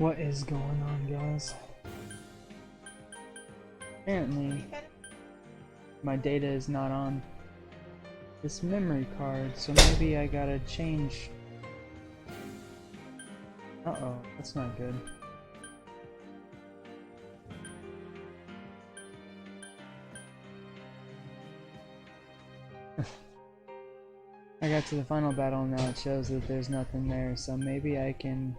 What is going on, guys? Apparently, my data is not on this memory card, so maybe I gotta change. Uh-oh, that's not good. I got to the final battle and now it shows that there's nothing there, so maybe I can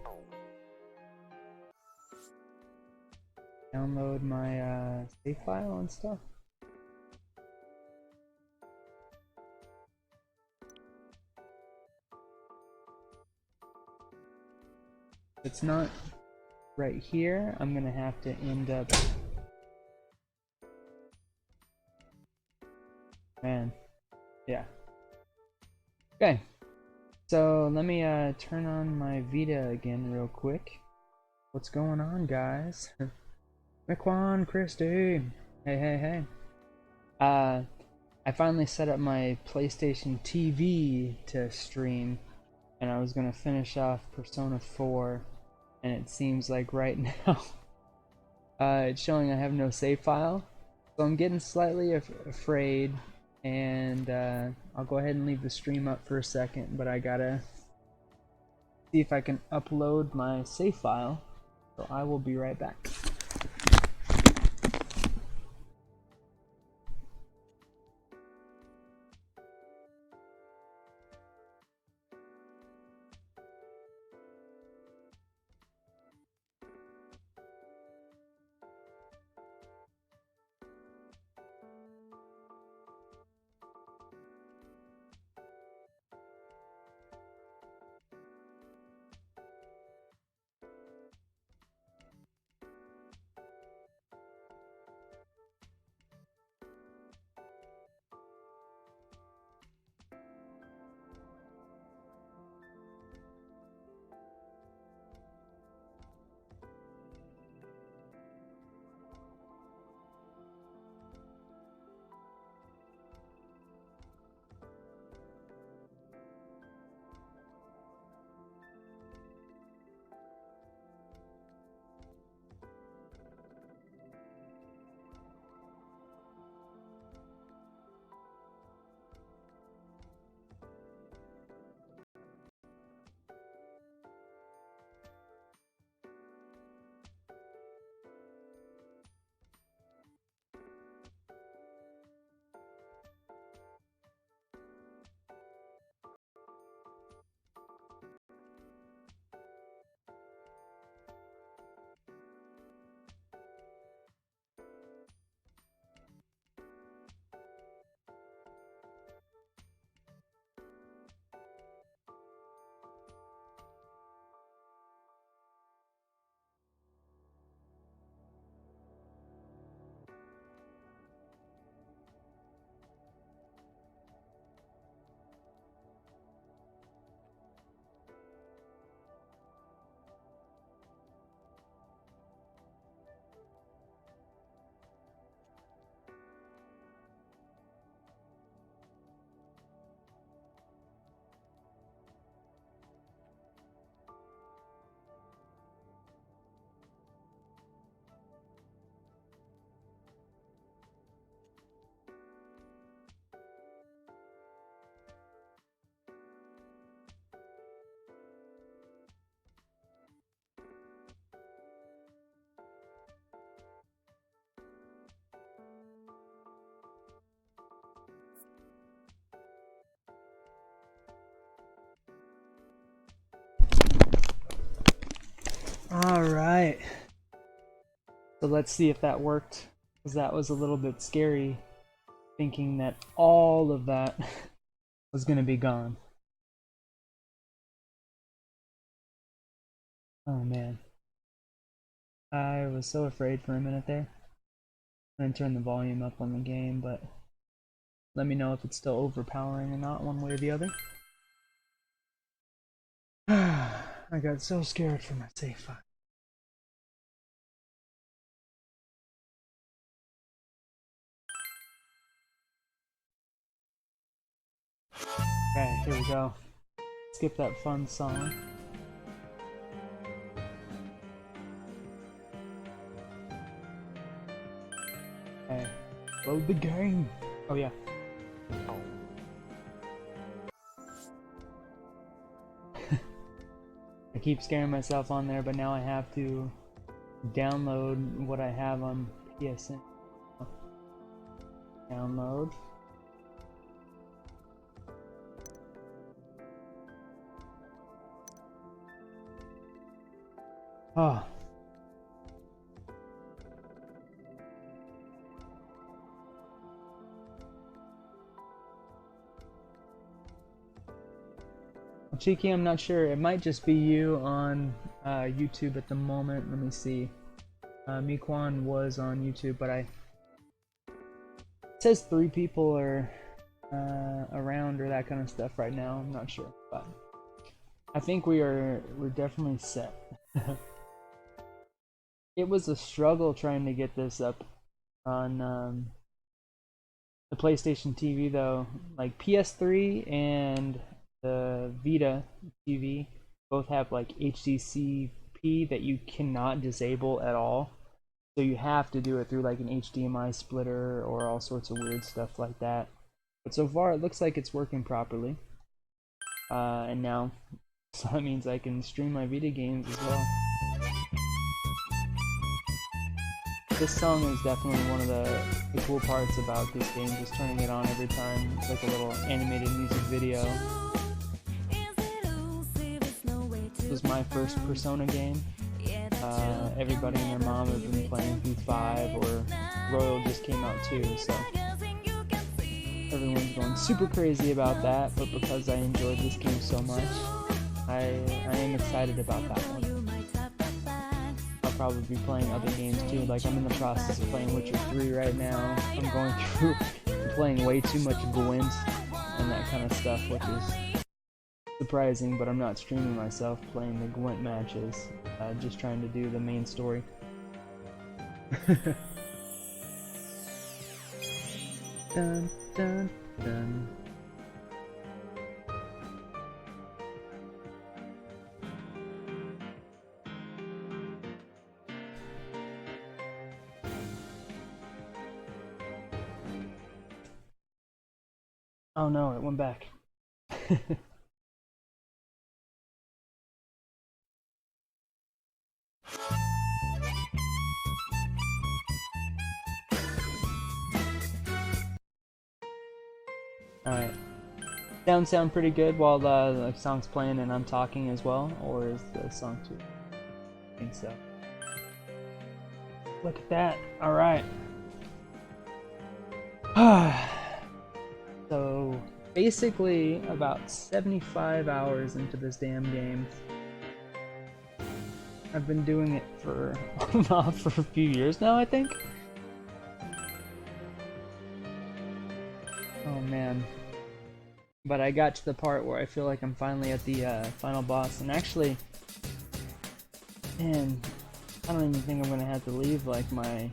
download my save file and stuff. If it's not right here, I'm gonna have to end up... Man. Yeah. Okay. So let me turn on my Vita again real quick. What's going on, guys? Miquan, Christy! Hey, hey, hey. I finally set up my PlayStation TV to stream, and I was gonna finish off Persona 4, and it seems like right now it's showing I have no save file, so I'm getting slightly afraid, and I'll go ahead and leave the stream up for a second, but I gotta see if I can upload my save file, so I will be right back. Alright, so let's see if that worked, because that was a little bit scary, thinking that all of that was going to be gone. Oh man, I was so afraid for a minute there. I'm going to turn the volume up on the game, but let me know if it's still overpowering or not, one way or the other. I got so scared for my save file. Okay, here we go. Skip that fun song. Okay. Load the game! Oh yeah. I keep scaring myself on there, but now I have to download what I have on PSN. Download. Oh. Cheeky, I'm not sure. It might just be you on YouTube at the moment. Let me see. Miquan was on YouTube, but it says 3 people are around or that kind of stuff right now. I'm not sure, but I think we're definitely set. It was a struggle trying to get this up on the PlayStation TV though. Like PS3 and the Vita TV both have like HDCP that you cannot disable at all. So you have to do it through like an HDMI splitter or all sorts of weird stuff like that. But so far it looks like it's working properly. And now, so that means I can stream my Vita games as well. This song is definitely one of the cool parts about this game, just turning it on every time. It's like a little animated music video. This was my first Persona game. Everybody and their mom have been playing through 5, or Royal just came out too, so everyone's going super crazy about that, but because I enjoyed this game so much, I am excited about that one. I'll probably be playing other games too, like I'm in the process of playing Witcher 3 right now. I'm going through playing way too much Gwent and that kind of stuff, which is surprising, but I'm not streaming myself playing the Gwent matches, just trying to do the main story. Dun, dun, dun. Oh no, it went back. Alright. Sound pretty good while the song's playing and I'm talking as well, or is the song too? I think so. Look at that. Alright. So, basically, about 75 hours into this damn game. I've been doing it for a few years now, I think. Oh man. But I got to the part where I feel like I'm finally at the final boss, and actually, man, I don't even think I'm gonna have to leave like my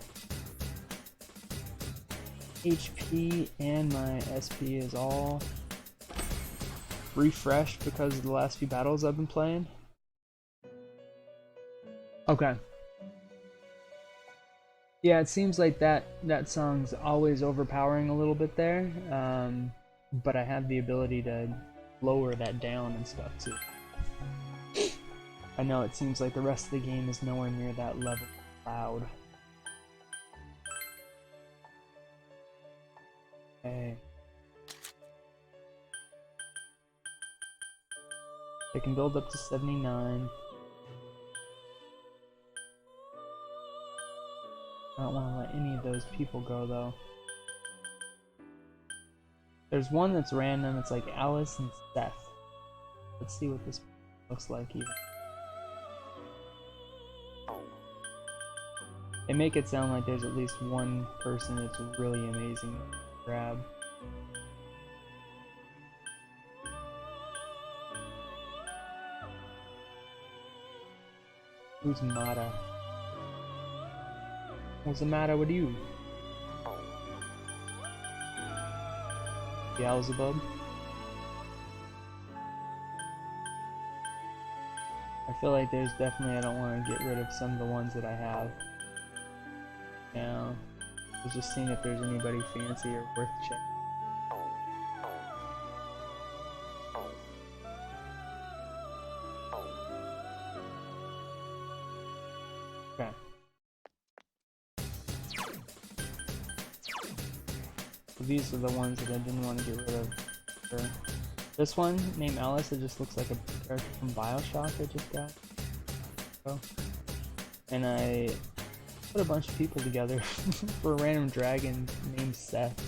HP and my SP is all refreshed because of the last few battles I've been playing. Okay. Yeah, it seems like that song's always overpowering a little bit there, but I have the ability to lower that down and stuff too. I know it seems like the rest of the game is nowhere near that level loud. Okay. They can build up to 79. I don't want to let any of those people go though. There's one that's random, it's like Alice and Seth. Let's see what this looks like even. They make it sound like there's at least one person that's really amazing to grab. Who's Mata? What's the matter with you? Beelzebub? I feel like there's definitely, I don't want to get rid of some of the ones that I have. Now, I was just seeing if there's anybody fancy or worth checking. Okay. So these are the ones that I didn't want to get rid of. Sure. This one, named Alice, it just looks like a character from Bioshock I just got. Oh. And I put a bunch of people together for a random dragon named Seth.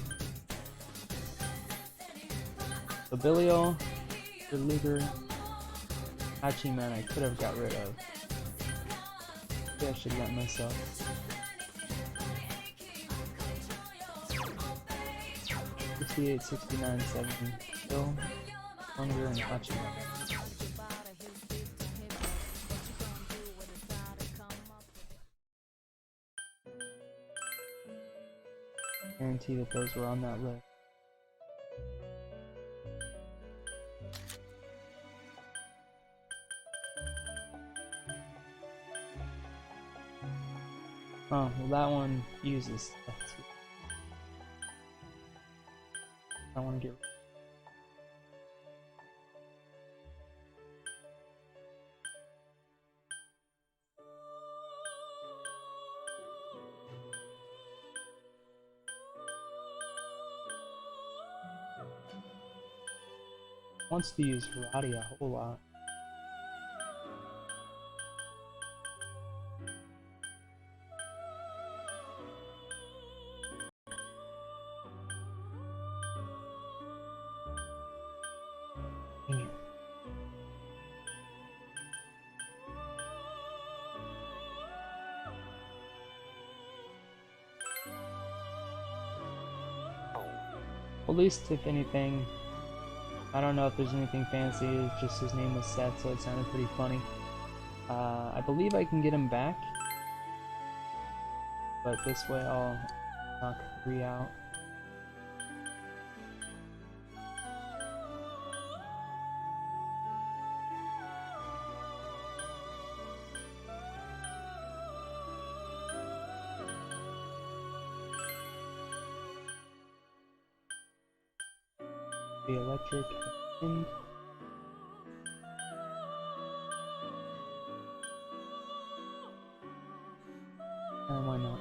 So Belial, Luger, Hachiman I could have got rid of. Maybe I should let myself. 68, 69, 70. Still, Hunger, and Hachiman. Guarantee that those were on that list. Oh, well that one uses stuff too. I want to get wants to use Harati a whole lot. Dang it. At least, if anything, I don't know if there's anything fancy, it's just his name was Seth, so it sounded pretty funny. I believe I can get him back, but this way I'll knock 3 out. The electric and why not?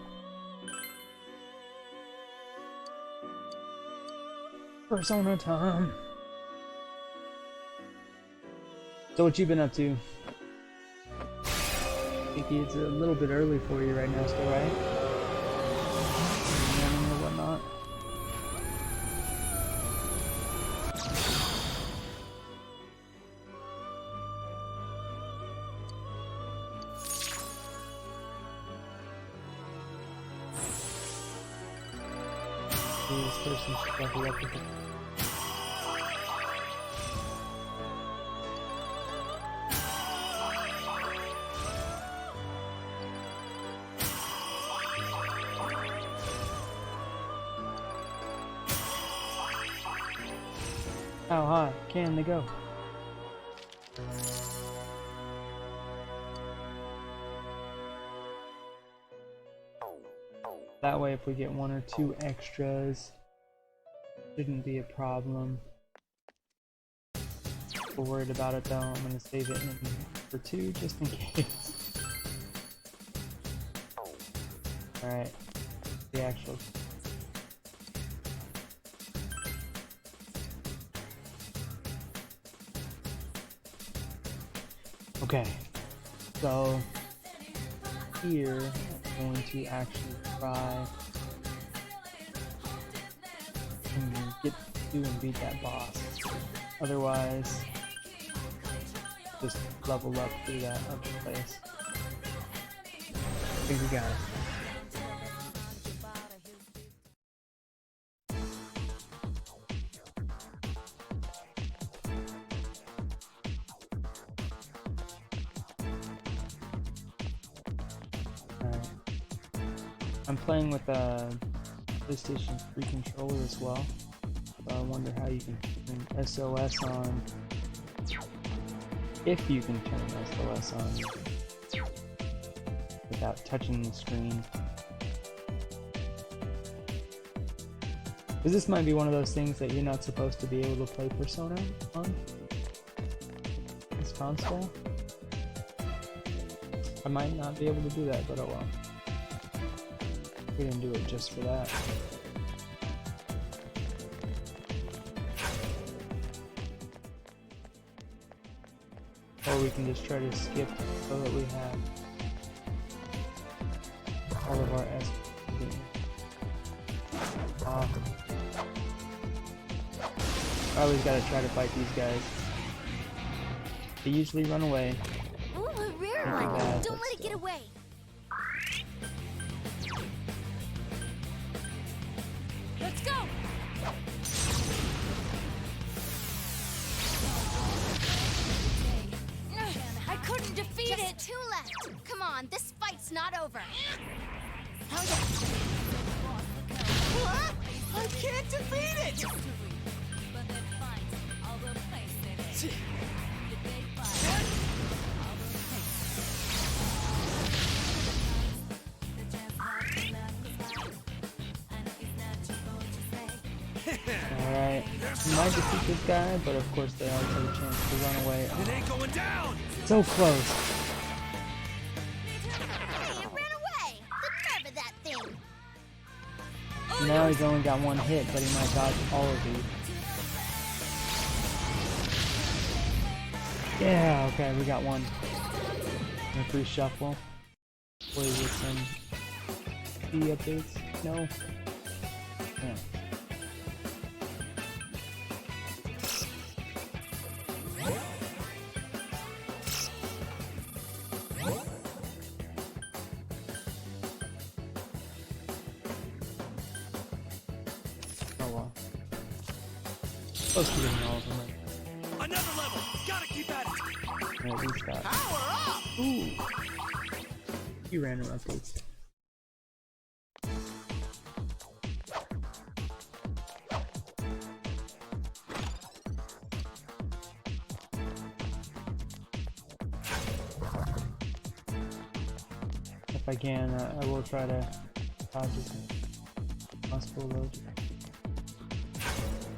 Persona time. So what you been up to? Thinky, it's a little bit early for you right now still, right? Morning or whatnot. This person should probably up with it. How high can they go? That way if we get 1 or 2 extras, shouldn't be a problem. If we're worried about it though, I'm going to save it for 2 just in case. Alright, the actual. Okay, so here I'm going to actually try and get to and beat that boss. Otherwise, just level up through that other place. I think we got it. I'm playing with a PlayStation 3 controller as well, so I wonder how you can turn SOS on, if you can turn SOS on without touching the screen. Because this might be one of those things that you're not supposed to be able to play Persona on this console. I might not be able to do that, but oh well. We didn't do it just for that. Or we can just try to skip so that we have all of our S. I always gotta try to fight these guys. They usually run away. Ooh, a rare one! Bad, Don't let it get away! Let's go! I couldn't defeat it! Just 2 left. Come on, this fight's not over. Oh, yeah. What? I can't defeat it! Alright. We might defeat this guy, but of course they always have a chance to run away. It ain't going down. So close. Hey, it ran away! The nerve of that thing! Now he's only got one hit, but he might dodge all of these. Yeah, okay, we got one. A free shuffle. Play with some key updates. No. Yeah. Oh well. Supposed to be getting all of them right. Another level. Gotta keep at it. Yeah, these guys. Power up. Ooh. Few random updates. If I can, I will try to dodge as possible those.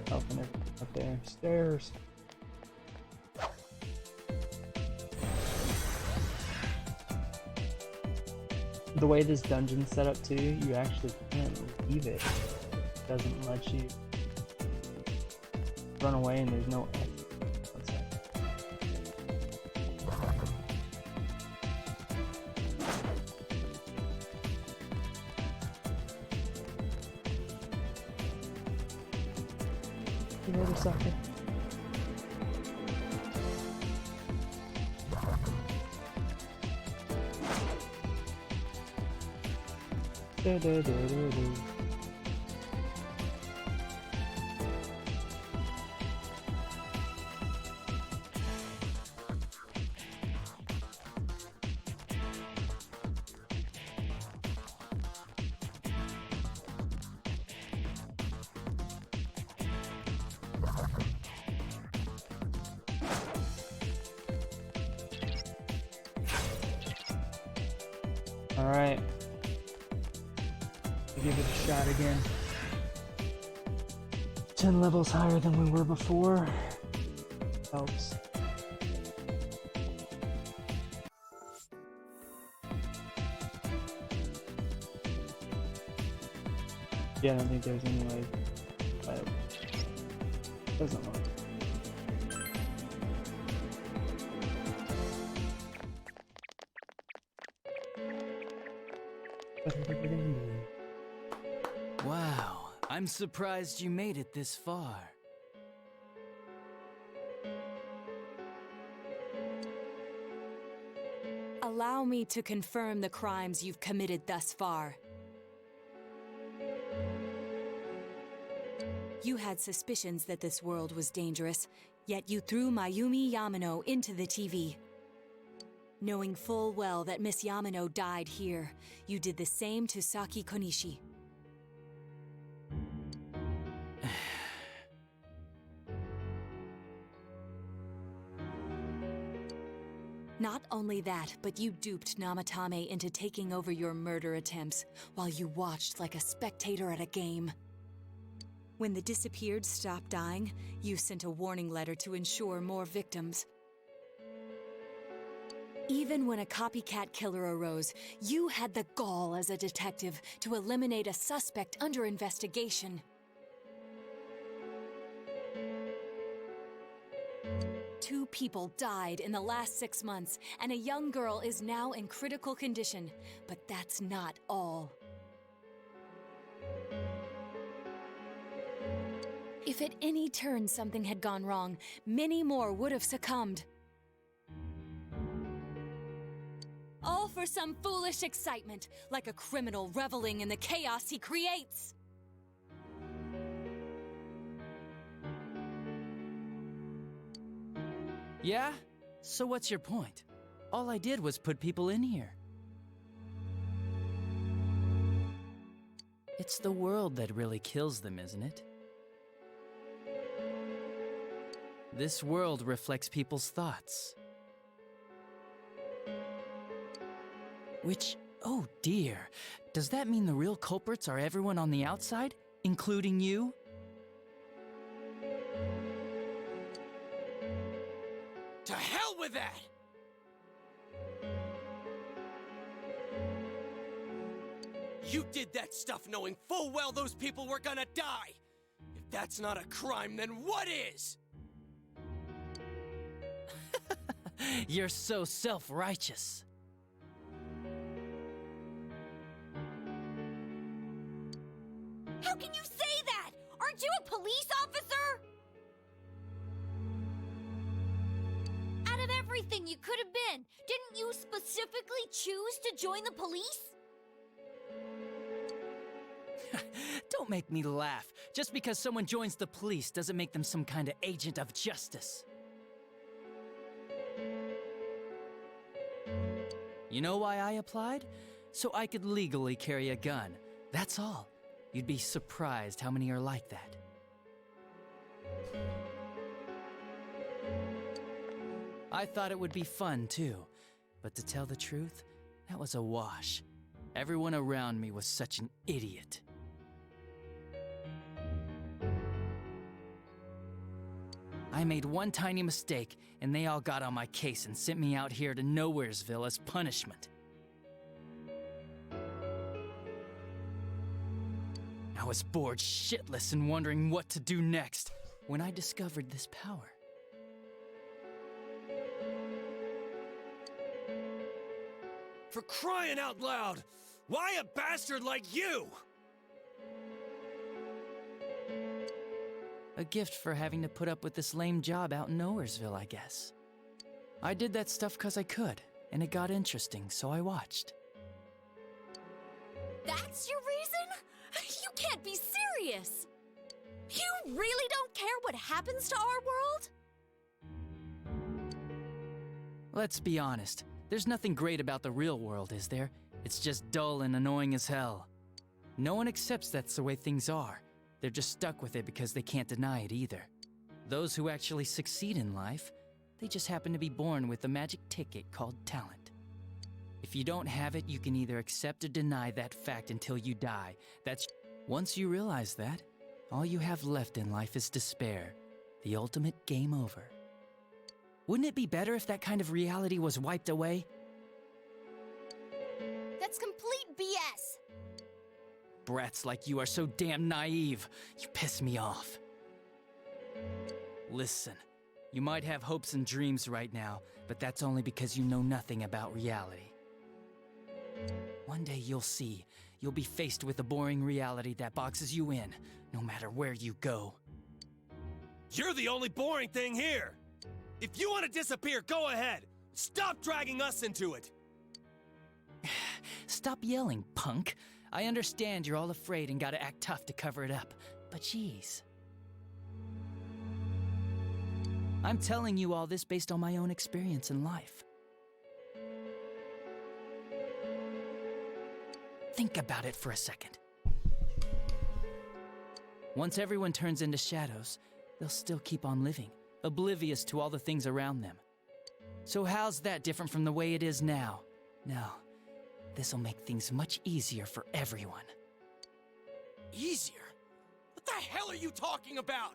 Helping it up there. Stairs. The way this dungeon's set up too, you actually can't leave it. It doesn't let you run away and there's no exit. One sec. You little sucker. Da, da, da, da, da. All right. Give it a shot again. 10 levels higher than we were before. Helps. Yeah, I don't think there's any way. But doesn't look. Wow, I'm surprised you made it this far. Allow me to confirm the crimes you've committed thus far. You had suspicions that this world was dangerous, yet you threw Mayumi Yamano into the TV. Knowing full well that Miss Yamano died here, you did the same to Saki Konishi. Not only that, but you duped Namatame into taking over your murder attempts while you watched like a spectator at a game. When the disappeared stopped dying, you sent a warning letter to ensure more victims. Even when a copycat killer arose, you had the gall as a detective to eliminate a suspect under investigation. Two people died in the last 6 months, and a young girl is now in critical condition. But that's not all. If at any turn something had gone wrong, many more would have succumbed. All for some foolish excitement, like a criminal reveling in the chaos he creates. Yeah? So what's your point? All I did was put people in here. It's the world that really kills them, isn't it? This world reflects people's thoughts. Which, oh dear, does that mean the real culprits are everyone on the outside, including you? To hell with that! You did that stuff knowing full well those people were gonna die! If that's not a crime, then what is? You're so self-righteous. How can you say that? Aren't you a police officer? Out of everything you could have been, didn't you specifically choose to join the police? Don't make me laugh. Just because someone joins the police doesn't make them some kind of agent of justice. You know why I applied? So I could legally carry a gun. That's all. You'd be surprised how many are like that. I thought it would be fun, too. But to tell the truth, that was a wash. Everyone around me was such an idiot. I made one tiny mistake, and they all got on my case and sent me out here to Nowheresville as punishment. I was bored shitless and wondering what to do next when I discovered this power. For crying out loud! Why a bastard like you? A gift for having to put up with this lame job out in Nowheresville, I guess. I did that stuff 'cause I could, and it got interesting, so I watched. That's your reason? You can't be serious! You really don't care what happens to our world? Let's be honest, there's nothing great about the real world, is there? It's just dull and annoying as hell. No one accepts that's the way things are. They're just stuck with it because they can't deny it either. Those who actually succeed in life, they just happen to be born with a magic ticket called talent. If you don't have it, you can either accept or deny that fact until you die. Once you realize that, all you have left in life is despair, the ultimate game over. Wouldn't it be better if that kind of reality was wiped away? That's complete BS. Brats like you are so damn naive. You piss me off. Listen, you might have hopes and dreams right now, but that's only because you know nothing about reality. One day you'll see. You'll be faced with a boring reality that boxes you in, no matter where you go. You're the only boring thing here! If you want to disappear, go ahead! Stop dragging us into it! Stop yelling, punk. I understand you're all afraid and gotta act tough to cover it up, but geez. I'm telling you all this based on my own experience in life. Think about it for a second. Once everyone turns into shadows, they'll still keep on living, oblivious to all the things around them. So how's that different from the way it is now? No, this'll make things much easier for everyone. Easier? What the hell are you talking about?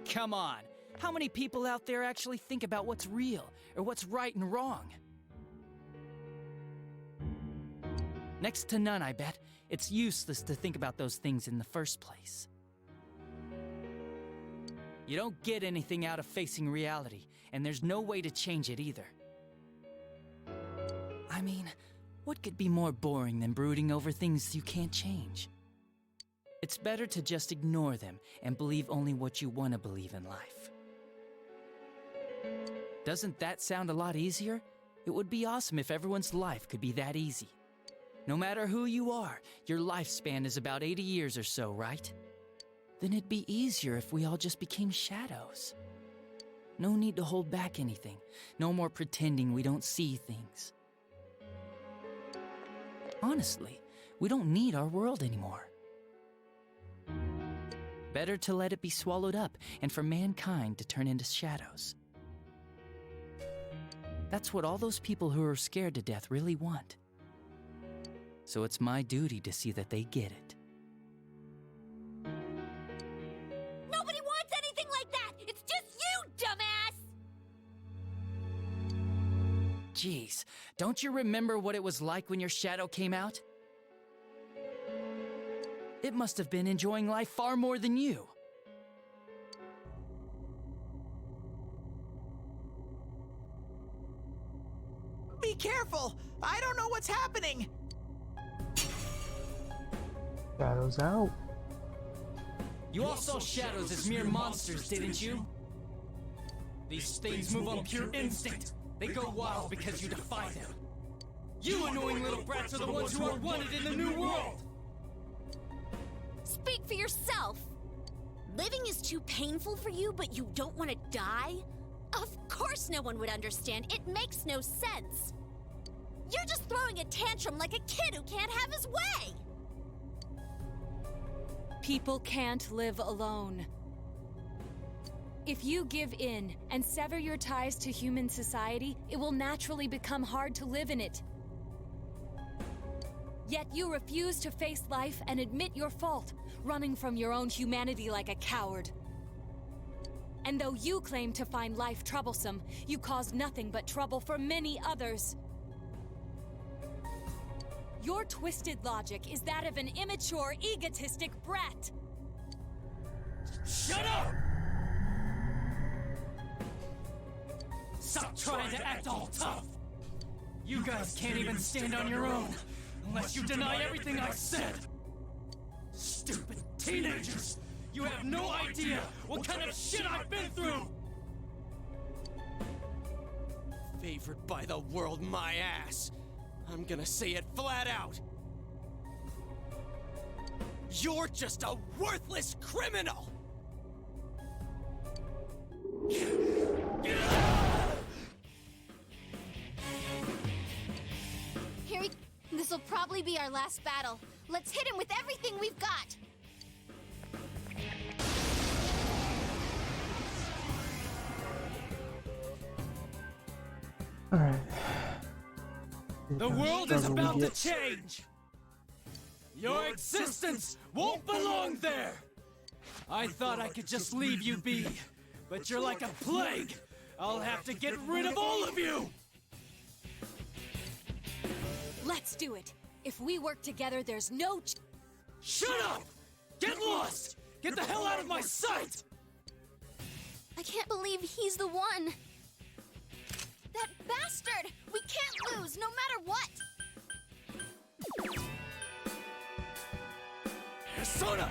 Come on. How many people out there actually think about what's real or what's right and wrong? Next to none, I bet. It's useless to think about those things in the first place. You don't get anything out of facing reality, and there's no way to change it either. I mean, what could be more boring than brooding over things you can't change? It's better to just ignore them and believe only what you want to believe in life. Doesn't that sound a lot easier? It would be awesome if everyone's life could be that easy. No matter who you are, your lifespan is about 80 years or so, right? Then it'd be easier if we all just became shadows. No need to hold back anything. No more pretending we don't see things. Honestly, we don't need our world anymore. Better to let it be swallowed up and for mankind to turn into shadows. That's what all those people who are scared to death really want. So it's my duty to see that they get it. Nobody wants anything like that! It's just you, dumbass! Jeez, don't you remember what it was like when your shadow came out? It must have been enjoying life far more than you. Be careful! I don't know what's happening! Shadows out. You all saw shadows as mere monsters, didn't you? These things move on pure instinct. They go wild because you defy them. You annoying little brats are the ones who are wanted in the new world! Speak for yourself! Living is too painful for you, but you don't want to die? Of course no one would understand. It makes no sense. You're just throwing a tantrum like a kid who can't have his way! People can't live alone. If you give in and sever your ties to human society, it will naturally become hard to live in it. Yet you refuse to face life and admit your fault, running from your own humanity like a coward. And though you claim to find life troublesome, you cause nothing but trouble for many others. Your twisted logic is that of an immature, egotistic brat. Shut up! Stop trying to act all tough! You guys can't even stand on your own, unless you deny everything I've said! Stupid teenagers! You have no idea what kind of shit I've been through! Favored by the world, my ass. I'm gonna say it flat out. You're just a worthless criminal! Harry, this'll probably be our last battle. Let's hit him with everything we've got! Alright. The world is about to change! Your existence won't belong there! I thought I could just leave you be, but you're like a plague! I'll have to get rid of all of you! Let's do it. If we work together, there's no Shut up! Get lost! Get the hell out of my sight! I can't believe he's the one! That bastard! We can't lose, no matter what! Persona!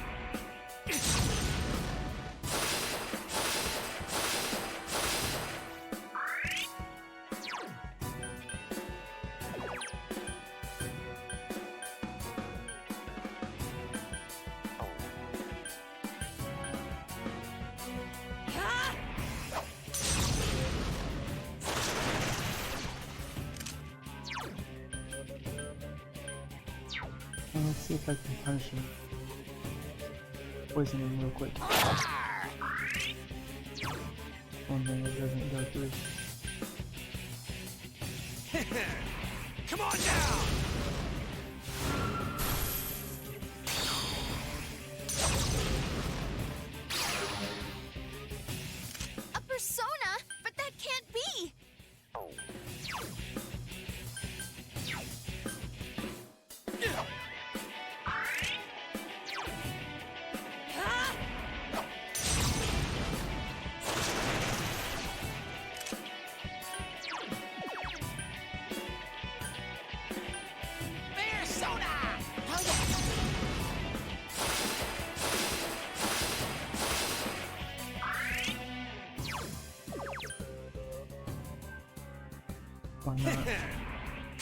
Let's see if I can punish him. Poison him real quick. One thing that doesn't go through. Come on now!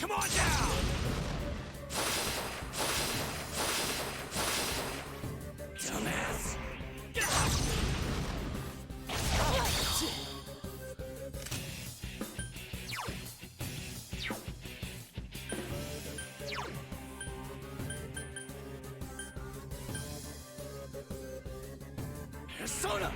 Come on down! Dumbass! Persona!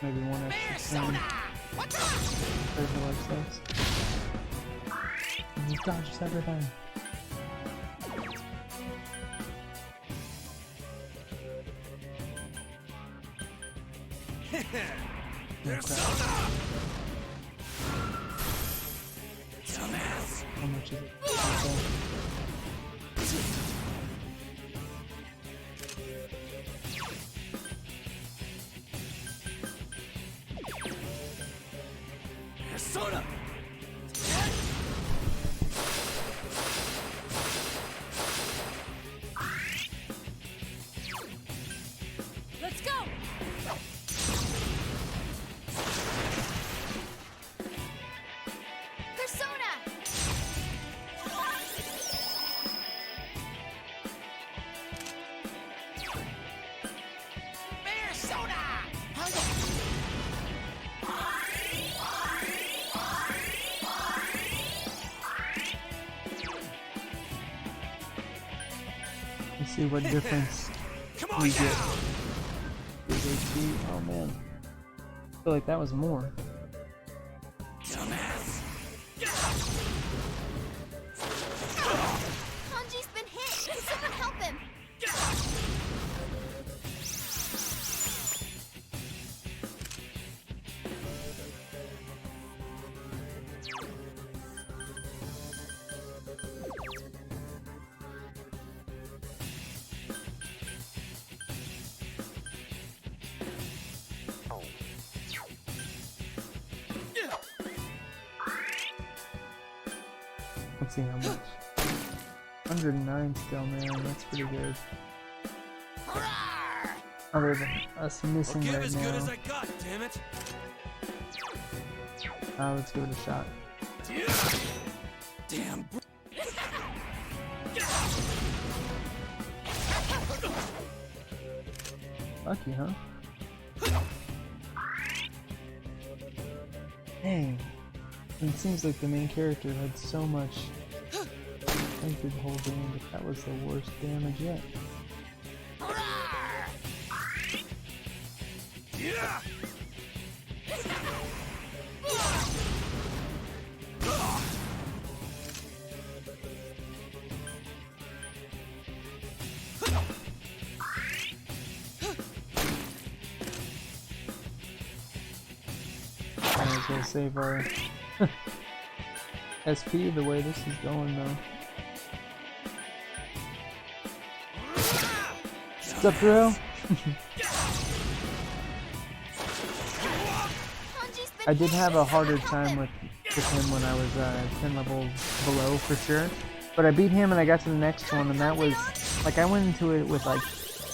Maybe one extra time. Whatever life says. You dodges everything. Persona! Dumbass! How much is it? Persona! Let's go! Persona! Let's see what difference Come on we get. down! With HP. Oh man. I feel like that was more. Dumbass! Hanji's been hit! Can someone help him? Let's see how much. 109 still, man. That's pretty good. Other than us I'll missing give right as good as now. I got, damn it! Let's give it a shot. Damn. Lucky, huh? Dang. It seems like the main character had so much strength through the whole game, but that was the worst damage yet. Yeah! Might as well save our SP the way this is going though. What's up, bro? Hanji's been I did hit. have a Can harder someone help time him? with him when I was 10 levels below for sure. But I beat him and I got to the next one, and that was like I went into it with like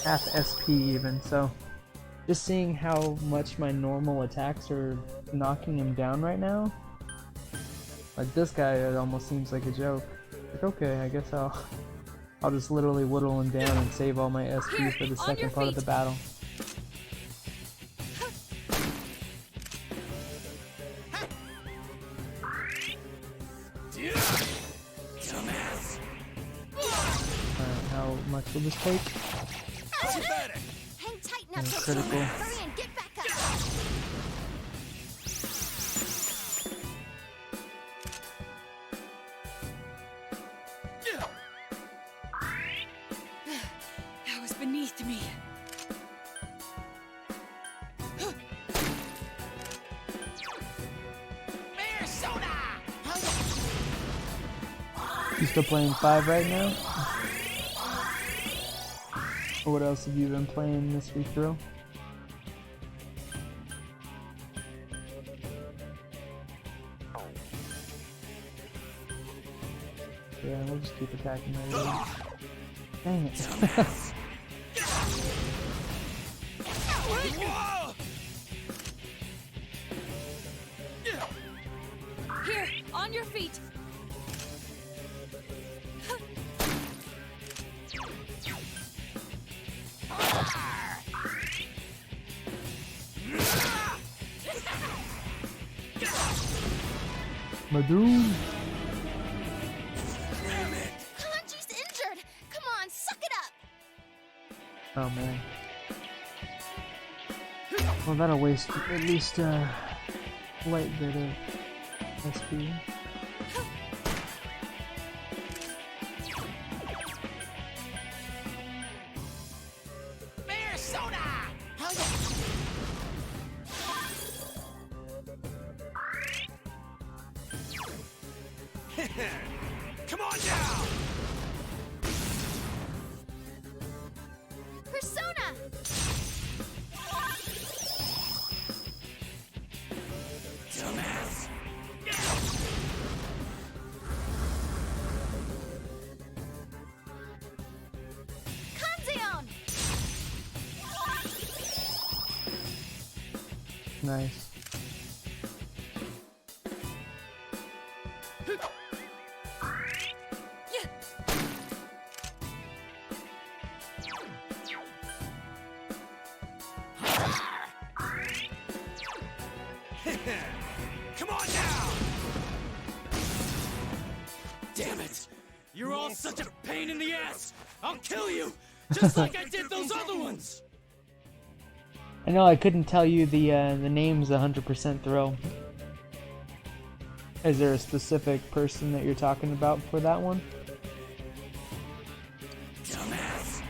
half SP even. So just seeing how much my normal attacks are knocking him down right now, like this guy, it almost seems like a joke. Like, okay, I guess I'll just literally whittle him down and save all my SP for the on second your part of the feet. battle. Dumbass! Alright, how much will this take? Pathetic! Hang tight now, Yeah, Persona. critical. Hurry and get back up. That was beneath me. You still playing 5 right now? Or what else have you been playing this week through? Yeah, we'll just keep attacking her. Dang it. Here, on your feet. My dude. Kanji's injured! Come on, suck it up! Oh man. Well, that'll waste at least a light bit of SP. Bear soda! Come on now! Persona! Dumbass! Kanzeon! Nice. Come on now! Damn it! You're all such a pain in the ass! I'll kill you! Just like I did those other ones! I know I couldn't tell you the names 100% throw. Is there a specific person that you're talking about for that one? Dumbass!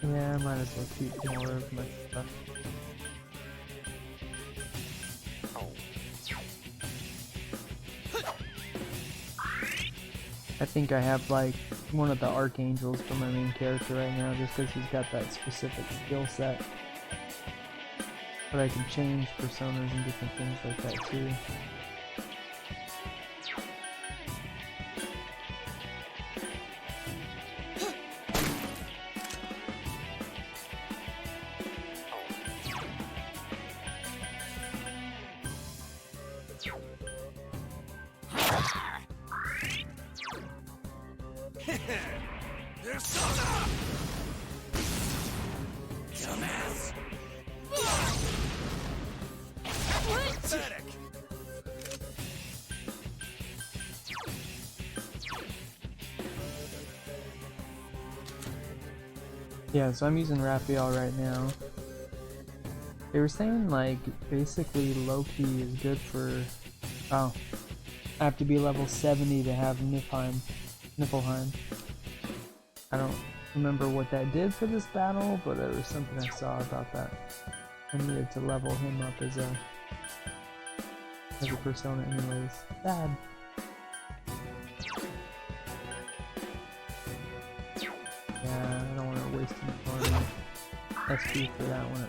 Yeah, I might as well keep more of my stuff. I think I have like one of the archangels for my main character right now just because he's got that specific skill set. But I can change personas and different things like that too. Persona! Dumbass! Pathetic! Yeah, so I'm using Raphael right now. They were saying like basically Loki is good for I have to be level 70 to have Niflheim. I don't remember what that did for this battle, but there was something I saw about that. I needed to level him up as a persona anyways. Sad. Yeah, I don't want to waste any more SP for that one.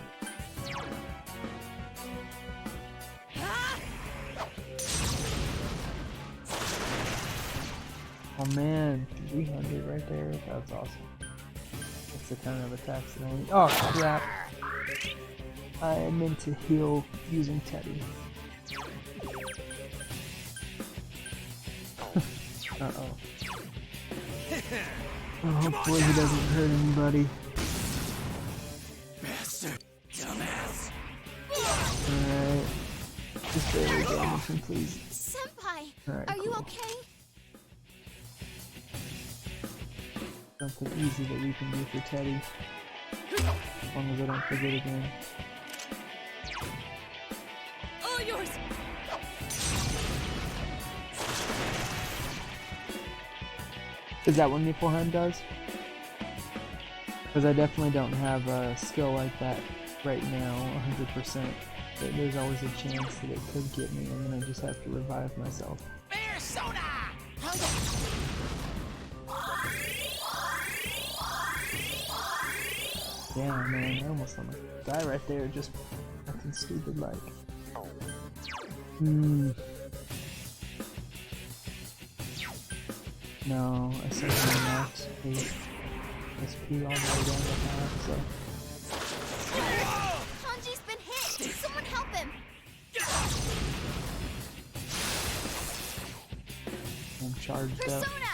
Oh man, 300 right there. That's awesome. That's the kind of attacks that I need. Oh crap! I meant to heal using Teddy. Uh-oh. Oh, hopefully he doesn't hurt anybody. Bastard! Dumbass! Alright. Just barely damage him, please. Senpai, Alright, are you cool. okay? Something easy that we can do for Teddy. As long as I don't forget again. All yours. Is that what Niflheim does? Because I definitely don't have a skill like that right now, 100%. But there's always a chance that it could get me, and then I just have to revive myself. Bear soda! Yeah, man, I almost let my guy right there just acting stupid like. No, I set my max SP all the way down to half, so. Hanji's been hit! Someone help him! I'm charged up. Persona!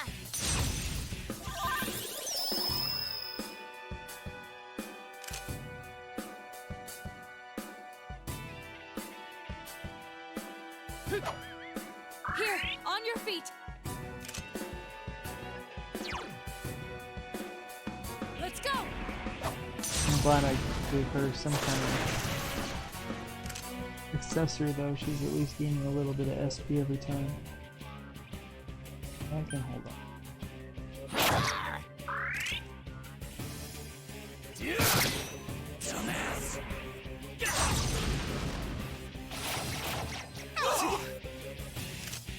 Here, on your feet. Let's go. I'm glad I gave her some kind of accessory though. She's at least gaining a little bit of SP every time. I can hold on.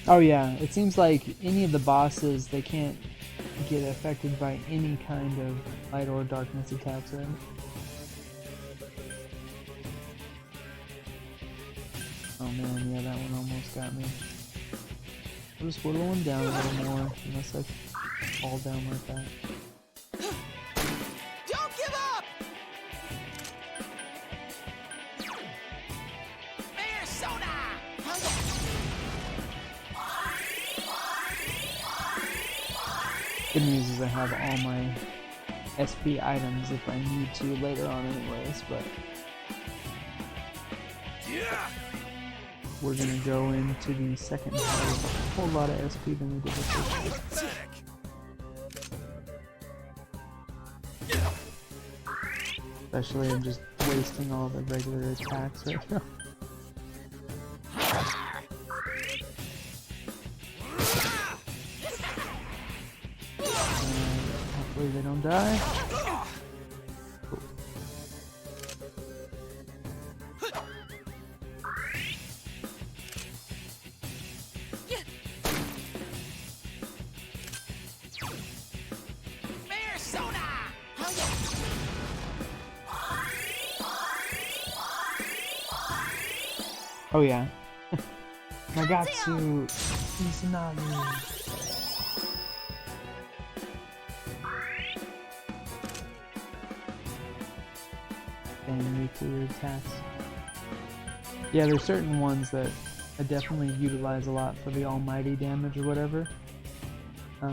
Oh yeah, it seems like any of the bosses, they can't get affected by any kind of light or darkness attacks, right? Oh man, yeah, that one almost got me. I'll just whittle him down a little more, unless I fall down like that. Don't give up! Persona! Good news is I have all my SP items if I need to later on anyways, but we're gonna go into the second part with a whole lot of SP than we did the first one. Especially I'm just wasting all the regular attacks right now. Hopefully they don't die. Cool. Persona! Oh yeah. Nagatsu Izanagi. And nuclear attacks. Yeah, there's certain ones that I definitely utilize a lot for the almighty damage or whatever. Oh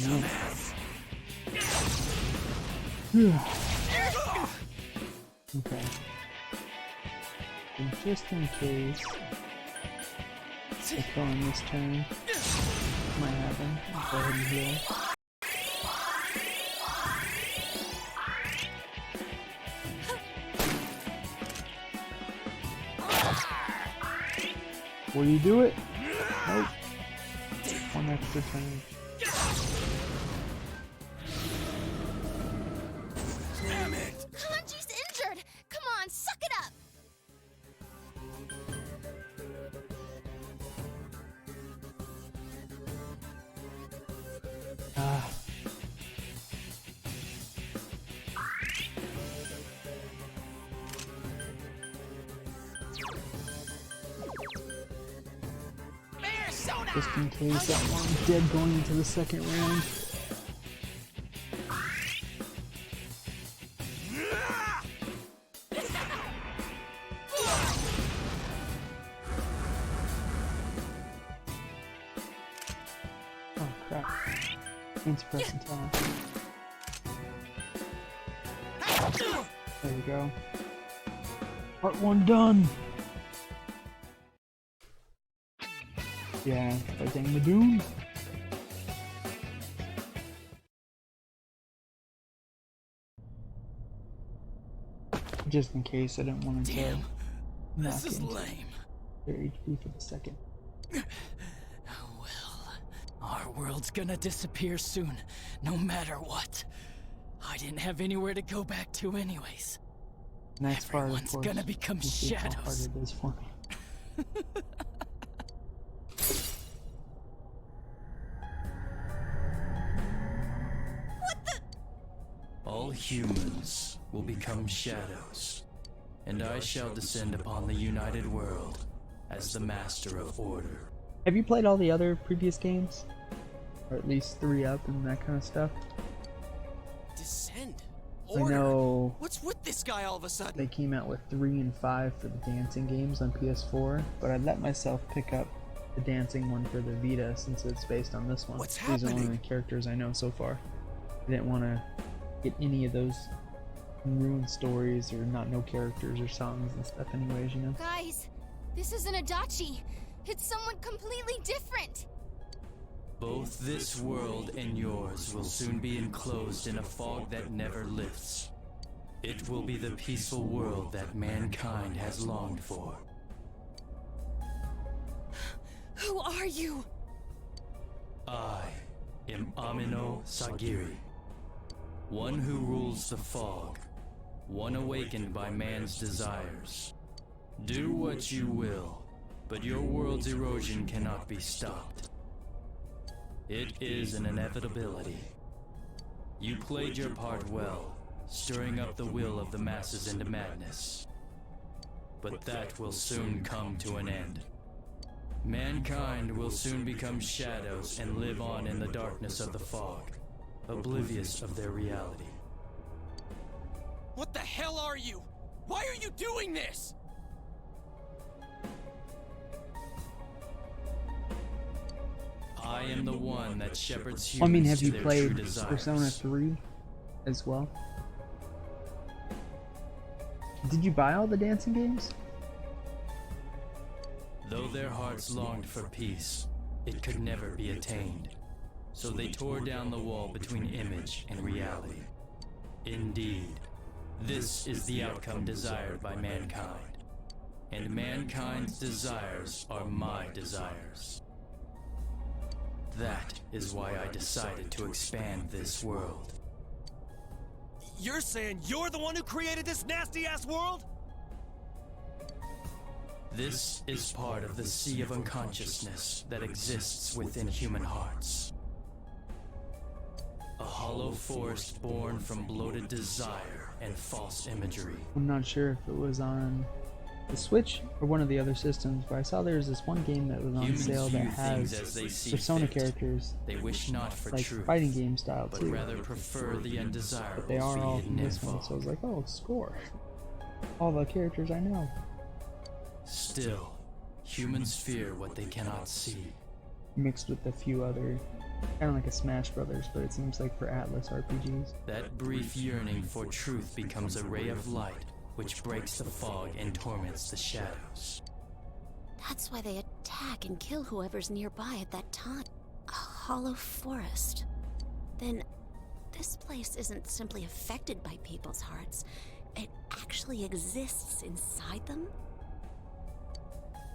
man. Okay. And just in case I kill him this turn, might happen. I'll go ahead and heal. Will you do it? Nope. One extra turn. Damn it! Hanji's injured! Come on, suck it up! Ah. Persona! Just in case that one's dead going into the second round. Oh crap. Anti-pressing time. There we go. Part 1 done! Yeah, fighting Madoon. Just in case I didn't want to Damn. This is Knocking. lame. Their HP for the second. Well, our world's gonna disappear soon, no matter what. I didn't have anywhere to go back to anyways. Next part, of Everyone's course, gonna become we'll see how hard shadows. it is for me. All humans will become shadows, and I shall descend upon the united world as the master of order. Have you played all the other previous games? Or at least 3 up and that kind of stuff? Descend. I Order. know What's with this guy all of a sudden? they came out with 3 and 5 for the dancing games on PS4, but I let myself pick up the dancing one for the Vita since it's based on this one. What's These are one of happening? the characters I know so far. I didn't want to get any of those ruined stories or not know characters or songs and stuff anyways, you know? Guys, this isn't Adachi. It's someone completely different. Both this world and yours will soon be enclosed in a fog that never lifts. It will be the peaceful world that mankind has longed for. Who are you? I am Amino Sagiri, one who rules the fog, one awakened by man's desires. Do what you will, but your world's erosion cannot be stopped. It is an inevitability. You played your part well, stirring up the will of the masses into madness. But that will soon come to an end. Mankind will soon become shadows and live on in the darkness of the fog, oblivious of their reality. What the hell are you? Why are you doing this? I am the one that shepherds I mean, humans have to you their played true desires. Persona 3 as well? Did you buy all the dancing games? Though their hearts longed for peace, it could never be attained. So they tore down the wall between image and reality. Indeed, this is the outcome desired by mankind. And mankind's desires are my desires. That is why I decided to expand this world. You're saying you're the one who created this nasty-ass world? This is part of the sea of unconsciousness that exists within human hearts. A hollow forest born from bloated desire and false imagery. I'm not sure if it was on the Switch or one of the other systems, but I saw there was this one game that was on Humans sale that view things as has they see Persona fit. characters, They wish not for like truth, fighting game style but too. rather prefer the undesirables But they are all hidden from in this one, so I fog. was like, oh, score. All the characters I know. Still, humans fear what they cannot see. Mixed with a few other, kind of like a Smash Brothers, but it seems like for Atlas RPGs. That brief yearning for truth becomes a ray of light, which breaks the fog and torments the shadows. That's why they attack and kill whoever's nearby at that time. A hollow forest. Then, this place isn't simply affected by people's hearts. It actually exists inside them?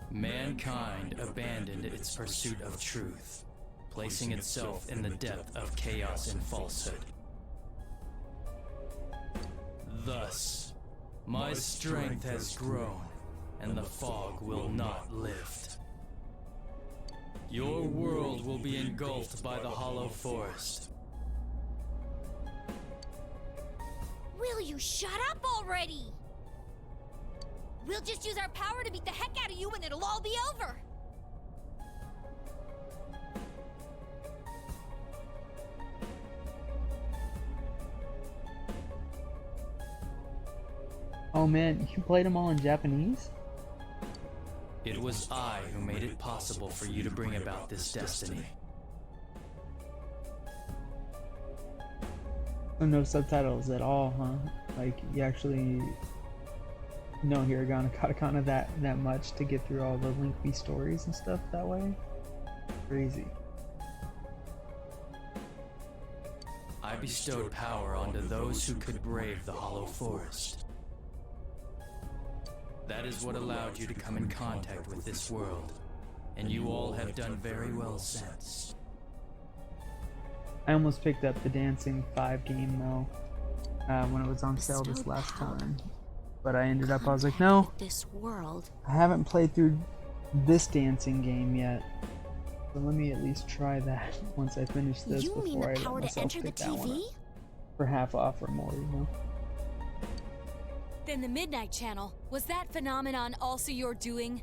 Mankind abandoned its pursuit of truth, placing itself in the depth of chaos and falsehood. Thus, my strength has grown, and the fog will not lift. Your world will be engulfed by the hollow forest. Will you shut up already? We'll just use our power to beat the heck out of you and it'll all be over. Oh man, you played them all in Japanese? It was I who made it possible for you to bring about this destiny. So no subtitles at all, huh? Like, you actually know Hiragana Katakana that much to get through all the lengthy stories and stuff that way? Crazy. I bestowed power onto those who could brave the hollow forest. That is what allowed you to come in contact with this world, and you all have done very well since. I almost picked up the Dancing 5 game though, when it was on sale this Bestowed last power. time. But I ended up, I was like, no, This world. I haven't played through this dancing game yet. So let me at least try that once I finish this You mean before I the let power to myself enter the pick that one TV? up for half off or more, you know? Then the Midnight Channel, was that phenomenon also your doing?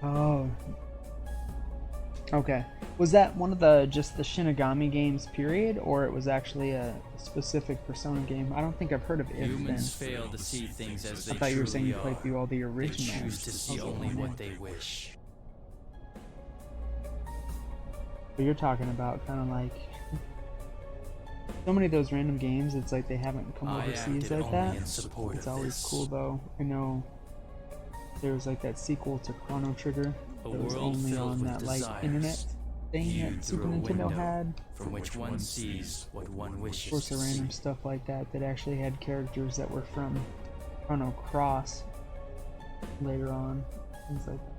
Oh. Okay. Was that one of the just the Shinigami games period, or it was actually a specific Persona game? I don't think I've heard of it then. Humans fail to see things as they I thought you were saying you truly played through all the They originals. choose to see I was like, only oh, what man. they wish. But you're talking about kind of like so many of those random games. It's like they haven't come I overseas acted like only that. in support It's of always this. cool though. I know there was like that sequel to Chrono Trigger A that was world only filled on with that like desires, internet thing viewed that Super through a Nintendo window had. from which one sees what one wishes Sorts of to random see. stuff like that that actually had characters that were from Chrono Cross later on. Things like that.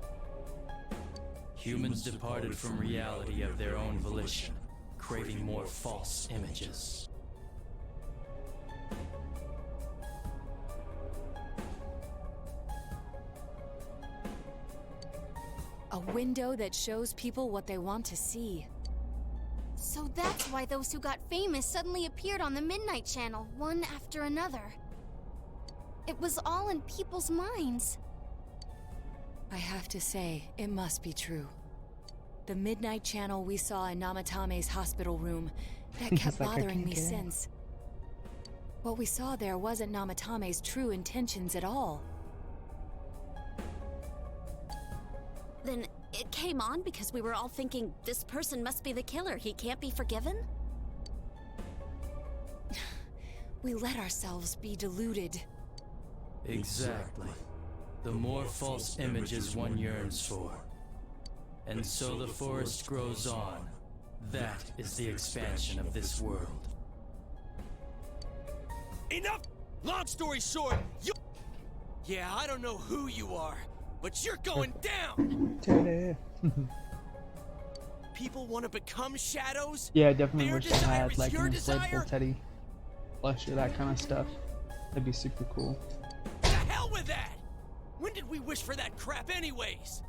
Humans departed from reality of their own volition, craving more false images. A window that shows people what they want to see. So that's why those who got famous suddenly appeared on the Midnight Channel, one after another. It was all in people's minds. I have to say, it must be true. The Midnight Channel we saw in Namatame's hospital room, that He's kept like, "I bothering can't me get in." since. What we saw there wasn't Namatame's true intentions at all. Then it came on because we were all thinking this person must be the killer. He can't be forgiven? We let ourselves be deluded. Exactly. The more false images one yearns for. And so the forest grows on. That is the expansion of this world. Enough! Long story short, you... Yeah, I don't know who you are, but you're going down! Ta-da. People want to become shadows? Yeah, I definitely Their wish I desire had is like your an desire? inflatable Teddy plush or that kind of stuff. That'd be super cool. The hell with that! When did we wish for that crap anyways?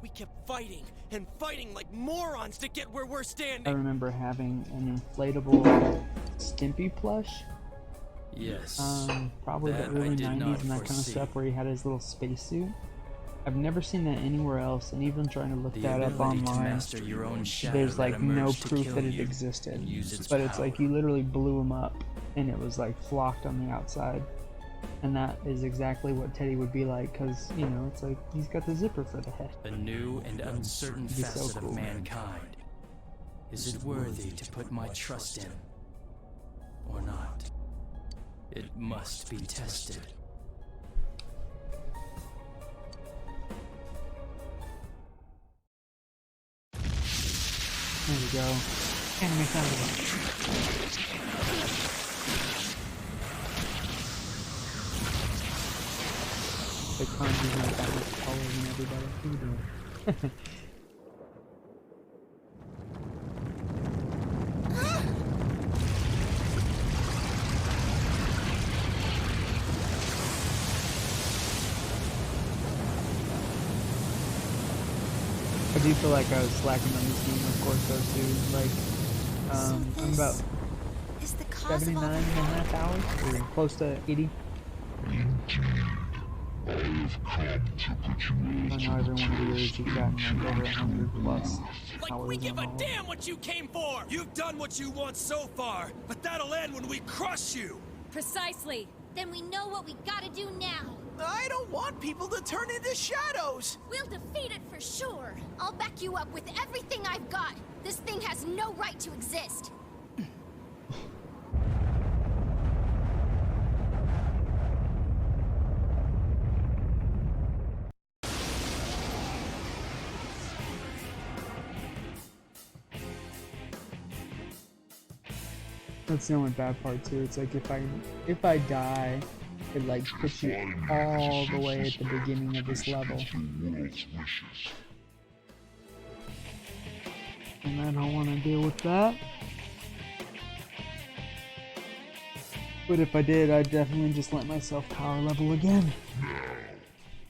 We kept fighting and fighting like morons to get where we're I standing. remember having an inflatable Stimpy plush. Yes. Probably the That I early did 90s not and that kind of foresee. stuff where he had his little spacesuit. I've never seen that anywhere else, and even trying to look The that up ability to online, master your own shadow there's that like no emerged to proof kill that it you existed. and use its But it's like power. you literally blew him up, and it was like flocked on the outside. And that is exactly what Teddy would be like, because, you know, it's like he's got the zipper for the head. A new and uncertain It'd be so facet cool. of mankind. Is it worthy to put my trust in? Or not? It must be tested. There we go. Anime sound. The Kanji's not that much taller than everybody. What are you doing? I do feel like I was slacking on this game, of course, though, too. Like, I'm about Is the cause of 79 all and a the half hours, or close to 80. I know every one of yours you've gotten like over 100 plus Like hours we give on a all. damn what you came for! You've done what you want so far, but that'll end when we crush you! Precisely. Then we know what we gotta do now. I don't want people to turn into shadows. We'll defeat it for sure. I'll back you up with everything I've got. This thing has no right to exist. That's the only bad part too. It's like if I die, it like puts you all the way at the beginning of this level. And I don't want to deal with that. But if I did, I'd definitely just let myself power level again.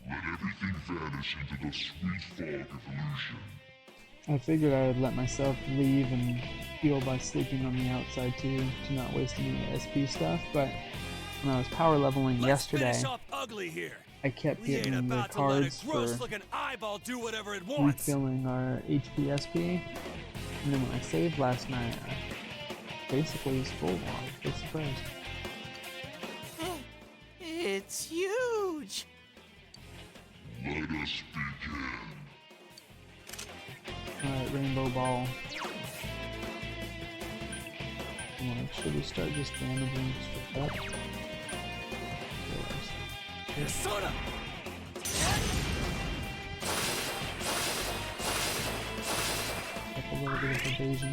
Let everything vanish into the sweet fog of illusion. I figured I would let myself leave and heal by sleeping on the outside too, to not waste any SP stuff, but when I was power leveling yesterday, Finish off ugly here. I kept We ain't getting the about to let a cards for gross-looking eyeball do whatever it wants. refilling our HP SP, and then when I saved last night, I basically was full. I was pretty surprised. It's huge. Let us begin. Alright, Rainbow Ball. Should we start just damaging straight up? Soda! Like a little bit of evasion.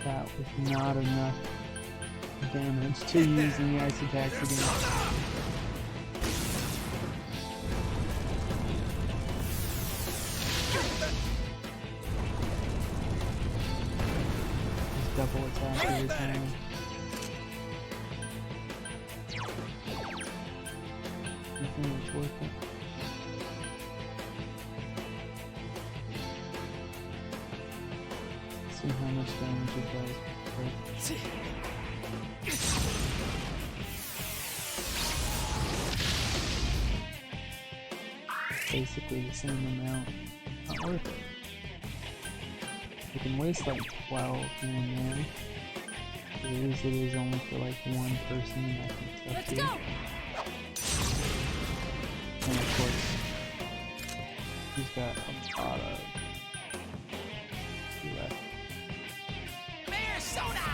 That was not enough damage to use in the ice attacks again. Just double attack every time. I think it's worth it. See how much damage it does. Basically the same amount. Not worth it. You can waste like 12 here and there. It is only for like one person that can touch you. And of course, he's got a lot of left. Mayor Soda!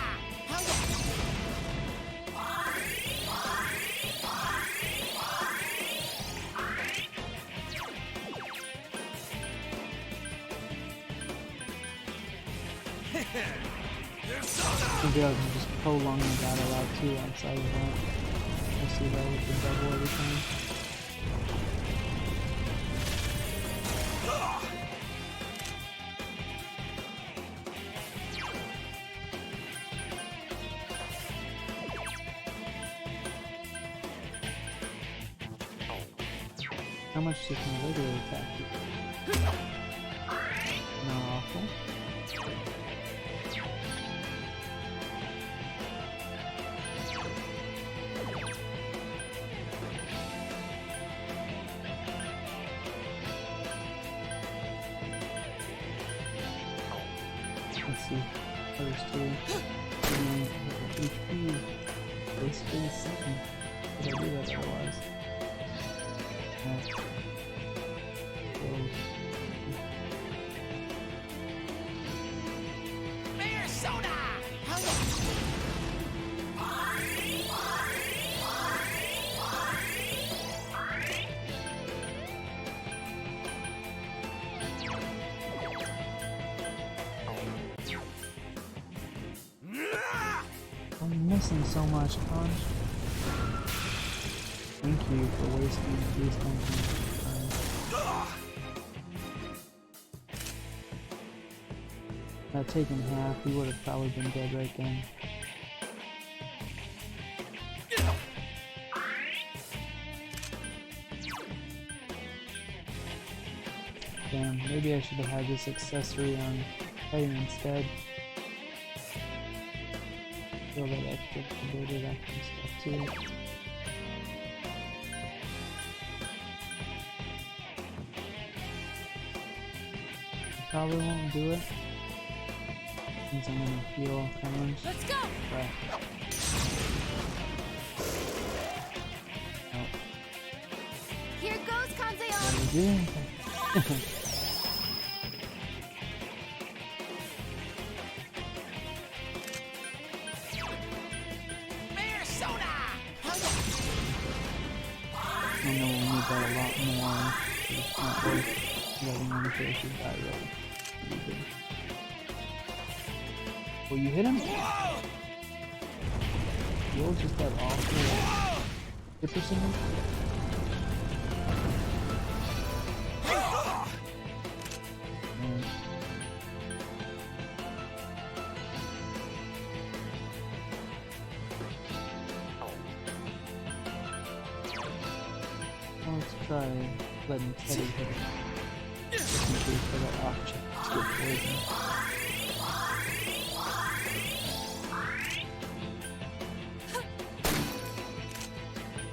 Maybe I can just prolong the battle out too outside of that. We'll see that with the double every time. How much does my regular attack do? Not awful. Let's see. First two. HP. Basically the same. But I do that otherwise. Mayor Soda! I'm missing so much punch. Thank you for wasting these time. If I'd taken half, he would have probably been dead right then. Damn, maybe I should have had this accessory on Titan instead. Feel that extra converted action stuff too. Probably won't do it, since I'm gonna heal Conge. Let's go! But oh, Here goes Kanzeon! what do we do? I know we'll need that a lot more. It's not worth letting one character die really. Will you hit him? You'll just have awful hit percentage. Let's try letting Teddy hit it. Just in case for that option. Let's get poison.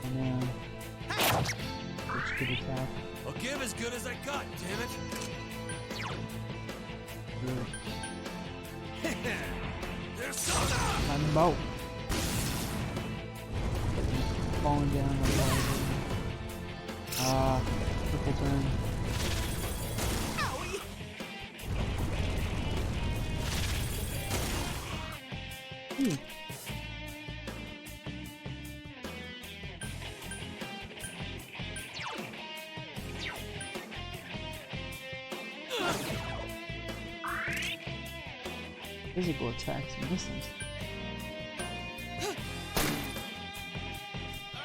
And then switch to attack. I'll give as good as I got, damn it. Good. There's soda! I'm about falling down like that. Triple turn. Owie! Ooh. Physical attacks and missiles.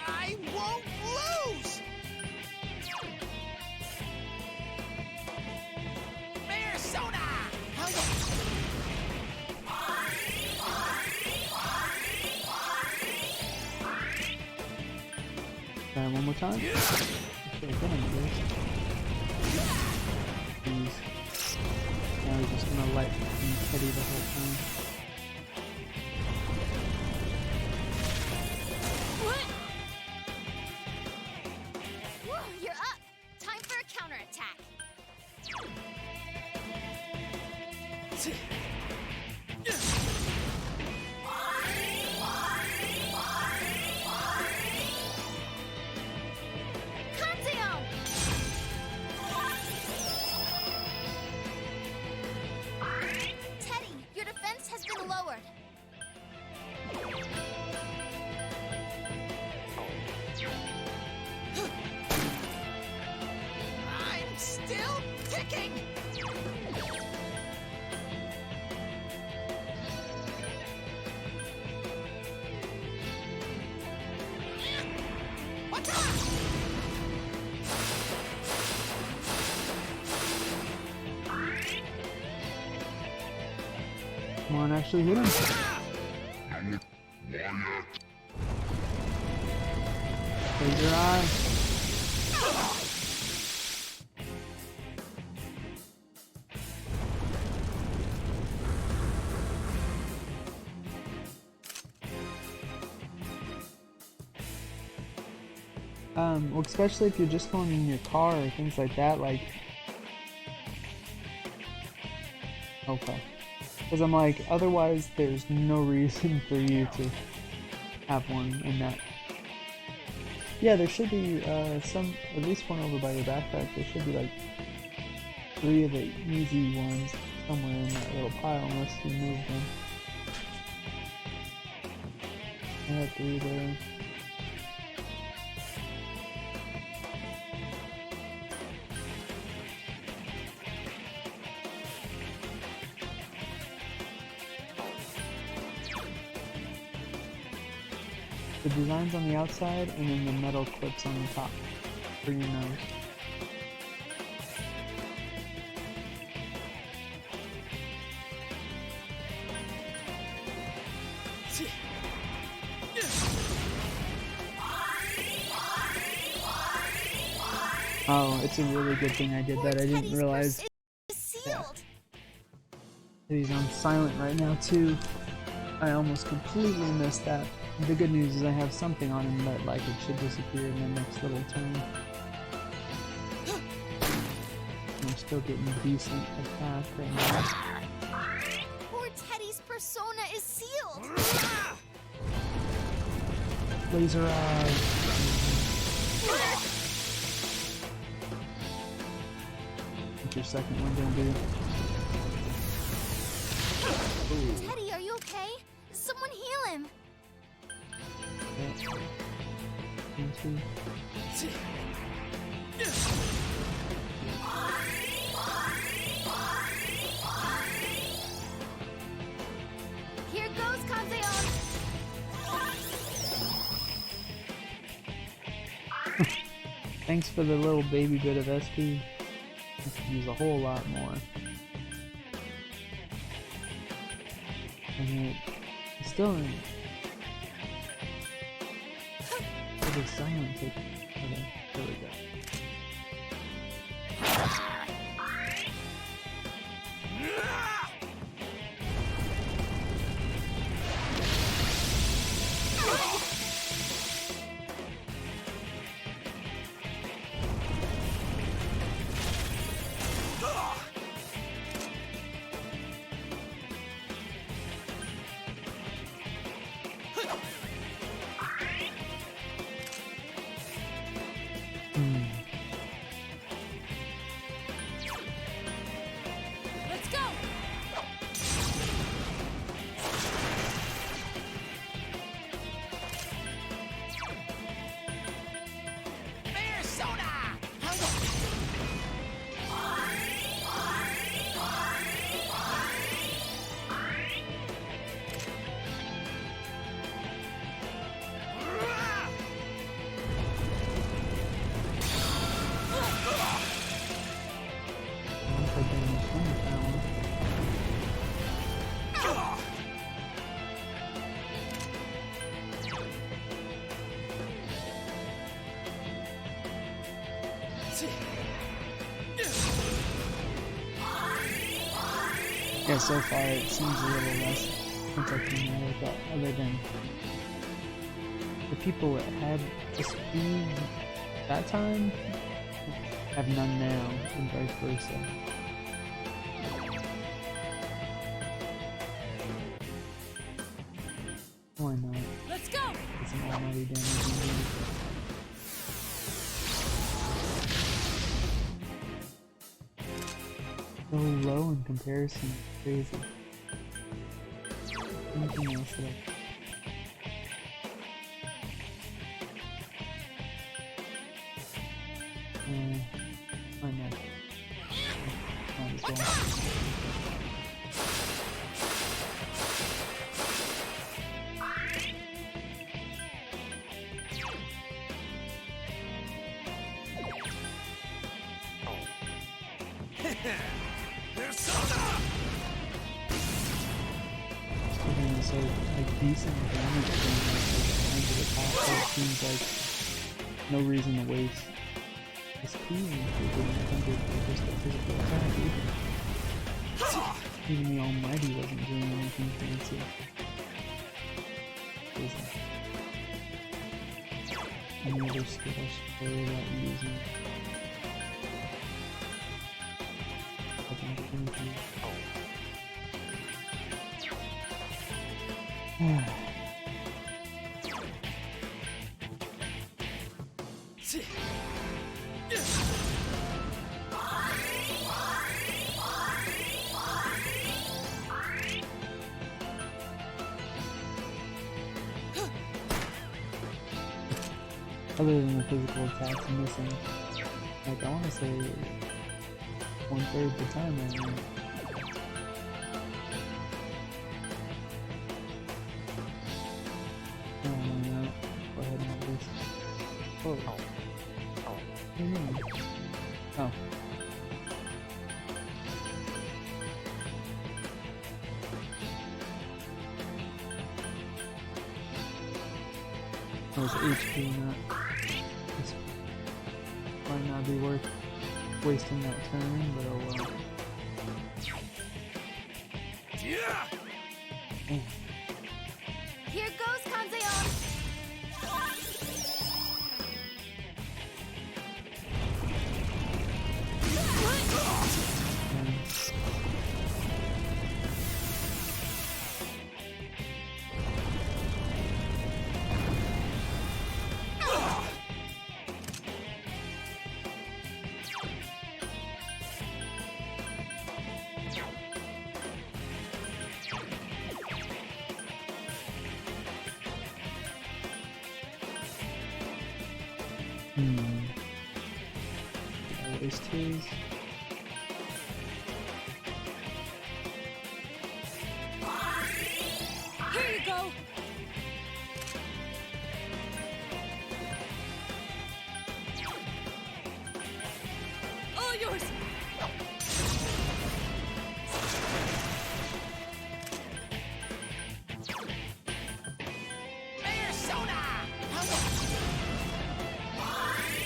I won't lose! Mayor Soda! Try it one more time. Should have been in this. Jeez. Now we're just gonna light Teddy the whole time. What? Whoa, you're up! Time for a counterattack. Conzio! Teddy, your defense has been lowered. I'm still kicking! What's up? Come on, actually hit him. Close your eye. Well, especially if you're just going in your car or things like that, like... Okay. Because I'm like, otherwise there's no reason for you to have one in that. Yeah, there should be at least one over by your backpack. There should be like 3 of the easy ones somewhere in that little pile unless you move them. I have 3 there. The design's on the outside and then the metal clips on the top for your nose. Oh, it's a really good thing I did that. I didn't realize. Yeah. He's on silent right now too. I almost completely missed that. The good news is I have something on him that like it should disappear in the next little turn. I'm still getting decent attack right now. Poor Teddy's persona is sealed. Laser eyes. What's your second one gonna do? Teddy, are you okay? Someone heal him. Okay. 1, 2. Thanks for the little baby bit of SP. I could use a whole lot more. And it still in. It is silent. Okay, there we go. Let's go! Persona! I don't think I can swing with that one. Yeah, so far it seems a little less entertaining, but other than the people that had the speed that time have none now, and vice versa. Why not? Let's go! It's an almighty damage indeed. So low in comparison. Crazy. Anything else that why not? Might as well. Persona! Even so, like decent damage going like to the top, so it seems like no reason to waste SP if you're doing 100 for just a physical attack even the Almighty wasn't doing anything fancy. Any other skill I should worry about using? I think anything. Other than the physical attacks I'm missing, like I want to say 1/3 the time right now. Oh, why not? Go ahead and have this. Oh. What do you mean? Oh. It was HP, not. This might not be worth wasting that turn, but oh well. Yeah! Oh. Here goes Kanzeon! Waste his. Here you go! yours!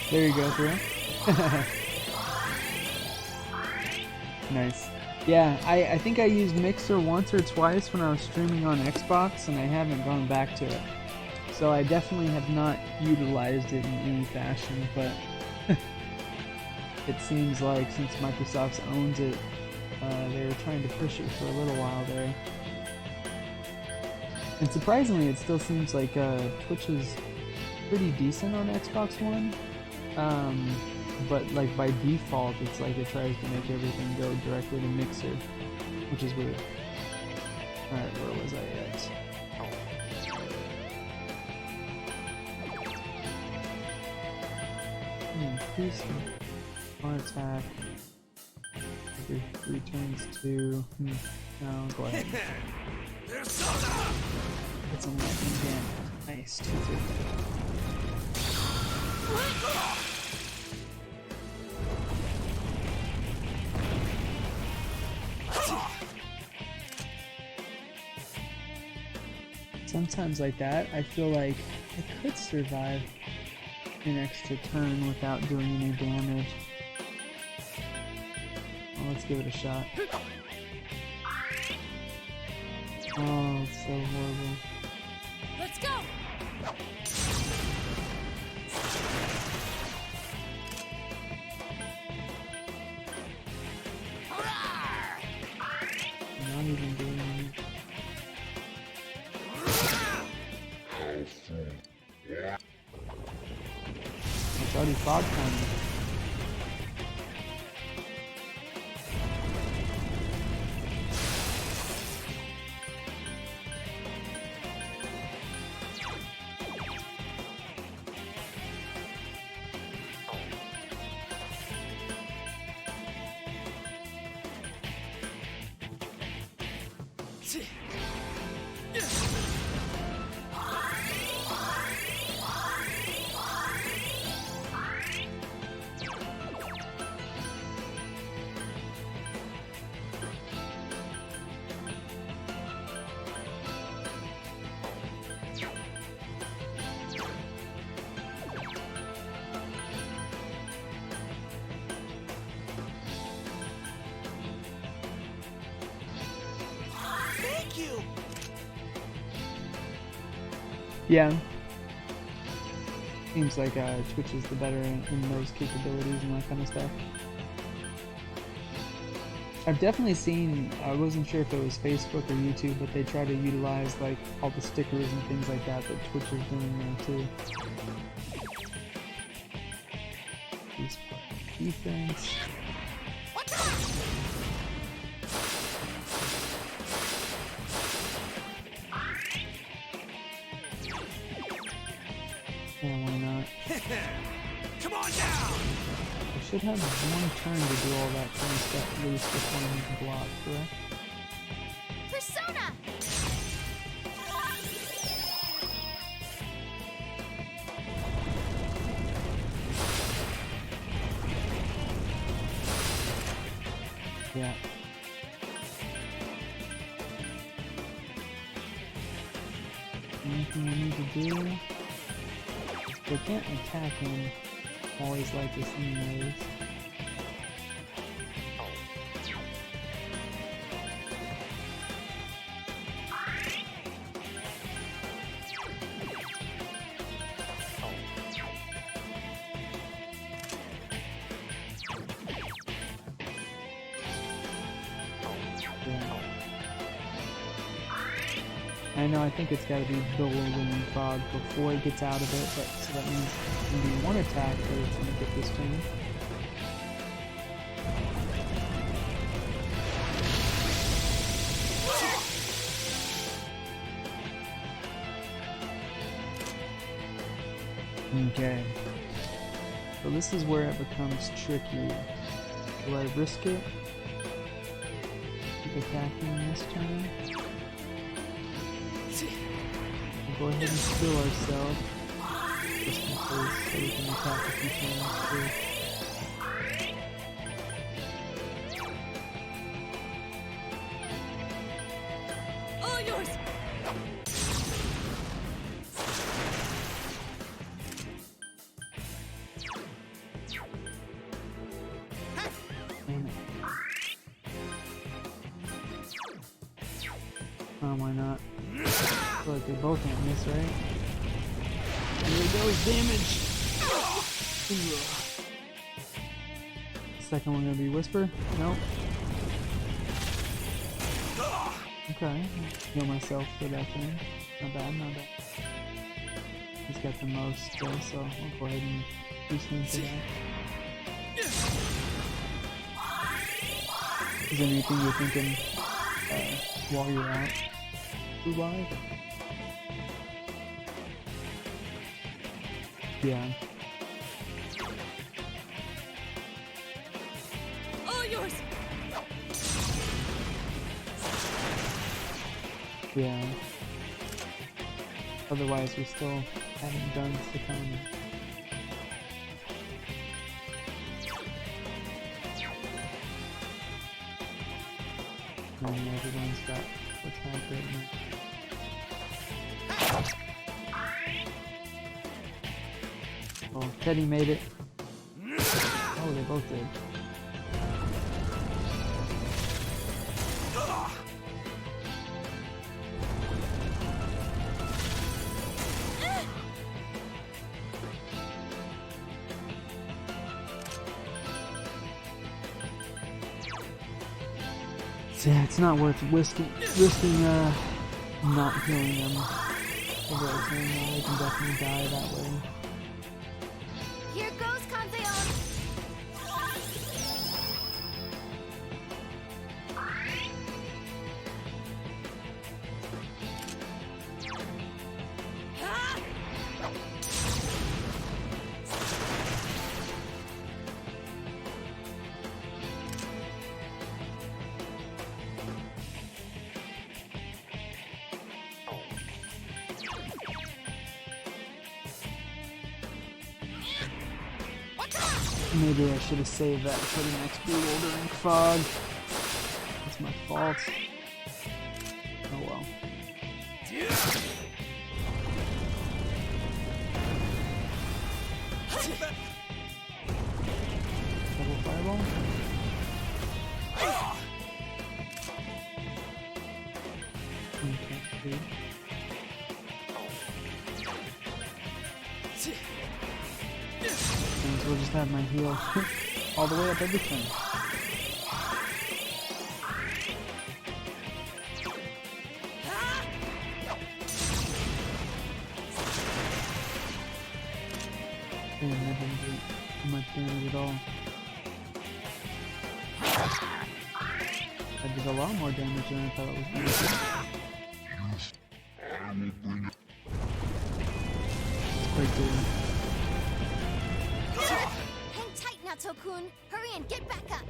There you go, bro. Nice. Yeah, I think I used Mixer once or twice when I was streaming on Xbox, and I haven't gone back to it. So I definitely have not utilized it in any fashion, but it seems like since Microsoft owns it, they were trying to push it for a little while there. And surprisingly, it still seems like Twitch is pretty decent on Xbox One. But like by default, it's like it tries to make everything go directly to Mixer, which is weird. Alright, where was I at? Increase one attack every 3 turns to. No, go ahead. Get some lightning damage. Nice, 2/3. Sometimes like that, I feel like I could survive an extra turn without doing any damage. Well, let's give it a shot. Oh, it's so horrible. Let's go! Not even doing anything. It's already fog time. Yeah. Seems like Twitch is the better in those capabilities and that kind of stuff. I've definitely seen, I wasn't sure if it was Facebook or YouTube, but they try to utilize like all the stickers and things like that Twitch is doing there too. Defense. Yeah, why not? Come on down! I should have one turn to do all that kind of stuff loose before I need to block, correct? Persona! Yeah. Anything I need to do? They can't attack him. Always like this anyways. I know, I think it's gotta be billowing fog before it gets out of it, but so that means it's gonna be one attack that it's gonna get this turn. Okay. So this is where it becomes tricky. Do I risk it? Keep attacking this turn? Go ahead and steal ourselves, just in case, so we can attack a few times too. Oh, why not? I feel like they both can't miss, right? Here goes damage! Second one gonna be Whisper? Nope. Okay, heal myself for that thing. Not bad, not bad. He's got the most, so I'll go ahead and boost him for that. Is there anything you're thinking while you're out? Why? Yeah. All yours. Yeah. Otherwise, we still haven't done Sakana. And everyone's got attack right now. Oh, Teddy made it. Oh, they both did. Yeah, it's not worth risking not healing them over a turn. They can definitely die that way. Here goes Kanzeon! Maybe I should have saved that for the next bewildering fog. It's my fault. Oh well. Double fireball? Okay, good. So we'll just have my heal all the way up every turn. Damn, that didn't do much damage at all. That did a lot more damage than I thought it was going to do. It's quite good. Hang tight, Natsu-kun! Hurry and get back up!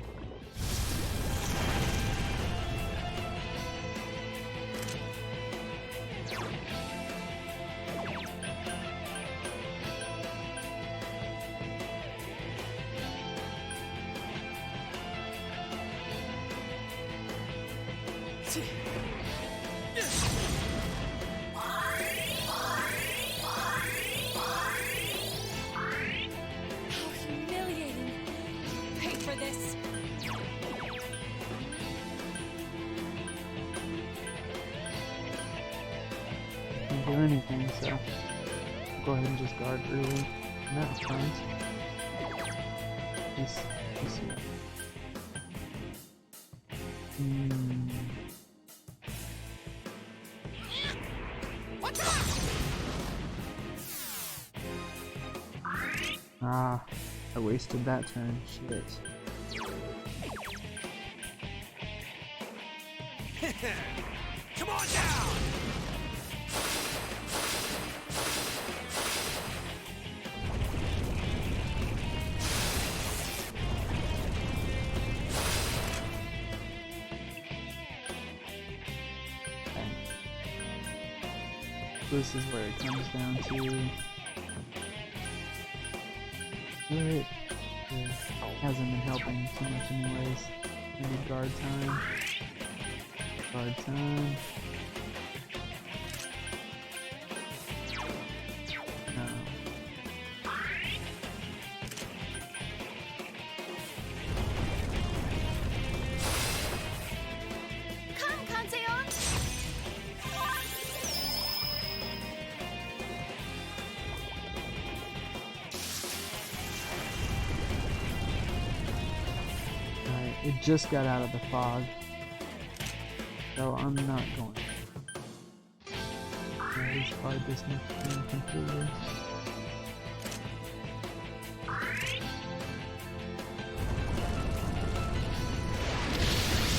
Can't do anything, so I'll go ahead and just guard early. And that's fine. Let's see. Ah, I wasted that turn. Shit. Come on down! This is where it comes down to it hasn't been helping too much anyways. Maybe guard time. Guard time. No. Come, Kanzeon! it just got out of the fog, so I'm not going to. At least part this next game completely.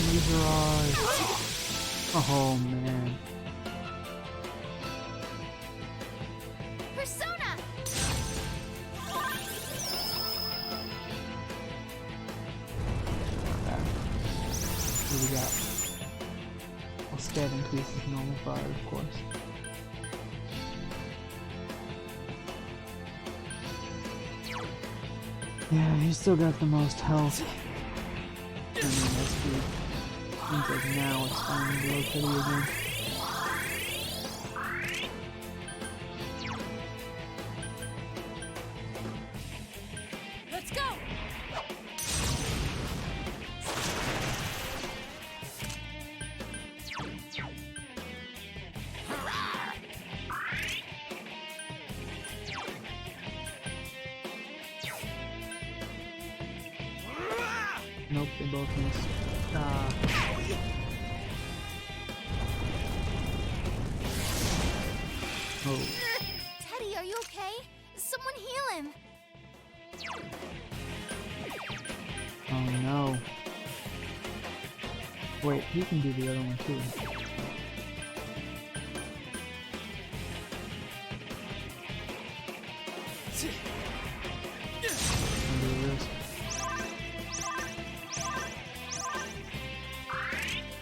Laser eyes. Oh man. Persona! What do we got? Well, stat increases normal fire, of course. Yeah, he's still got the most health. I mean, that's good. Seems like now it's finally below Teddy again. Let's go! Nope, they both missed. Oh. Teddy, are you okay? Someone heal him! Oh no. Wait, he can do the other one too. Under the risk.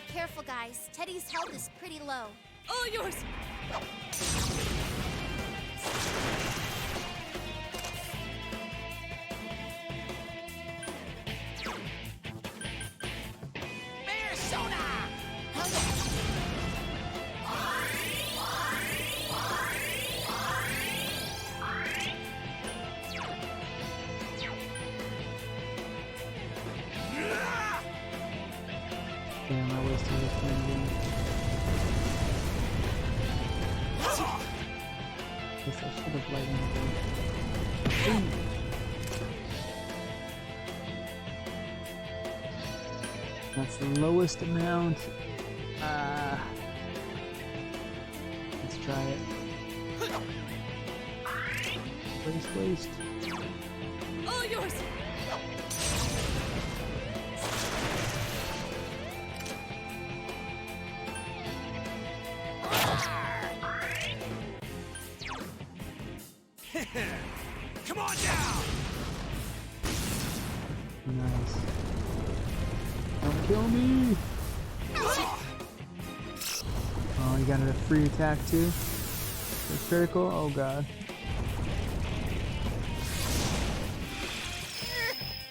Careful, guys. Teddy's health is pretty low. All yours! Damn, I wasted this one again. Guess I should have lightened the That's the lowest amount. Let's try it. Waste. All yours! Come on down! Nice. Don't kill me! Oh, you got a free attack too? The critical? Oh god.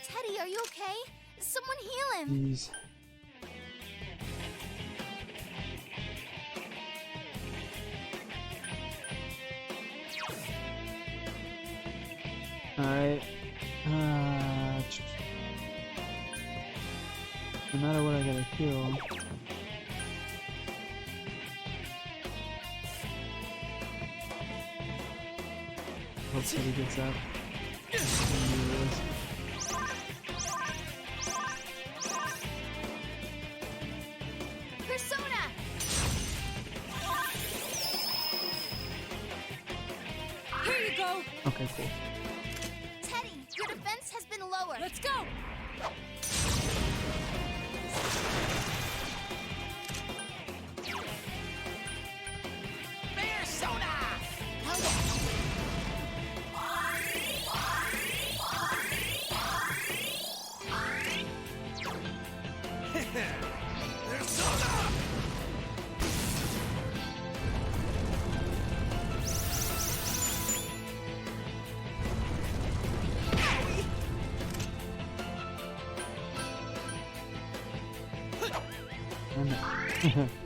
Teddy, are you okay? Someone heal him! Jeez. Alright. No matter what I gotta kill. Hope Teddy gets up. Persona! Here you go! Okay, cool. Teddy, your defense has been lowered. Let's go!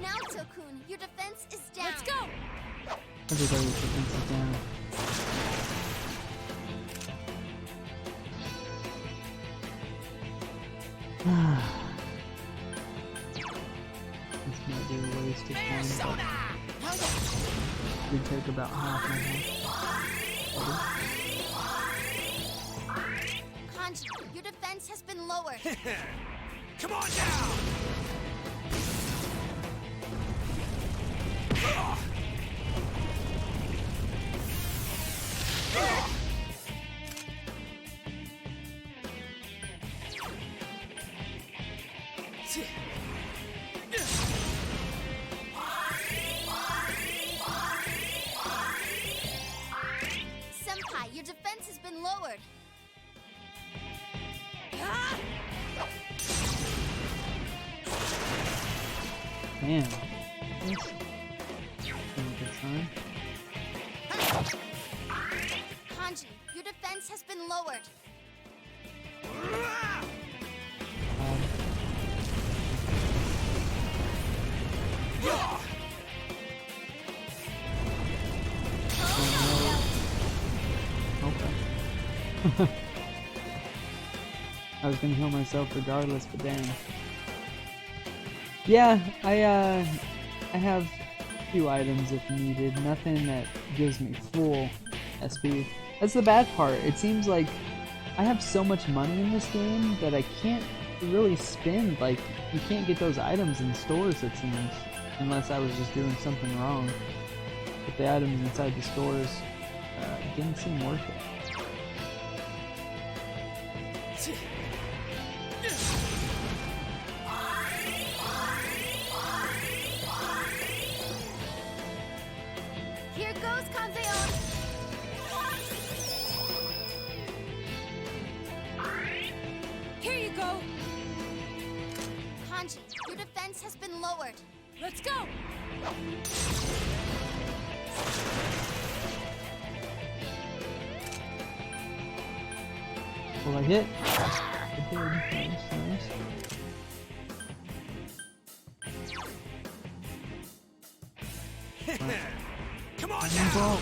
Now, Tokun, your defense is down. Let's go! Everybody's defense is down. This might be a waste of time, but it'd take about half my health. Kanji, your defense has been lowered. Come on now! Senpai, your defense has been lowered. Damn. Thanks. Good sign. Hanji, your defense has been lowered. Okay. I was gonna heal myself regardless, but dang. Yeah, I have a few items if needed. Nothing that gives me full SP. That's the bad part. It seems like I have so much money in this game that I can't really spend. Like, you can't get those items in stores, it seems, unless I was just doing something wrong. But the items inside the stores didn't seem worth it. Here goes Kanzeon. Here you go. Hanji, your defense has been lowered. Let's go. Will I hit? I did. Nice, nice. Come on Ball.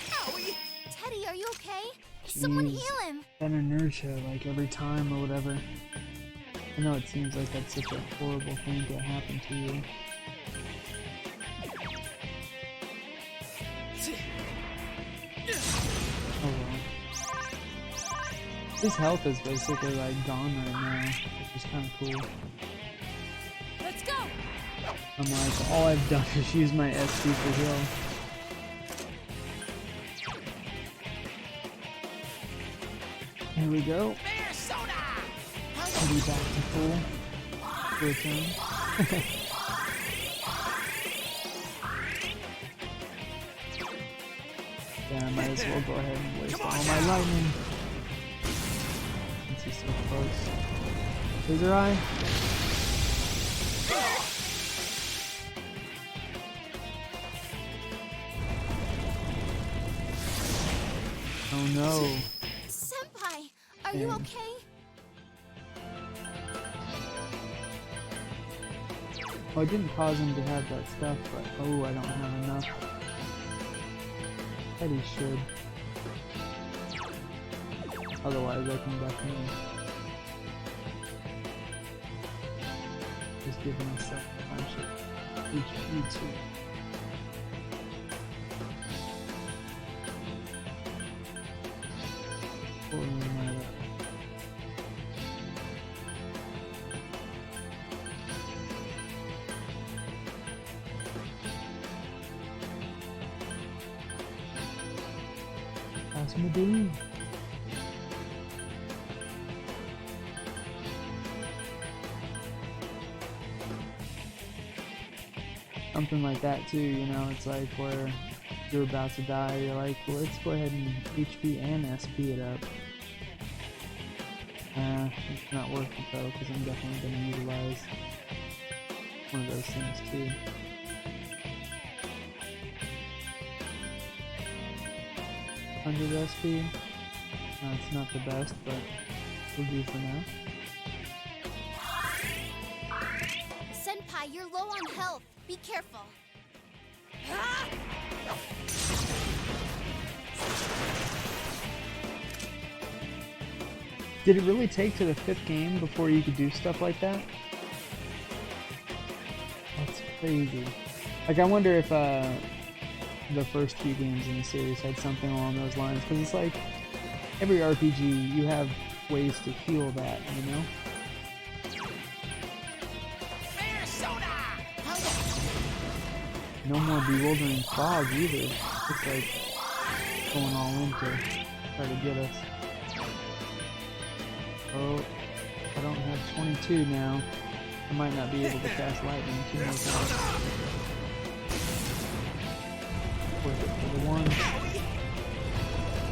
now! Owie! Teddy, are you okay? Someone Jeez. heal him. That inertia, like every time or whatever. I know it seems like that's such a horrible thing to happen to you. Oh well. His health is basically like gone right now, which is kind of cool. Let's go. I'm like, all I've done is use my SP for heal. Here we go. Bear soda! I'll be back to full for a turn. Yeah, I might as well go ahead and waste all my lightning. Since he's so close. Laser eye. Oh no. Senpai, are you Damn. okay? Well, it didn't cause him to have that stuff, but oh, I don't have enough. Bet he should. Otherwise, I can definitely just give myself a bunch of HP too. Pulling my Cosmodoom. Something like that too, you know, it's like where you're about to die, you're like, well, let's go ahead and HP and SP it up. It's not worth it though, because I'm definitely going to utilize one of those things too. SP. It's not the best, but we'll do for now. Senpai, you're low on health. Be careful. Did it really take to the 5th game before you could do stuff like that? That's crazy. Like, I wonder if the first few games in the series had something along those lines, because it's like every RPG you have ways to heal that, you know? No more bewildering fog either. It's like going all in to try to get us. Oh, I don't have 22 now. I might not be able to cast lightning too more times. Worth it for the one.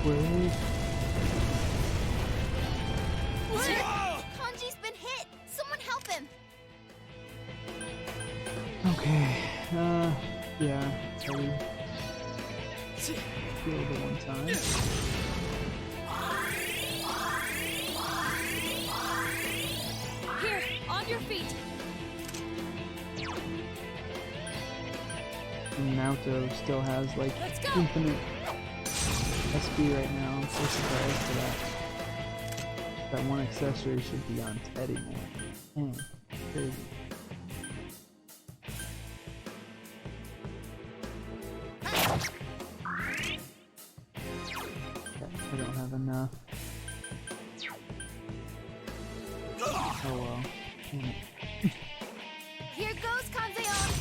Where is? Kanji's been hit! Someone help him! Okay, yeah, sorry. Heal the one time. Here, on your feet. And Naoto still has like infinite SP right now. I'm so surprised for that. That one accessory should be on Teddy, man. Crazy. I don't have enough. Oh well. Damn it. Here goes Kanzeon!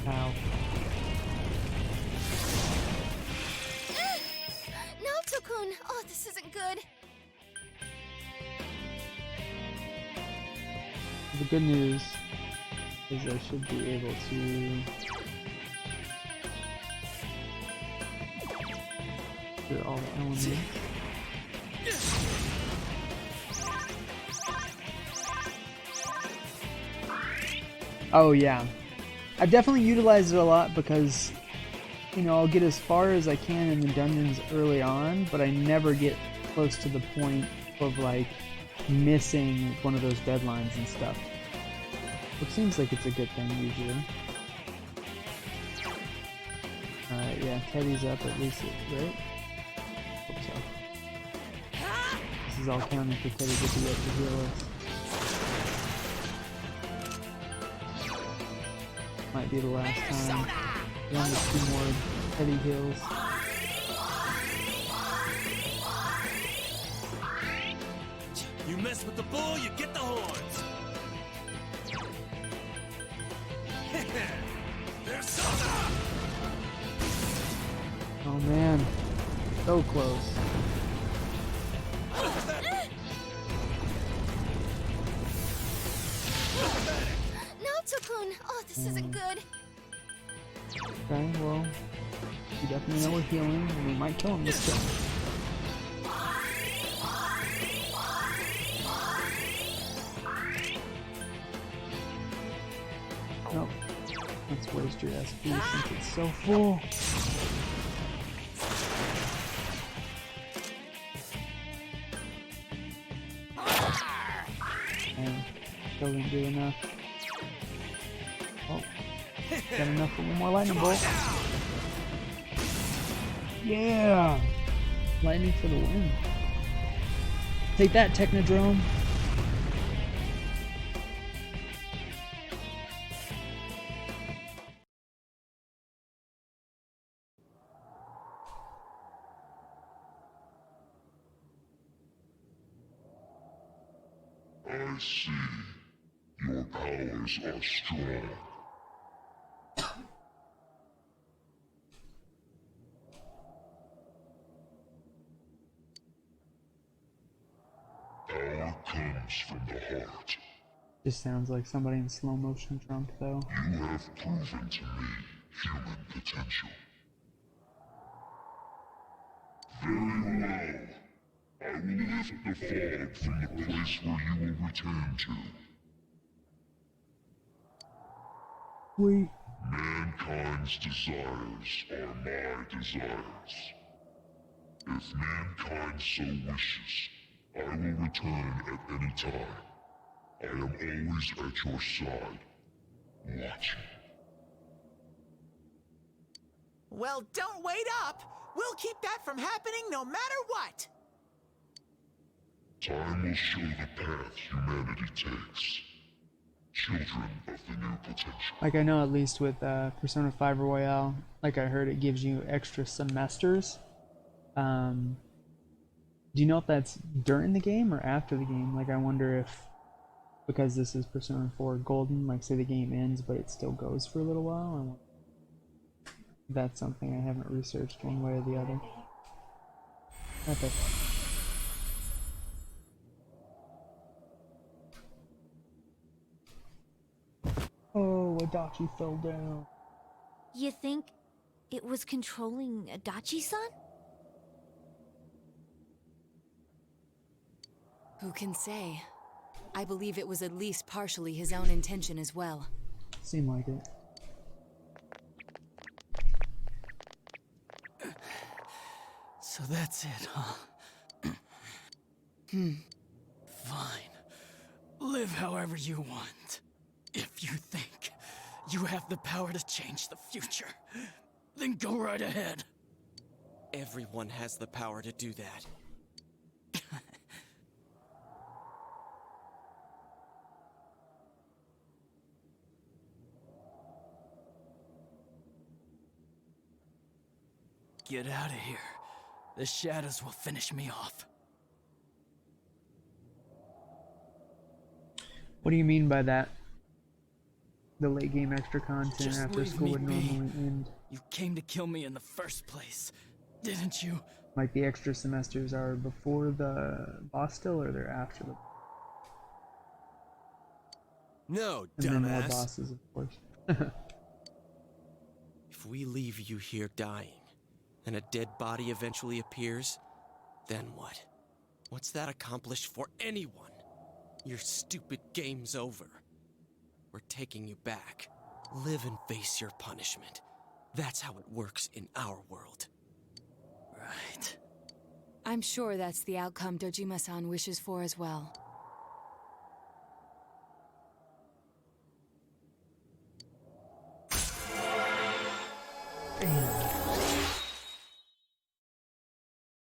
Ow. Naoto-kun! Oh, this isn't good. The good news is I should be able to clear all the elements. Oh yeah, I've definitely utilized it a lot because, you know, I'll get as far as I can in the dungeons early on, but I never get close to the point of like missing one of those deadlines and stuff. Which seems like it's a good thing usually. Alright, yeah, Teddy's up at least, right? Hope so. This is all counting for Teddy to be up to heal us. Might be the last time. One to two more Teddy heals. You mess with the bull, you get the horns. There's Sona! Oh man, so close. Naoto-kun! Oh, this isn't good. Okay, well, we definitely know we're healing, and we might kill him this time. Nope. Let's waste your SP since it's so full. And still didn't do enough. Oh, got enough for one more lightning bolt. Yeah! Lightning for the win. Take that, Technodrome. I see. Your powers are strong. Power comes from the heart. Just sounds like somebody in slow motion drunk, though. You have proven to me human potential. Very well. I will lift the fog from the place where you will return to. Wait. Mankind's desires are my desires. If mankind so wishes, I will return at any time. I am always at your side, watching. Well, don't wait up! We'll keep that from happening no matter what! Time will show the path humanity takes. Children of the new potential. Like I know at least with Persona 5 Royale, like I heard it gives you extra semesters. Do you know if that's during the game or after the game? Like I wonder if, because this is Persona 4 Golden, like say the game ends but it still goes for a little while, I wonder if that's something I haven't researched one way or the other. Okay. Oh, Adachi fell down. You think it was controlling Adachi-san? Who can say? I believe it was at least partially his own intention as well. Seemed like it. So that's it, huh? Fine. Live however you want. If you think you have the power to change the future, then go right ahead. Everyone has the power to do that. Get out of here. The shadows will finish me off. What do you mean by that? The late game extra content Just after leave school me would be. normally end. You came to kill me in the first place, didn't you? Like the extra semesters are before the boss still, or they're after the. No, And then more dumbass. bosses, of course. If we leave you here dying, and a dead body eventually appears, then what? What's that accomplish for anyone? Your stupid game's over. We're taking you back. Live and face your punishment. That's how it works in our world. Right. I'm sure that's the outcome Dojima-san wishes for as well.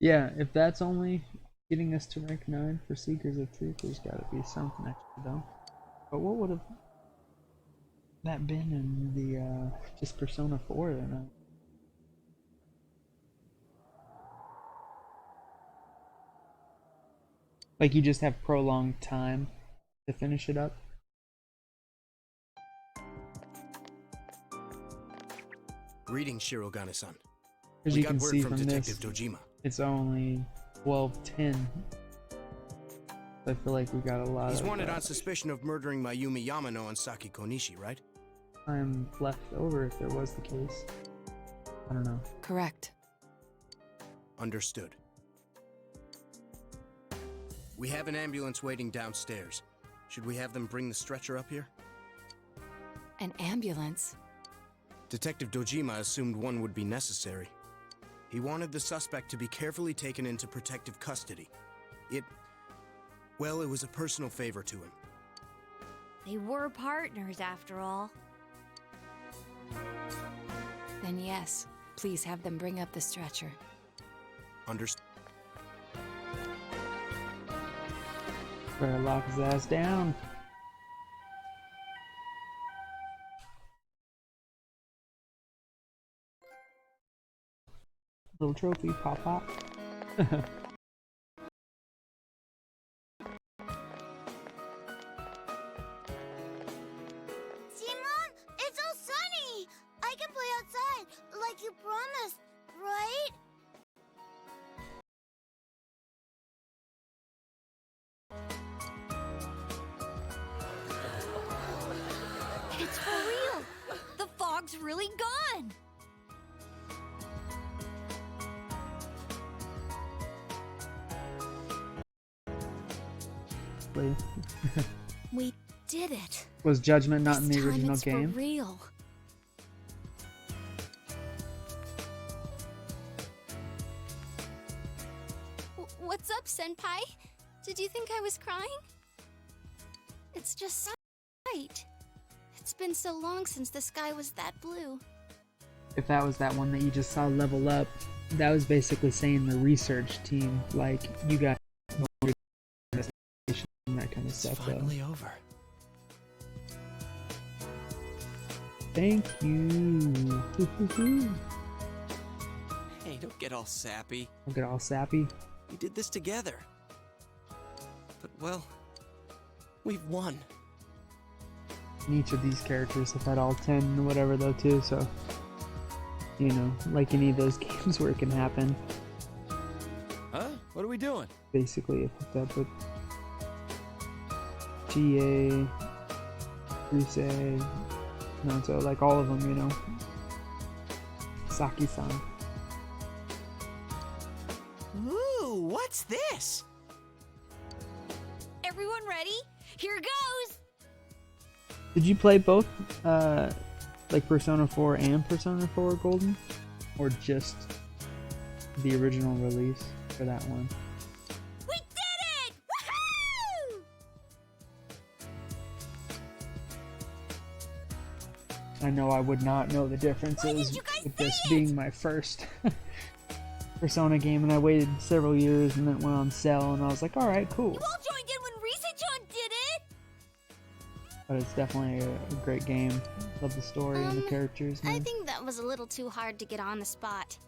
Yeah, if that's only getting us to rank 9 for Seekers of Truth, there's gotta be something extra though. But what would have that been in the just Persona 4 then? Like you just have prolonged time to finish it up? Greetings, Shirogane-san. As We you got can word see from from Detective this, Dojima. it's only 12:10. I feel like we got a lot He's of wanted on suspicion of murdering Mayumi Yamano and Saki Konishi, right? time left over if there was the case. I don't know. Correct. Understood. We have an ambulance waiting downstairs. Should we have them bring the stretcher up here? An ambulance? Detective Dojima assumed one would be necessary. He wanted the suspect to be carefully taken into protective custody. Well, it was a personal favor to him. They were partners after all. Then yes, please have them bring up the stretcher. Understood. Better lock his ass down. Little trophy, pop pop. Simon, it's all sunny! I can play outside, like you promised, right? It's for real! The fog's really gone! We did it. Was Judgment not This in the time original it's game? For real. What's up, Senpai? Did you think I was crying? It's just right. It's been so long since the sky was that blue. If that was that one that you just saw level up, that was basically saying the research team, like, you guys that kind of It's stuff finally over. Thank you. Hey, don't get all sappy. Don't get all sappy. We did this together. But, well, we've won. And each of these characters have had all 10 or whatever though too, so you know, like any of those games where it can happen. Huh? What are we doing? Basically, it hooked up with GA, Crusade, Naruto, like all of them, you know. Saki-san. Ooh, what's this? Everyone ready? Here goes! Did you play both, like Persona 4 and Persona 4 Golden? Or just the original release for that one? We did it! Woohoo! I know I would not know the Why differences did you guys with say this it? being my first Persona game, and I waited several years and then it went on sale and I was like, alright, cool. You all joined in when Risa-chan did it! But it's definitely a great game. Love the story and the characters, I man. think that was a little too hard to get on the spot.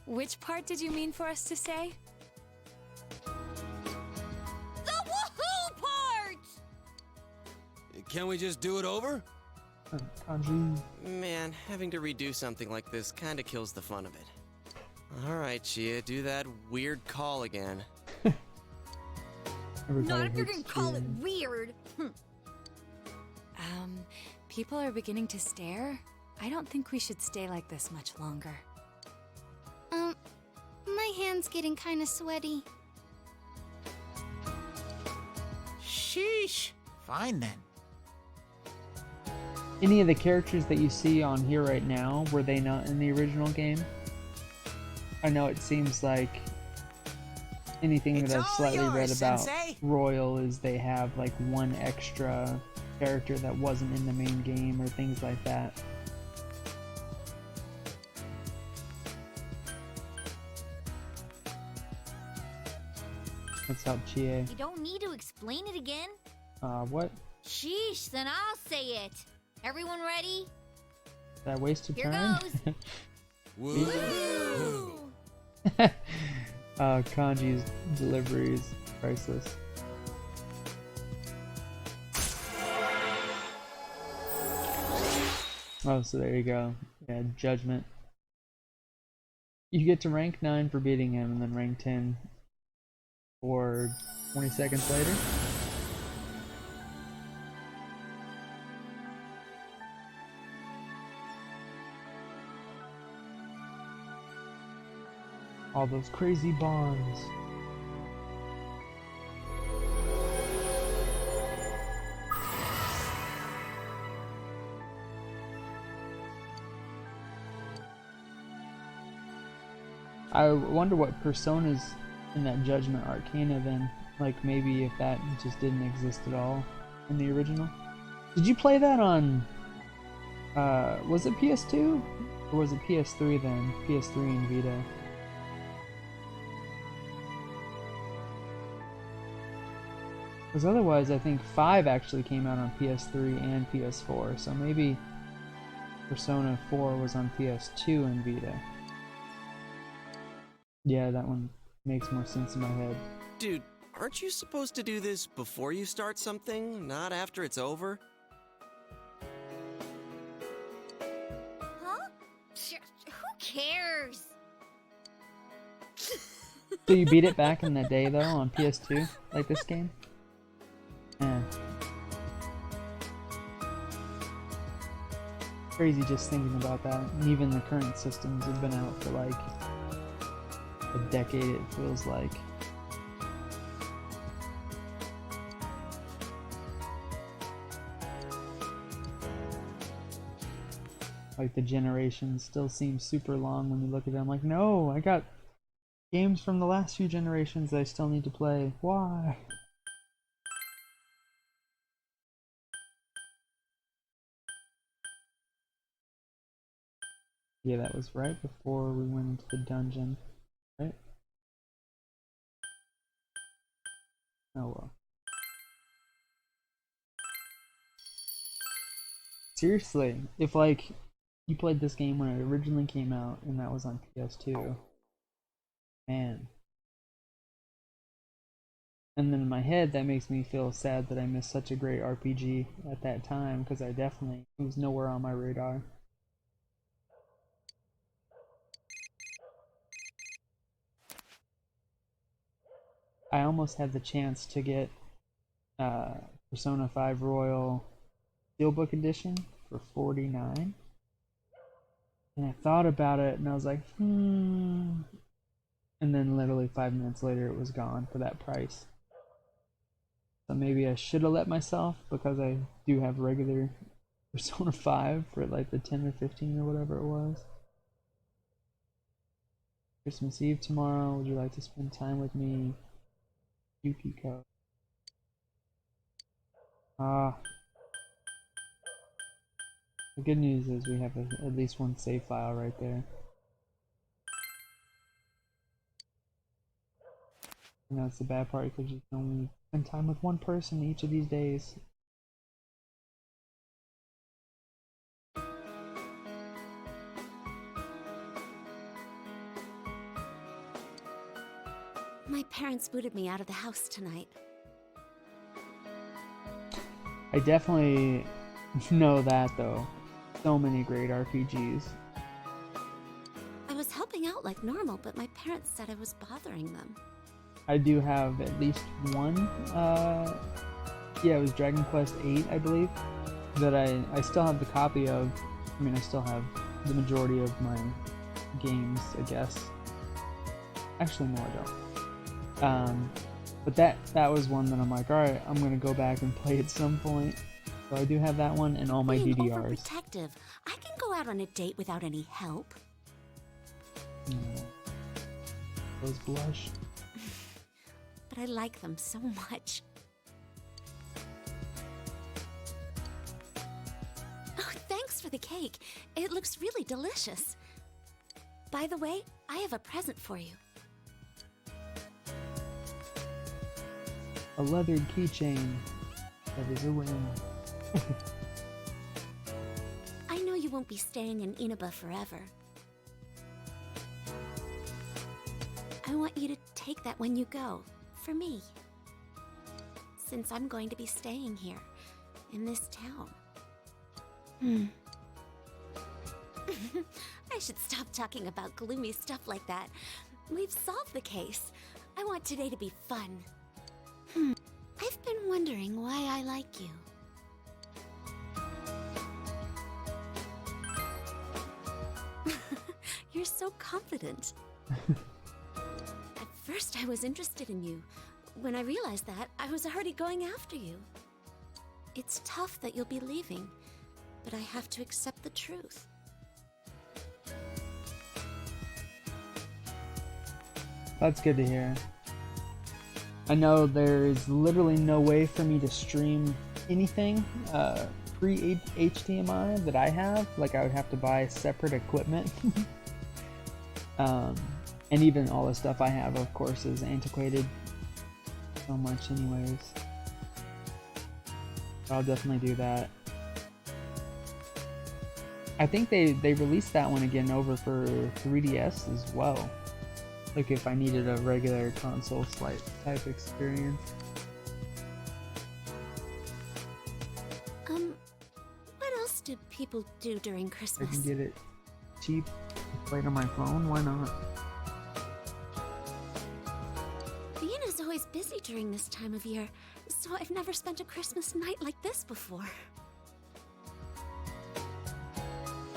Which part did you mean for us to say? The woohoo part! Can we just do it over? Kanji. Man, having to redo something like this kinda kills the fun of it. Alright, Chia, do that weird call again. Everybody Not if you're hates gonna call it Jiren. weird. People are beginning to stare. I don't think we should stay like this much longer. My hand's getting kind of sweaty. Sheesh. Fine then. Any of the characters that you see on here right now, were they not in the original game? I know it seems like anything It's that I've all slightly read yours, about Sensei. Royal is they have like one extra character that wasn't in the main game or things like that. What's up, Chie? You don't need to explain it again. What? Sheesh, then I'll say it. Everyone ready? Did I waste a Here turn? goes. Woo! Kanji's delivery is priceless. Oh, so there you go. Yeah, Judgment. You get to rank 9 for beating him, and then rank 10 for 20 seconds later. All those crazy bonds. I wonder what personas in that Judgment Arcana then. Like maybe if that just didn't exist at all in the original. Did you play that on was it PS2? Or was it PS3 then? PS3 and Vita. Because otherwise I think 5 actually came out on PS3 and PS4, so maybe Persona 4 was on PS2 and Vita. Yeah, that one makes more sense in my head. Dude, aren't you supposed to do this before you start something, not after it's over? Huh? Who cares? So you beat it back in the day though on PS2, like this game? Yeah. Crazy just thinking about that. And even the current systems have been out for like a decade, it feels like. Like the generations still seem super long when you look at them. Like, no, I got games from the last few generations that I still need to play. Why? Yeah, that was right before we went into the dungeon, right? Oh well. Seriously, if like you played this game when it originally came out and that was on PS2, man. And then in my head, that makes me feel sad that I missed such a great RPG at that time, because it was nowhere on my radar. I almost had the chance to get Persona 5 Royal Steelbook Edition for $49. And I thought about it and I was like, And then literally 5 minutes later it was gone for that price. So maybe I should have let myself, because I do have regular Persona 5 for like the 10 or 15 or whatever it was. Christmas Eve tomorrow. Would you like to spend time with me? Yukiko. The good news is we have at least one save file right there. And that's the bad part, because you can only spend time with one person each of these days. My parents booted me out of the house tonight. I definitely know that, though. So many great RPGs. I was helping out like normal, but my parents said I was bothering them. I do have at least one, yeah, it was Dragon Quest VIII, I believe, that I still have the copy of. I mean, I still have the majority of my games, I guess. Actually, no, I don't. But that was one that I'm like, alright, I'm gonna go back and play at some point. So I do have that one and all my Being DDRs. overprotective. I can go out on a date without any help. Those blush. But I like them so much. Oh, thanks for the cake. It looks really delicious. By the way, I have a present for you. A leathered keychain. That is a win. I know you won't be staying in Inaba forever. I want you to take that when you go, for me. Since I'm going to be staying here, in this town. I should stop talking about gloomy stuff like that. We've solved the case. I want today to be fun. I've been wondering why I like you. You're so confident. At first I was interested in you. When I realized that, I was already going after you. It's tough that you'll be leaving, but I have to accept the truth. That's good to hear. I know there is literally no way for me to stream anything pre-HDMI that I have. Like, I would have to buy separate equipment. And even all the stuff I have, of course, is antiquated so much anyways. But I'll definitely do that. I think they released that one again over for 3DS as well. Like if I needed a regular console type experience. What else do people do during I Christmas? can get it cheap, play it on my phone, why not? Vienna's always busy during this time of year, so I've never spent a Christmas night like this before.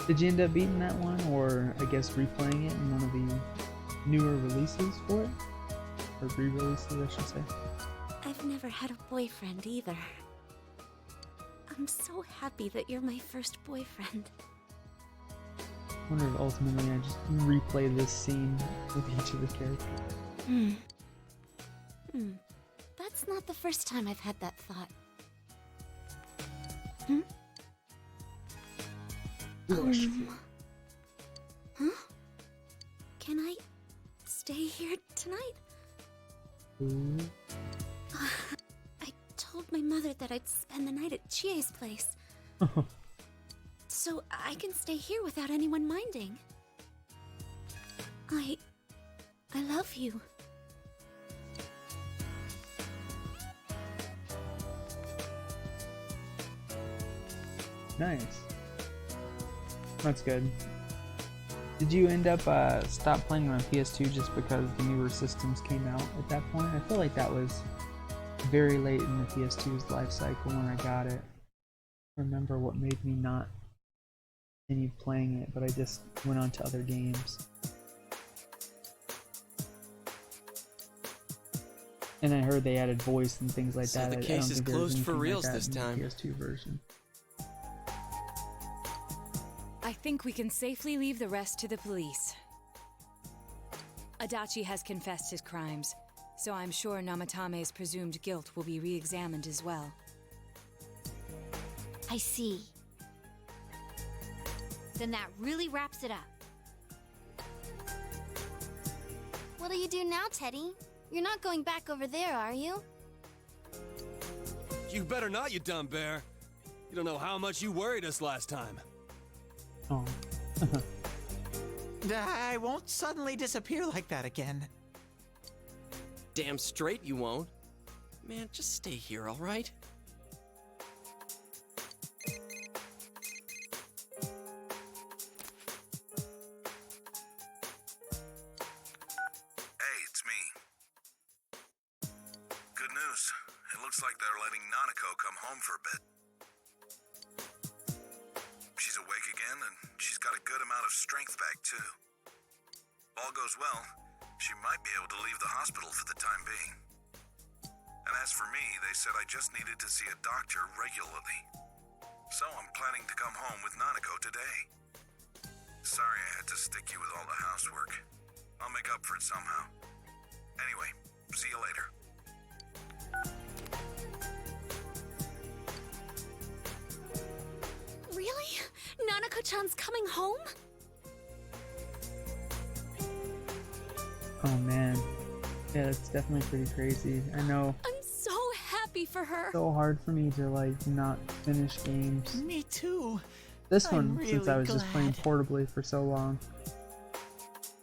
Did you end up beating that one, or I guess replaying it in one of the newer releases for it? Or re-releases, I should say. I've never had a boyfriend either. I'm so happy that you're my first boyfriend. I wonder if ultimately I just replay this scene with each of the characters. That's not the first time I've had that thought. Huh? Can I stay here tonight? I told my mother that I'd spend the night at Chie's place. so I can stay here without anyone minding. I love you. Nice. That's good. Did you end up stop playing on PS2 just because the newer systems came out at that point? I feel like that was very late in the PS2's life cycle when I got it. I remember what made me not continue playing it, but I just went on to other games. And I heard they added voice and things like So that. the I case don't is think there was closed for anything reals like that this in the time. PS2 version. I think we can safely leave the rest to the police. Adachi has confessed his crimes, so I'm sure Namatame's presumed guilt will be re-examined as well. I see. Then that really wraps it up. What'll you do now, Teddy? You're not going back over there, are you? You better not, you dumb bear. You don't know how much you worried us last time. Oh. I won't suddenly disappear like that again. Damn straight you won't. Man, just stay here, alright? Hey, it's me. Good news. It looks like they're letting Nanako come home for a bit. She's awake again, and she's got a good amount of strength back, too. All goes well, she might be able to leave the hospital for the time being. And as for me, they said I just needed to see a doctor regularly. So I'm planning to come home with Nanako today. Sorry I had to stick you with all the housework. I'll make up for it somehow. Anyway, see you later. Really? Nanako-chan's coming home? Oh man. Yeah, that's definitely pretty crazy. I know. I'm so happy for her. It's so hard for me to like not finish games. Me too. This I'm one, since I really was just playing glad. portably for so long.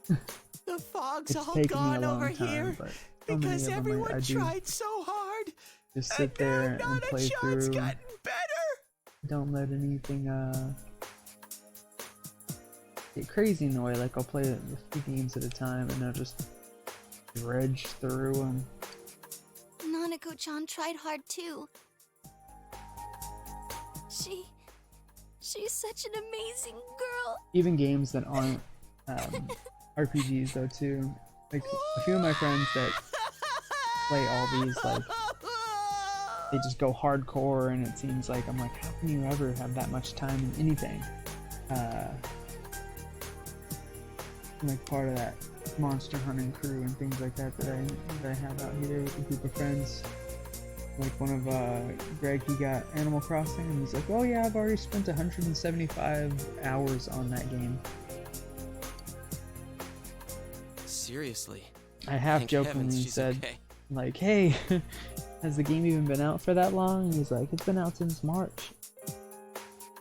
The fog's It's all taken me a gone long over time, here but so many because of them everyone I do tried so hard. just sit there and play Nana-chan's through. gotten better. Don't let anything get crazy in the way. Like I'll play a few games at a time and I'll just dredge through them. Nanako-chan tried hard too. She's such an amazing girl. Even games that aren't RPGs though too. Like a few of my friends that play all these, like they just go hardcore, and it seems like I'm like, how can you ever have that much time in anything? I'm like part of that monster hunting crew and things like that that I have out here with a group of friends. Like one of Greg, he got Animal Crossing, and he's like, oh yeah, I've already spent 175 hours on that game. Seriously. I half Thank jokingly heavens she's said, okay. like, hey, has the game even been out for that long? And he's like, it's been out since March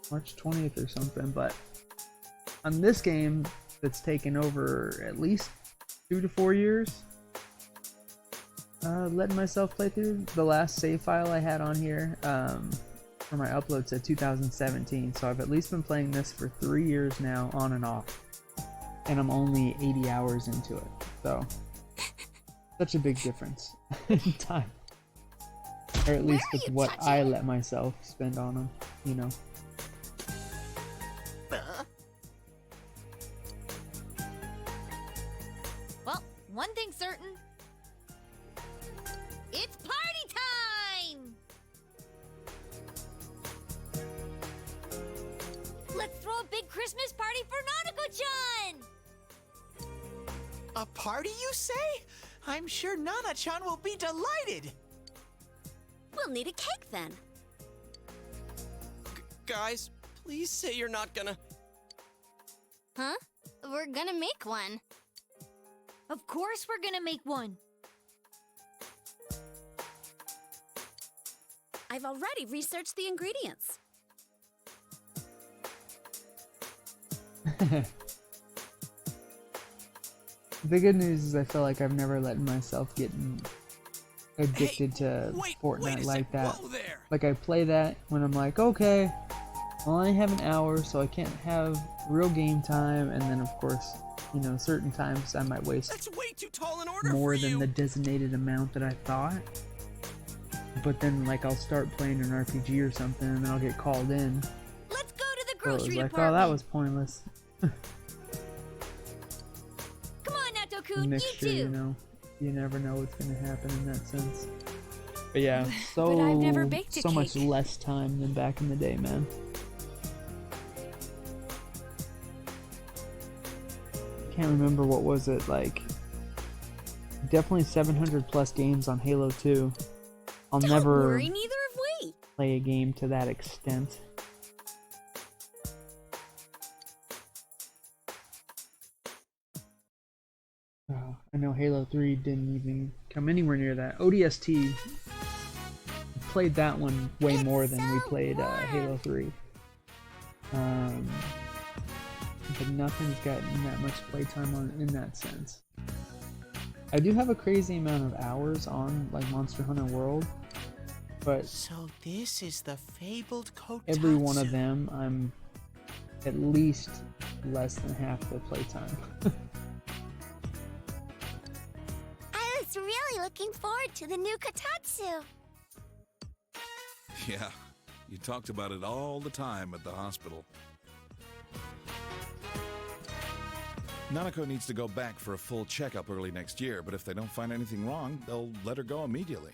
20th or something. But on this game that's taken over at least 2 to 4 years, letting myself play through. The last save file I had on here for my upload said 2017, so I've at least been playing this for 3 years now, on and off, and I'm only 80 hours into it, so such a big difference in time, or at least with what I let myself spend on them, you know. Well, one thing's certain. It's party time! Let's throw a big Christmas party for Nanako-chan! A party, you say? I'm sure Nana-chan will be delighted. We'll need a cake then. Guys, please say you're not gonna... Huh? We're gonna make one. Of course we're gonna make one. I've already researched the ingredients. The good news is I feel like I've never let myself get addicted to Fortnite like that. Like I play that when I'm like, okay, I only have an hour, so I can't have real game time, and then of course, you know, certain times I might waste more than the designated amount that I thought. But then like I'll start playing an RPG or something, and then I'll get called in. Let's go to the So it grocery was like, department. oh, that was pointless. Come on, Nato-kun, Mixture, you you too. know, you never know what's gonna happen in that sense. But yeah, so But I've never baked a so much cake. less time than back in the day, man. Can't remember what was it like. Definitely 700 plus games on Halo 2. I'll Don't never worry, neither have we. play a game to that extent. I know Halo 3 didn't even come anywhere near that. ODST played that one way more than we played Halo 3. But nothing's gotten that much playtime on in that sense. I do have a crazy amount of hours on like Monster Hunter World, but So this is the fabled Kotatsu. every one of them I'm at least less than half the playtime. I was really looking forward to the new Kotatsu. Yeah, you talked about it all the time at the hospital. Nanako needs to go back for a full checkup early next year, but if they don't find anything wrong, they'll let her go immediately.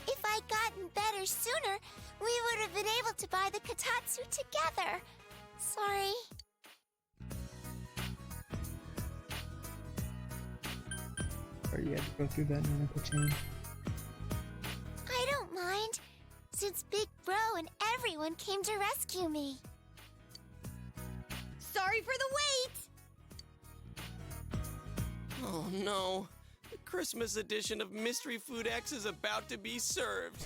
If I'd gotten better sooner, we would have been able to buy the Kotatsu together. Sorry. Or you had to go through that Nanako chain. I don't mind, since Big Bro and everyone came to rescue me. Sorry for the wait. Oh no. The Christmas edition of Mystery Food X is about to be served.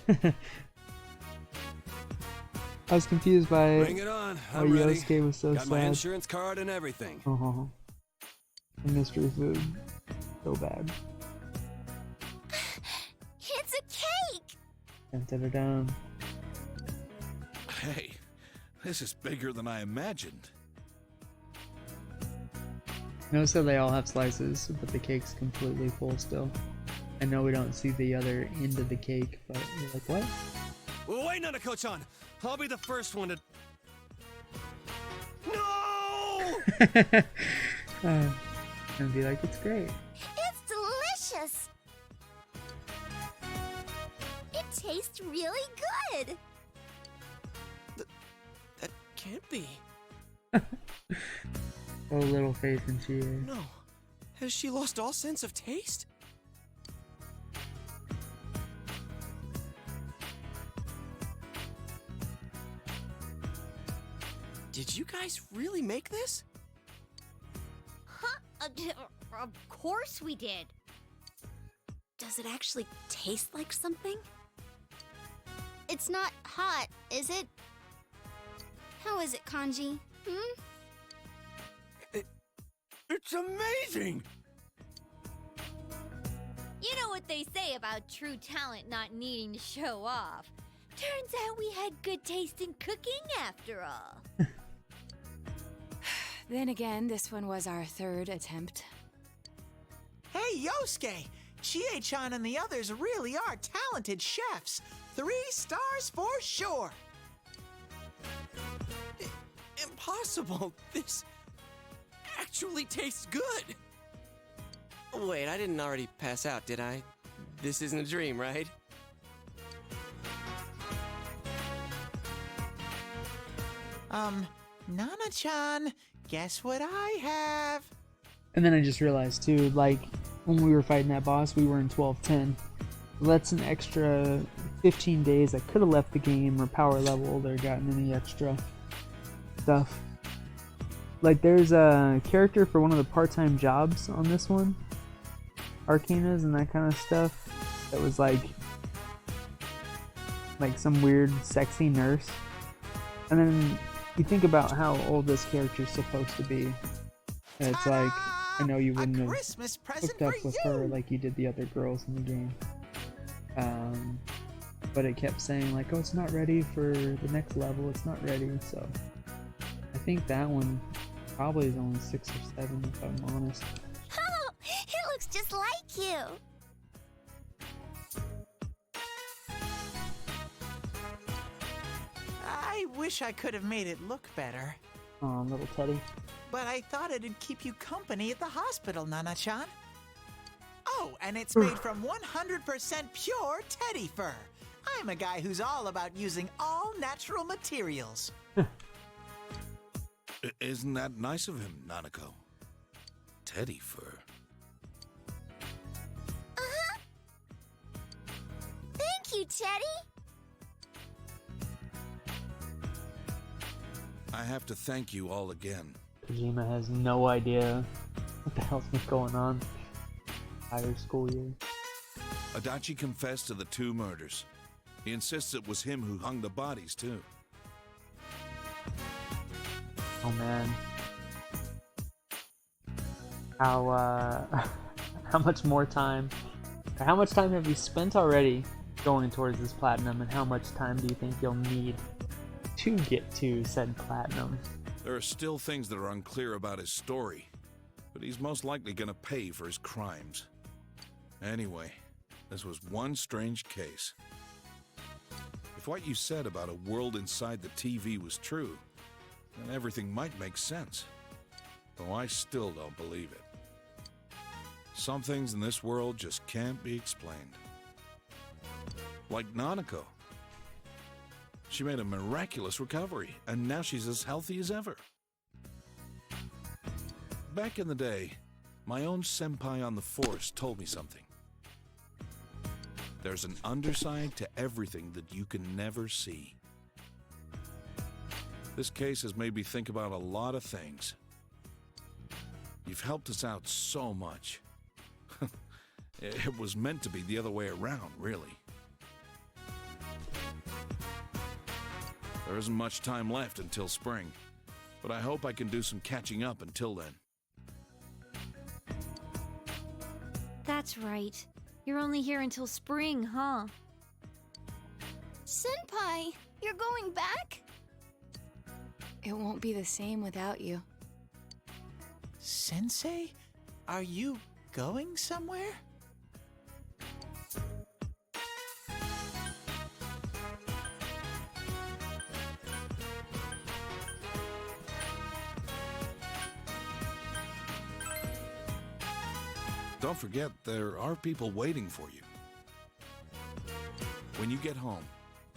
I was confused by Bring it on. how I'm ready. Yosuke was so Got my sad. insurance card and everything. The mystery food. So bad. It's a cake! Dun-dun-dun-dun. Hey, this is bigger than I imagined. Notice how they all have slices, but the cake's completely full still. I know we don't see the other end of the cake, but you're like, what? Well, wait, Nanako-chan. I'll be the first one to... No! And be like, it's great. It's delicious! It tastes really good! That can't be. Oh, little faith in Chie. No. Has she lost all sense of taste? Did you guys really make this? Huh? Of course we did. Does it actually taste like something? It's not hot, is it? How is it, Kanji? It's amazing! You know what they say about true talent not needing to show off. Turns out we had good taste in cooking after all. Then again, this one was our third attempt. Hey, Yosuke! Chie-chan and the others really are talented chefs. 3 stars for sure. Impossible. This actually tastes good. Wait, I didn't already pass out, did I? This isn't a dream, right? Nana-chan, guess what I have? And then I just realized too, like, when we were fighting that boss, we were in 1210. That's an extra 15 days. I could have left the game or power leveled or gotten any extra stuff. Like, there's a character for one of the part-time jobs on this one, Arcanas and that kind of stuff, that was like some weird sexy nurse. And then you think about how old this character's supposed to be. And it's like, I know you wouldn't have Christmas present hooked up for with you. her like you did the other girls in the game. But it kept saying like, oh, it's not ready for the next level, it's not ready, so I think that one probably is only 6 or 7 if I'm honest. Oh, it looks just like you. I wish I could have made it look better. Aw, little Teddy. But I thought it'd keep you company at the hospital, Nana-chan. Oh, and it's made from 100% pure teddy fur. I'm a guy who's all about using all natural materials. Isn't that nice of him, Nanako? Teddy fur. Uh-huh. Thank you, Teddy. I have to thank you all again. Kojima has no idea what the hell's been going on entire school year. Adachi confessed to the 2 murders. He insists it was him who hung the bodies, too. Oh man. How how much more time, or how much time have you spent already going towards this platinum, and how much time do you think you'll need to get to said platinum? There are still things that are unclear about his story, but he's most likely gonna pay for his crimes. Anyway, this was one strange case. If what you said about a world inside the TV was true, then everything might make sense. Though I still don't believe it. Some things in this world just can't be explained. Like Nanako. She made a miraculous recovery, and now she's as healthy as ever. Back in the day, my own senpai on the force told me something. There's an underside to everything that you can never see. This case has made me think about a lot of things. You've helped us out so much. It was meant to be the other way around, really. There isn't much time left until spring, but I hope I can do some catching up until then. That's right. You're only here until spring, huh? Senpai, you're going back? It won't be the same without you. Sensei, are you going somewhere? Don't forget, there are people waiting for you. When you get home,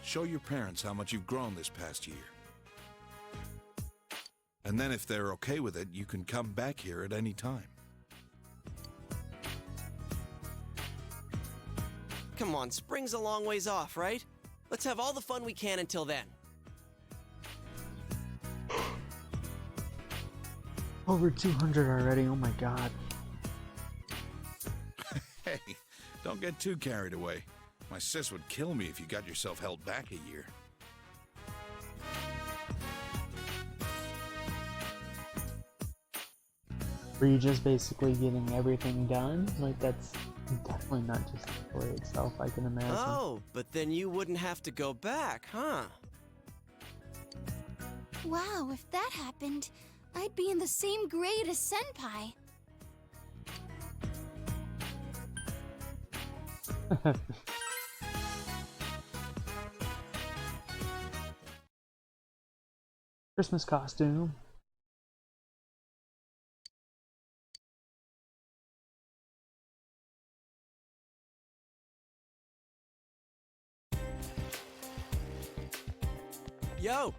show your parents how much you've grown this past year. And then if they're okay with it, you can come back here at any time. Come on, spring's a long ways off, right? Let's have all the fun we can until then. Over 200 already, oh my god. Hey, don't get too carried away. My sis would kill me if you got yourself held back a year. Were you just basically getting everything done? Like, that's definitely not just the story itself, I can imagine. Oh, but then you wouldn't have to go back, huh? Wow, if that happened, I'd be in the same grade as Senpai. Christmas costume. Yo,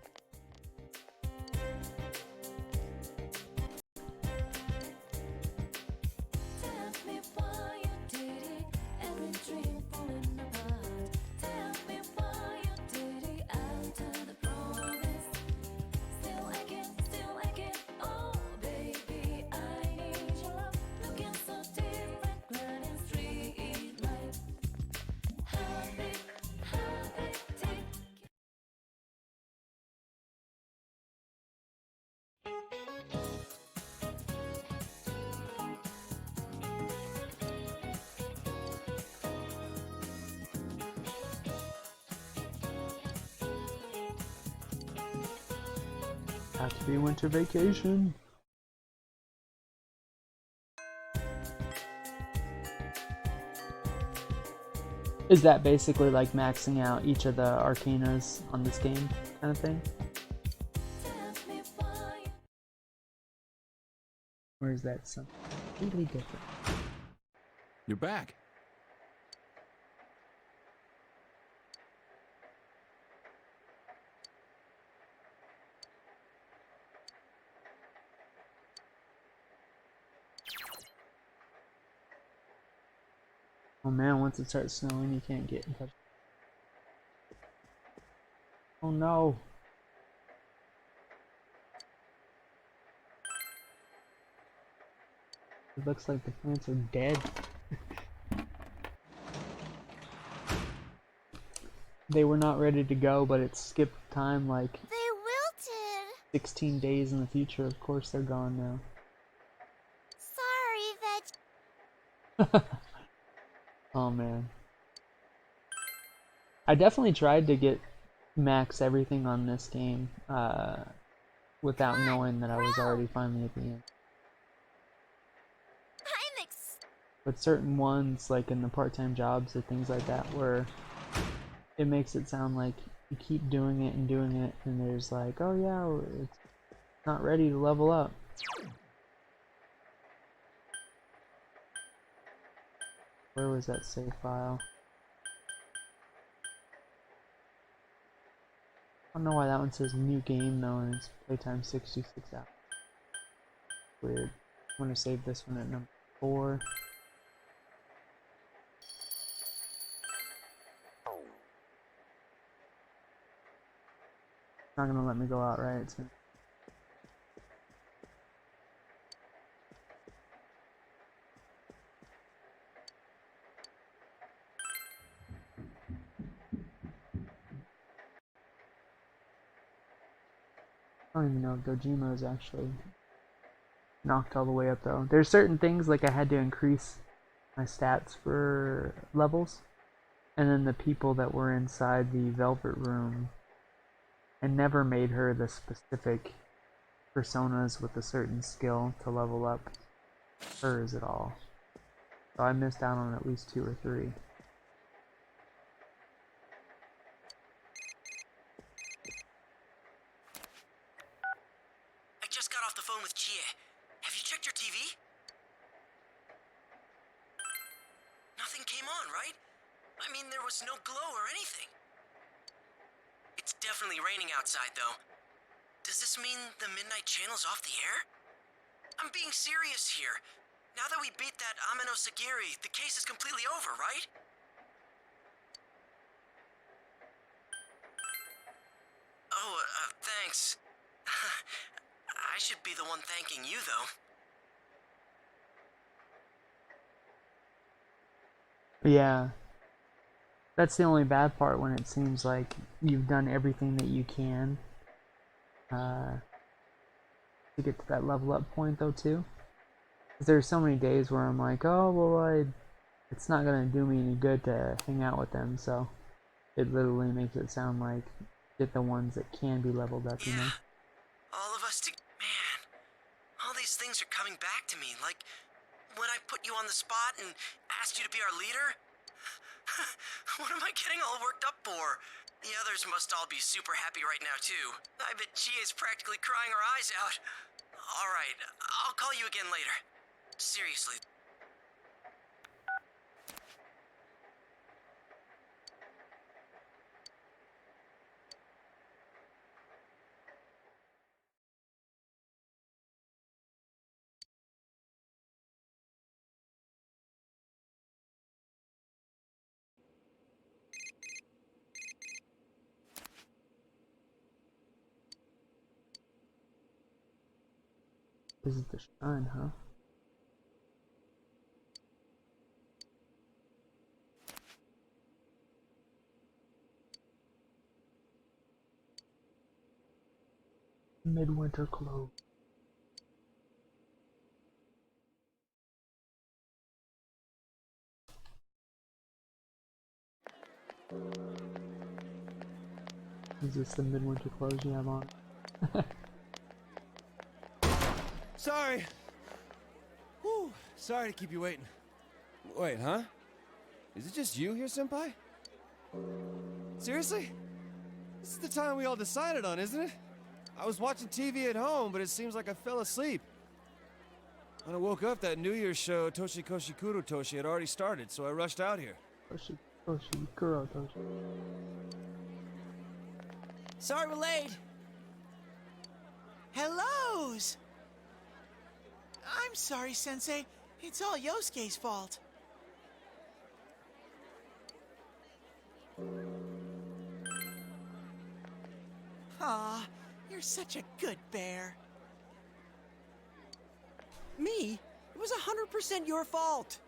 Have to be winter vacation. Is that basically like maxing out each of the arcanas on this game kind of thing? Or is that something completely different? You're back. Oh man, once it starts snowing, you can't get in touch. Oh no. It looks like the plants are dead. They were not ready to go, but it skipped time like They wilted. 16 days in the future. Of course they're gone now. Sorry, Veg. Oh man. I definitely tried to get max everything on this game without knowing that I was already finally at the end. But certain ones, like in the part-time jobs or things like that, where it makes it sound like you keep doing it, and there's like, oh yeah, it's not ready to level up. Where was that save file? I don't know why that one says new game though, and it's playtime 66 hours. Weird. I'm gonna save this one at number 4. It's not gonna let me go out, right? It's gonna... I don't even know if Dojima is actually knocked all the way up though. There's certain things like I had to increase my stats for levels, and then the people that were inside the Velvet Room, I never made her the specific personas with a certain skill to level up hers at all. So I missed out on at least 2 or 3. I just got off the phone with Chie. Have you checked your TV? Nothing came on, right? I mean, there was no glow or anything. It's definitely raining outside, though. Does this mean the Midnight Channel's off the air? I'm being serious here. Now that we beat that Amino Sagiri, the case is completely over, right? Oh, thanks. I should be the one thanking you, though. Yeah. That's the only bad part, when it seems like you've done everything that you can to get to that level up point though too. Because there's so many days where I'm like, oh well, it's not gonna do me any good to hang out with them, so it literally makes it sound like get the ones that can be leveled up, you know? All of us man, all these things are coming back to me, like when I put you on the spot and asked you to be our leader. What am I getting all worked up for? The others must all be super happy right now, too. I bet Chie is practically crying her eyes out. Alright, I'll call you again later. Seriously. This is the shrine, huh? Midwinter Close. Is this the Midwinter Close you have on? Sorry. Whew, sorry to keep you waiting. Wait, huh? Is it just you here, Senpai? Seriously? This is the time we all decided on, isn't it? I was watching TV at home, but it seems like I fell asleep. When I woke up, that New Year's show, Toshikoshi Kurotoshi, had already started, so I rushed out here. Toshikoshi Kurotoshi. Sorry we're late. Hellos! I'm sorry, Sensei. It's all Yosuke's fault. Aw, you're such a good bear. Me? It was 100% your fault.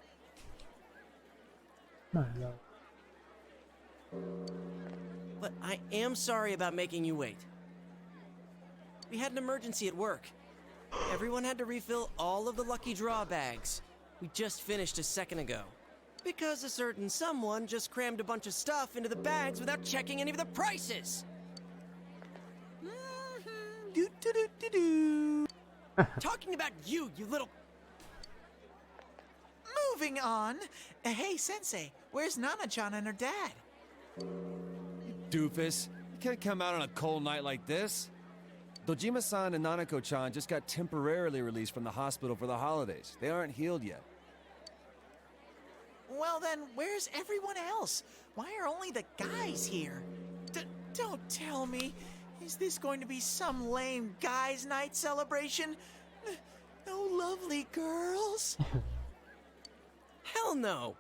My love. But I am sorry about making you wait. We had an emergency at work. Everyone had to refill all of the lucky draw bags. We just finished a second ago. Because a certain someone just crammed a bunch of stuff into the bags without checking any of the prices. Talking about you little... Moving on. Hey, Sensei, where's Nana-chan and her dad? Doofus. You can't come out on a cold night like this. Dojima-san and Nanako-chan just got temporarily released from the hospital for the holidays. They aren't healed yet. Well then, where's everyone else? Why are only the guys here? Don't tell me. Is this going to be some lame guys' night celebration? No lovely girls? Hell no.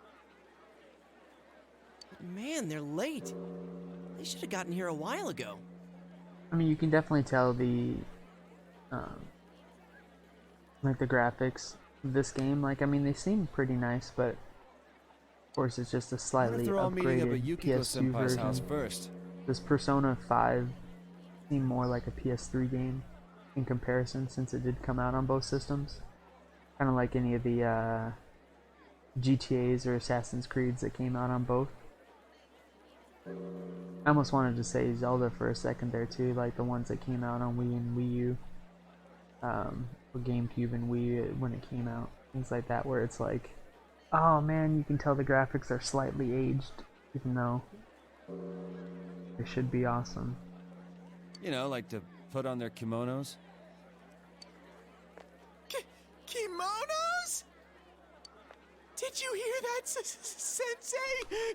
But man, they're late. They should have gotten here a while ago. I mean, you can definitely tell the, like the graphics of this game. Like, I mean, they seem pretty nice, but of course, it's just a slightly They're all meeting up upgraded at Yukiko PS2 Senpai's house version. first. This Persona 5 seemed more like a PS3 game in comparison, since it did come out on both systems. Kind of like any of the GTAs or Assassin's Creeds that came out on both. I almost wanted to say Zelda for a second there too, like the ones that came out on Wii and Wii U, or GameCube and Wii when it came out. Things like that, where it's like, oh man, you can tell the graphics are slightly aged, even though they should be awesome. You know, like to put on their kimonos. Kimonos? Did you hear that, Sensei?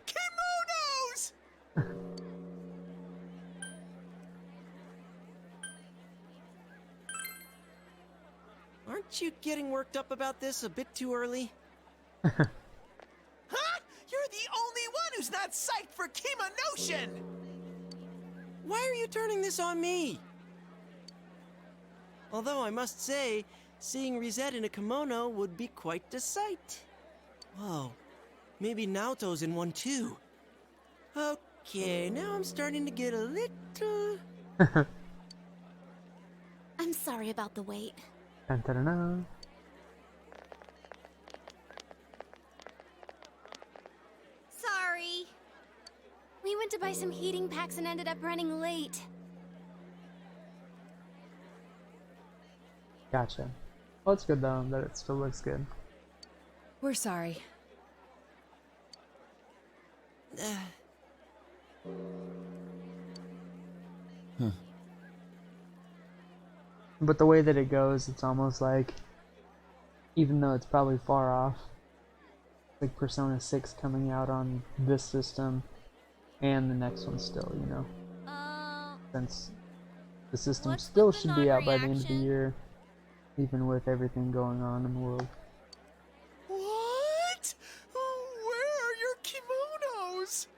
Kimonos! Aren't you getting worked up about this a bit too early? Huh? You're the only one who's not psyched for Kimonotion! Why are you turning this on me? Although I must say, seeing Rizette in a kimono would be quite the sight. Whoa, maybe Naoto's in one too. Okay, now I'm starting to get a little... I'm sorry about the wait. Dun, dun, dun, dun. Sorry. We went to buy some heating packs and ended up running late. Gotcha. Well, it's good though that it still looks good. We're sorry. But the way that it goes, it's almost like, even though it's probably far off, like Persona 6 coming out on this system and the next one still, you know? Since the system still should be out by the end of the year, even with everything going on in the world. What? Where are your kimonos?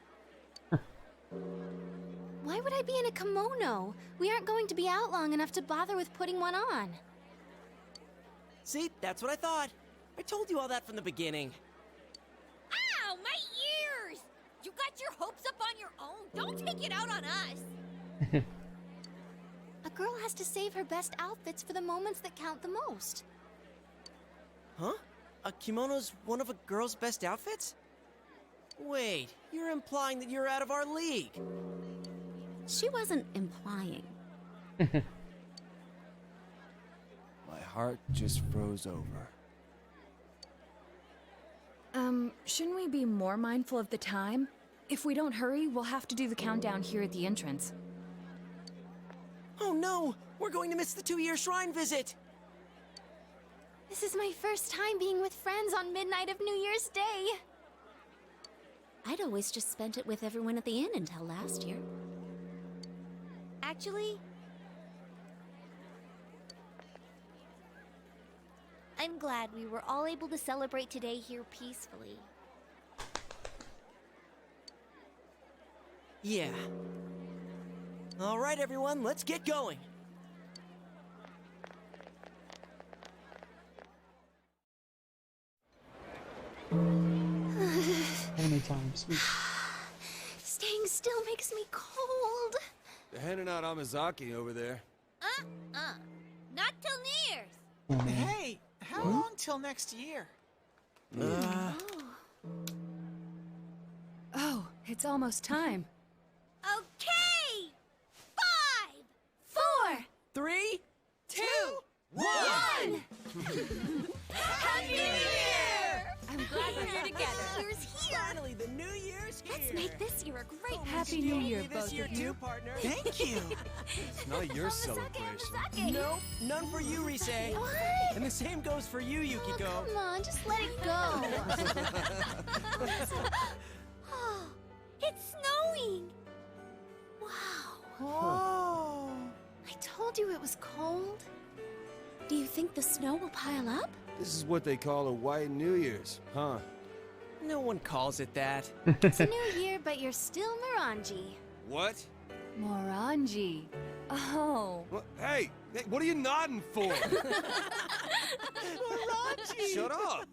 Why would I be in a kimono? We aren't going to be out long enough to bother with putting one on. See, that's what I thought. I told you all that from the beginning. Ow, my ears! You got your hopes up on your own. Don't take it out on us. A girl has to save her best outfits for the moments that count the most. Huh? A kimono's one of a girl's best outfits? Wait, you're implying that you're out of our league. She wasn't implying. My heart just froze over. Shouldn't we be more mindful of the time? If we don't hurry, we'll have to do the countdown here at the entrance. Oh no! We're going to miss the 2-year shrine visit! This is my first time being with friends on midnight of New Year's Day. I'd always just spent it with everyone at the inn until last year. Actually, I'm glad we were all able to celebrate today here peacefully. Yeah. All right, everyone, let's get going. How many times? Staying still makes me cold. They're handing out Amazaki over there. Not till New Year's. Oh, man. Hey, how long till next year? Oh, it's almost time. Okay! 5, 4, 3, 2, 1! Happy New Year! I'm glad we're here together. New Year's here! Finally, the new year's here! Let's make this year a great Happy New Year, this both year of you. too, partner. Thank you. It's not your celebration. Nope, none for you, Rise. What? And the same goes for you, Yukiko. Oh, come on, just let it go. Oh, it's snowing! Wow. Oh. I told you it was cold. Do you think the snow will pile up? This is what they call a white New Year's, huh? No one calls it that. It's a new year, but you're still Morangi. What? Morangi. Oh. Hey, what are you nodding for? Shut up!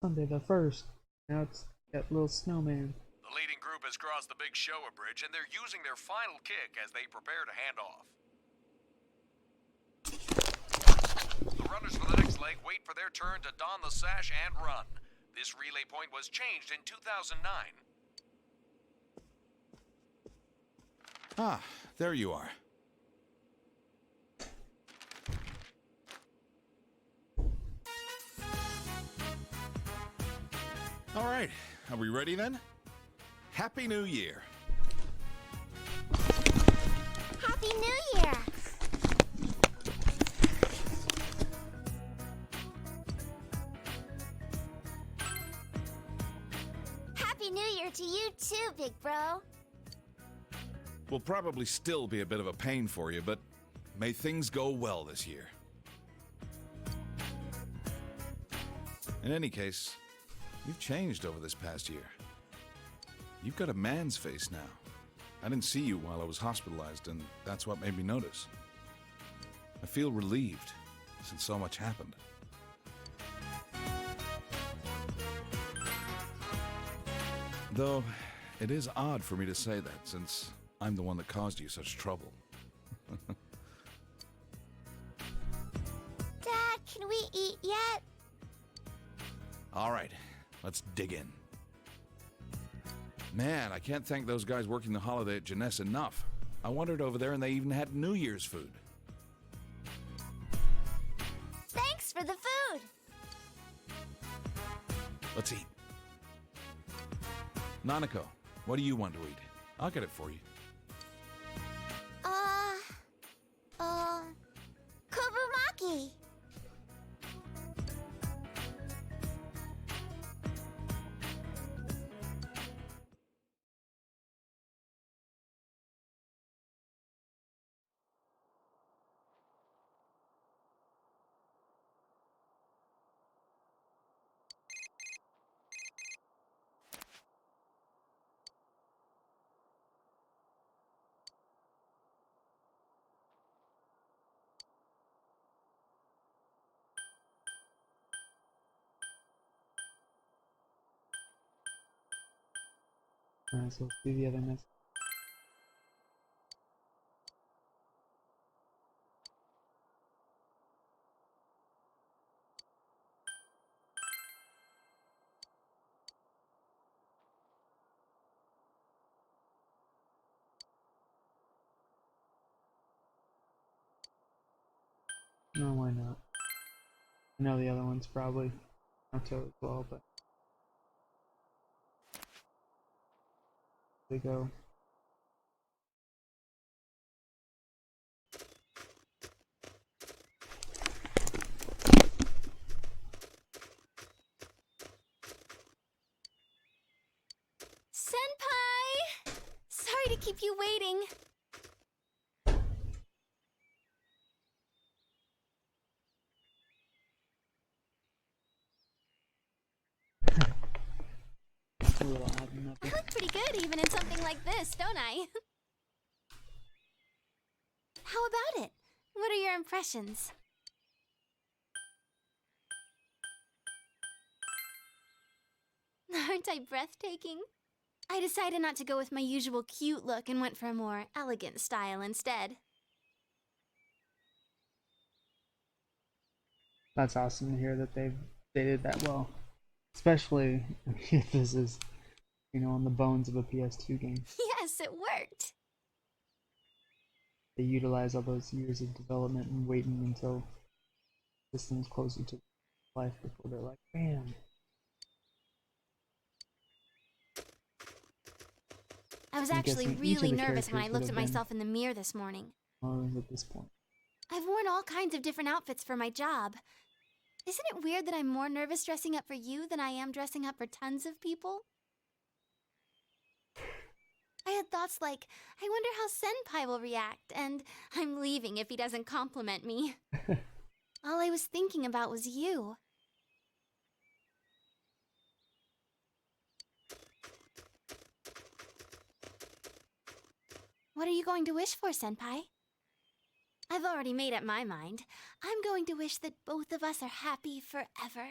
Sunday the 1st. Now it's that little snowman. The leading group has crossed the Big Showa Bridge, and they're using their final kick as they prepare to hand off. The runners for the next leg wait for their turn to don the sash and run. This relay point was changed in 2009. Ah, there you are. All right, are we ready then? Happy New Year. Happy New Year! Happy New Year to you too, big bro. Will probably still be a bit of a pain for you, but may things go well this year. In any case, you've changed over this past year. You've got a man's face now. I didn't see you while I was hospitalized, and that's what made me notice. I feel relieved, since so much happened. Though, it is odd for me to say that, since I'm the one that caused you such trouble. Dad, can we eat yet? All right, let's dig in. Man, I can't thank those guys working the holiday at Jeunesse enough. I wandered over there and they even had New Year's food. Thanks for the food. Let's eat. Nanako, what do you want to eat? I'll get it for you. Kobumaki. Alright, so let's do the other message. No, why not? I know the other one's probably Kanto as well, but they go. Senpai! Sorry to keep you waiting. A little odd and I nothing. look pretty good even in something like this, don't I? How about it? What are your impressions? Aren't I breathtaking? I decided not to go with my usual cute look and went for a more elegant style instead. That's awesome to hear that they did that well. Especially if this is, you know, on the bones of a PS2 game. Yes, it worked! They utilize all those years of development and waiting until systems closer to life before they're like, bam. I was I'm actually guessing each of really the nervous when I characters would looked have at been- myself in the mirror this morning. Or is at this point? I've worn all kinds of different outfits for my job. Isn't it weird that I'm more nervous dressing up for you than I am dressing up for tons of people? I had thoughts like, I wonder how Senpai will react, and I'm leaving if he doesn't compliment me. All I was thinking about was you. What are you going to wish for, Senpai? I've already made up my mind. I'm going to wish that both of us are happy forever.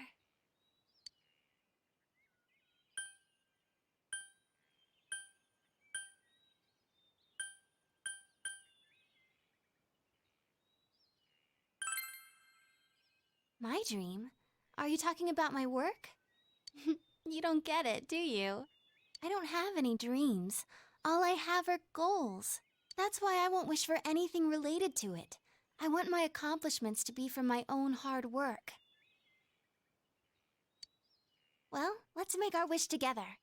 My dream? Are you talking about my work? You don't get it, do you? I don't have any dreams. All I have are goals. That's why I won't wish for anything related to it. I want my accomplishments to be from my own hard work. Well, let's make our wish together.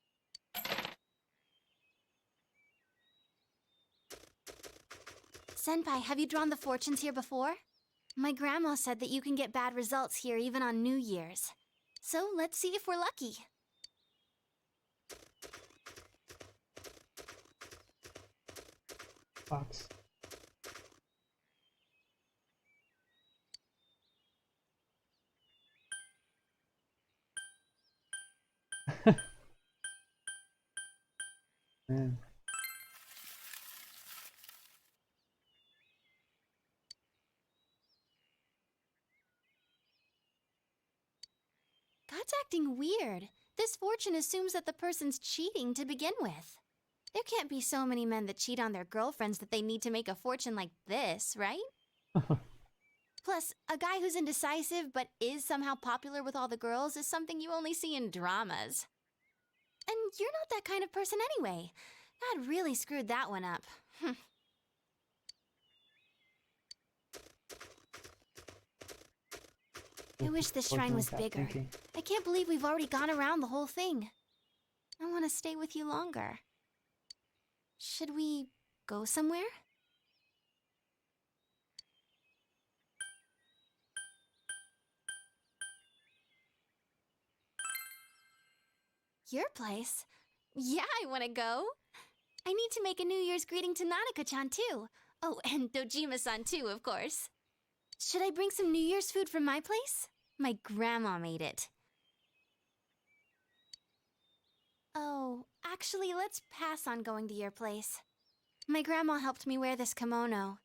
Senpai, have you drawn the fortunes here before? My grandma said that you can get bad results here even on New Year's. So let's see if we're lucky. Fox. Man. God's acting weird. This fortune assumes that the person's cheating to begin with. There can't be so many men that cheat on their girlfriends that they need to make a fortune like this, right? Plus, a guy who's indecisive but is somehow popular with all the girls is something you only see in dramas. And you're not that kind of person anyway. God really screwed that one up. I wish this shrine was bigger. I can't believe we've already gone around the whole thing. I want to stay with you longer. Should we go somewhere? Your place? Yeah, I want to go. I need to make a New Year's greeting to Nanako-chan too. Oh, and Dojima-san too, of course. Should I bring some New Year's food from my place? My grandma made it. Oh, actually, let's pass on going to your place. My grandma helped me wear this kimono.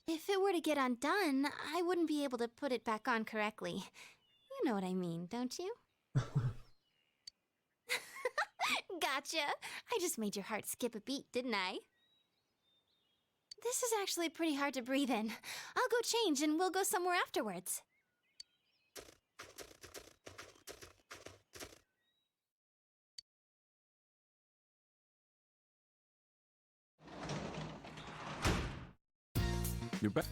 If it were to get undone, I wouldn't be able to put it back on correctly. You know what I mean, don't you? Gotcha! I just made your heart skip a beat, didn't I? This is actually pretty hard to breathe in. I'll go change and we'll go somewhere afterwards. You're back.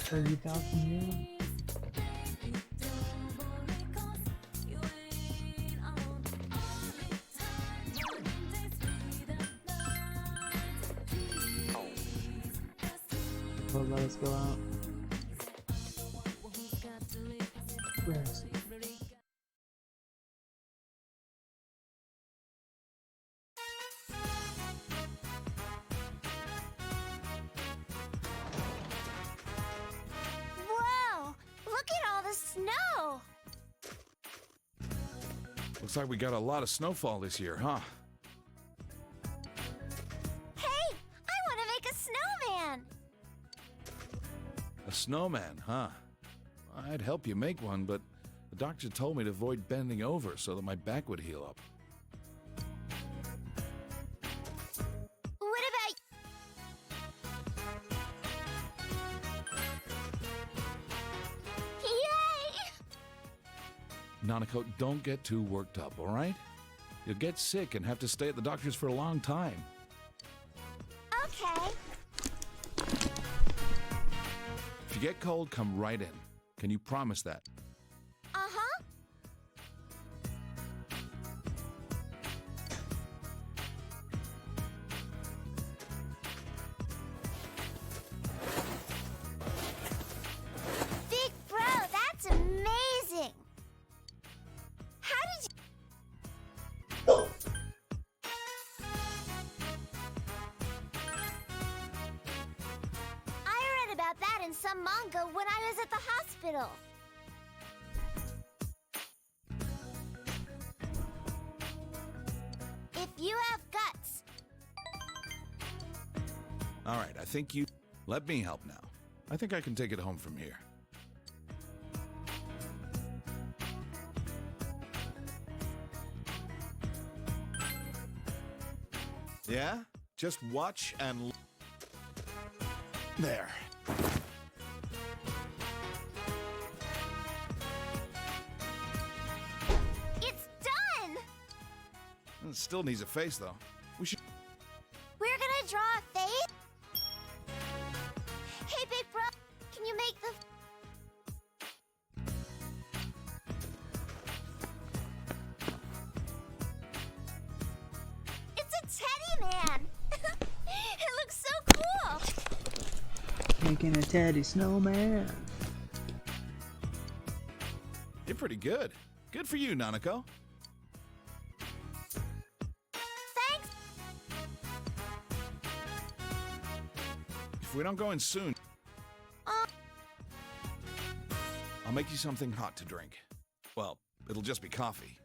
30,000 euro? Will let us go out. Where is it? Whoa! Look at all the snow! Looks like we got a lot of snowfall this year, huh? Hey! I want to make a snowman! A snowman, huh? I'd help you make one, but the doctor told me to avoid bending over so that my back would heal up. What about... Yay! Nanako, don't get too worked up, all right? You'll get sick and have to stay at the doctor's for a long time. Okay. If you get cold, come right in. Can you promise that? Uh-huh. Big bro, that's amazing! How did you... I read about that in some manga when I was at the hospital. If you have guts, All right, I think you... Let me help now. I think I can take it home from here. Yeah? Just watch and... There. it's done! It still needs a face, though. We should... We're gonna draw a face? Hey, big bro, can you make the... It's a teddy man! It looks so cool! Making a teddy snowman. You're pretty good. Good for you, Nanako. Thanks! If we don't go in soon, I'll make you something hot to drink. Well, it'll just be coffee.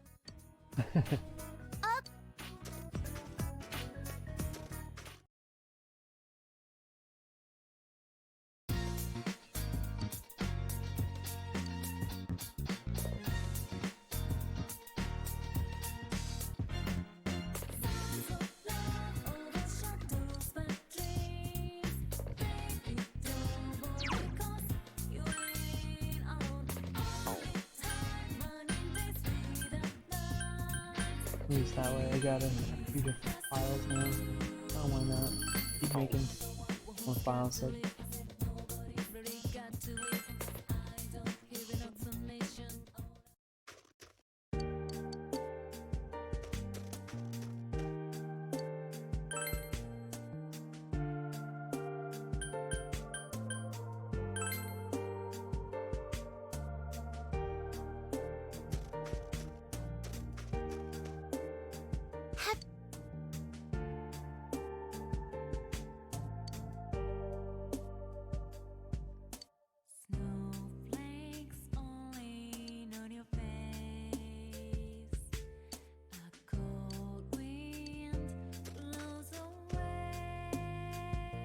At least that way I got a few different files now. Oh, why not? Keep making more files so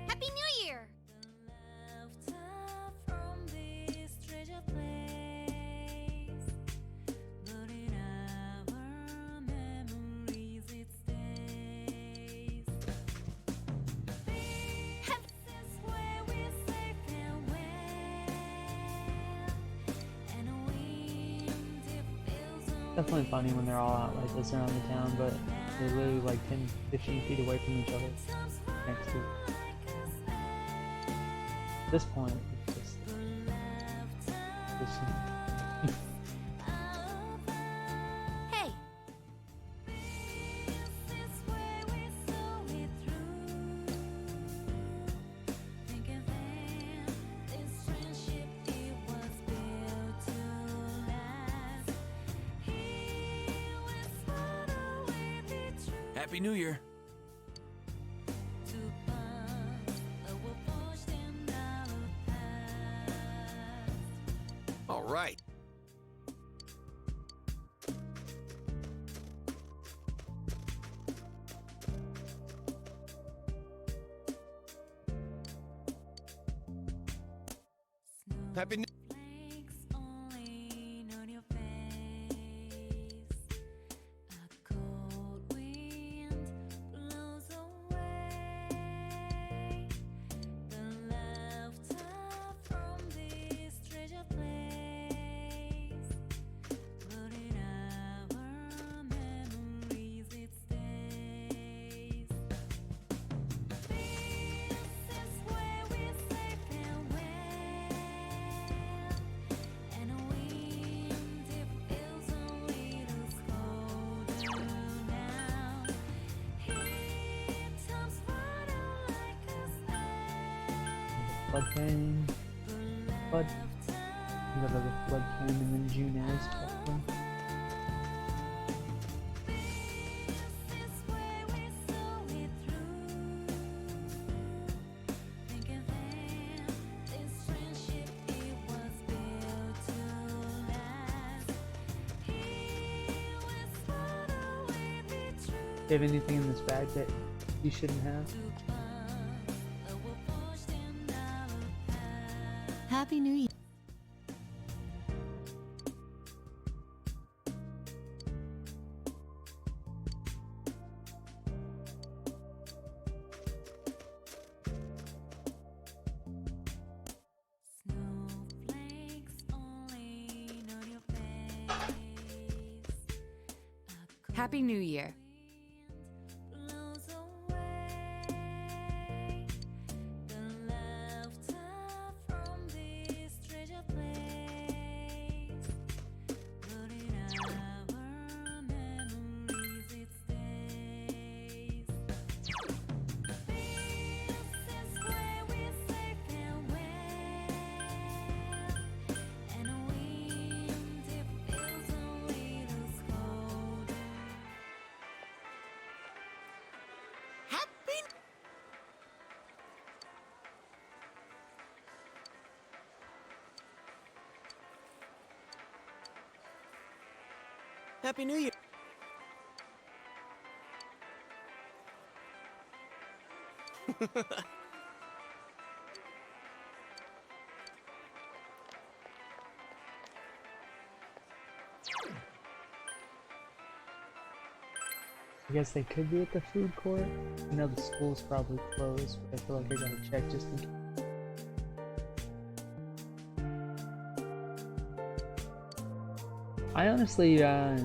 Happy New Year! definitely funny when they're all out like this around the town, but they're literally like 10, 15 feet away from each other next to. At this point, it's just Hey, Happy New Year. All right. Happy New Floodplain. Flood. We got the floodplain and then Junes floodplain. Do you have anything in this bag that you shouldn't have? Happy New Year. Happy New Year. Happy New Year. I guess they could be at the food court. I know the school's probably closed, but I feel like I gotta check just in case. I honestly, I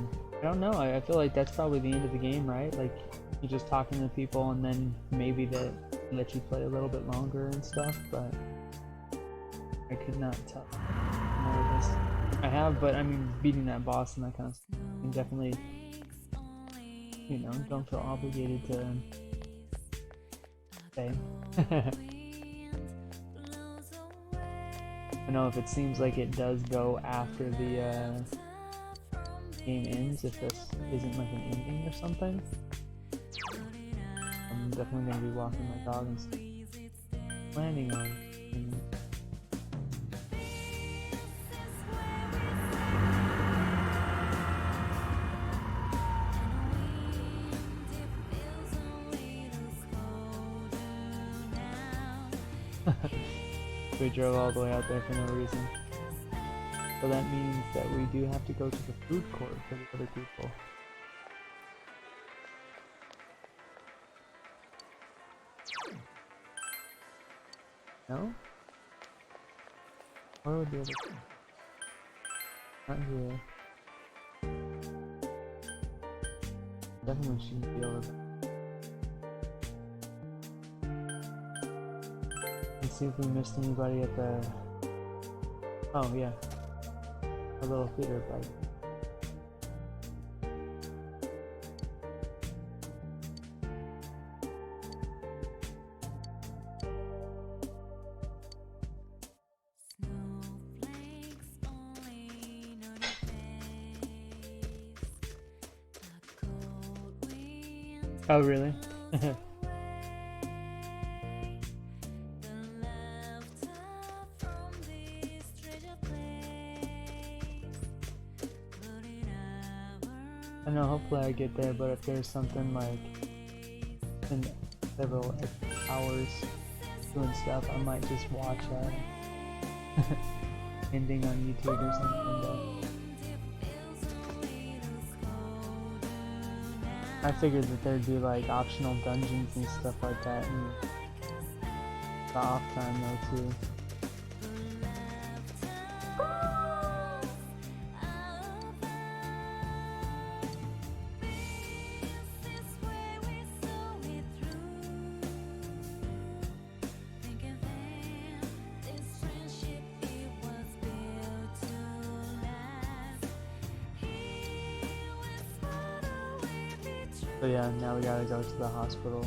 don't know. I feel like that's probably the end of the game, right? Like, you're just talking to people and then maybe they let you play a little bit longer and stuff, but I could not tell more of this. I have, but I mean, beating that boss and that kind of stuff, and definitely, you know, don't feel obligated to say. I know if it seems like it does go after the game ends, if this isn't like an ending or something, I'm definitely going to be walking my dog and stuff. Planning on. We drove all the way out there for no reason. So that means that we do have to go to the food court for the other people. No? Where would the other people? Not here. Definitely shouldn't be over there. Let's see if we missed anybody at the... Oh, yeah. a little theater bike. Oh, really? I know, hopefully I get there, but if there's something like in several hours doing stuff, I might just watch that ending on YouTube or something. But I figured that there'd be like optional dungeons and stuff like that in the off time though too. So yeah, now we gotta go to the hospital.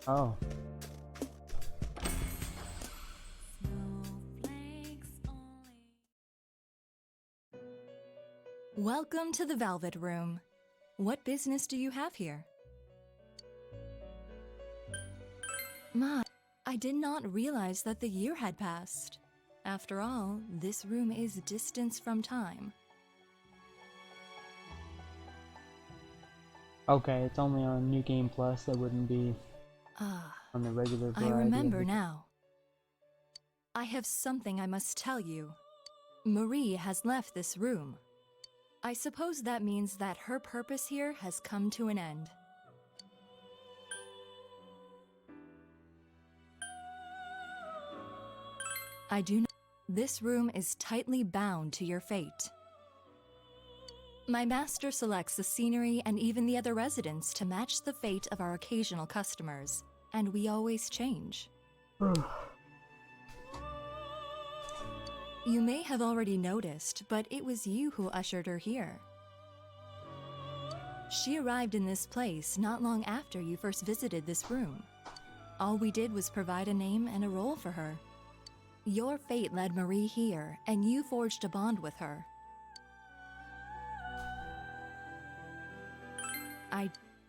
Oh. Welcome to the Velvet Room. What business do you have here? Ma, I did not realize that the year had passed. After all, this room is distance from time. Okay, it's only on New Game Plus. That wouldn't be on the regular variety. I remember of it. now. I have something I must tell you. Marie has left this room. I suppose that means that her purpose here has come to an end. I do not. This room is tightly bound to your fate. My master selects the scenery and even the other residents to match the fate of our occasional customers, and we always change. You may have already noticed, but it was you who ushered her here. She arrived in this place not long after you first visited this room. All we did was provide a name and a role for her. Your fate led Marie here, and you forged a bond with her.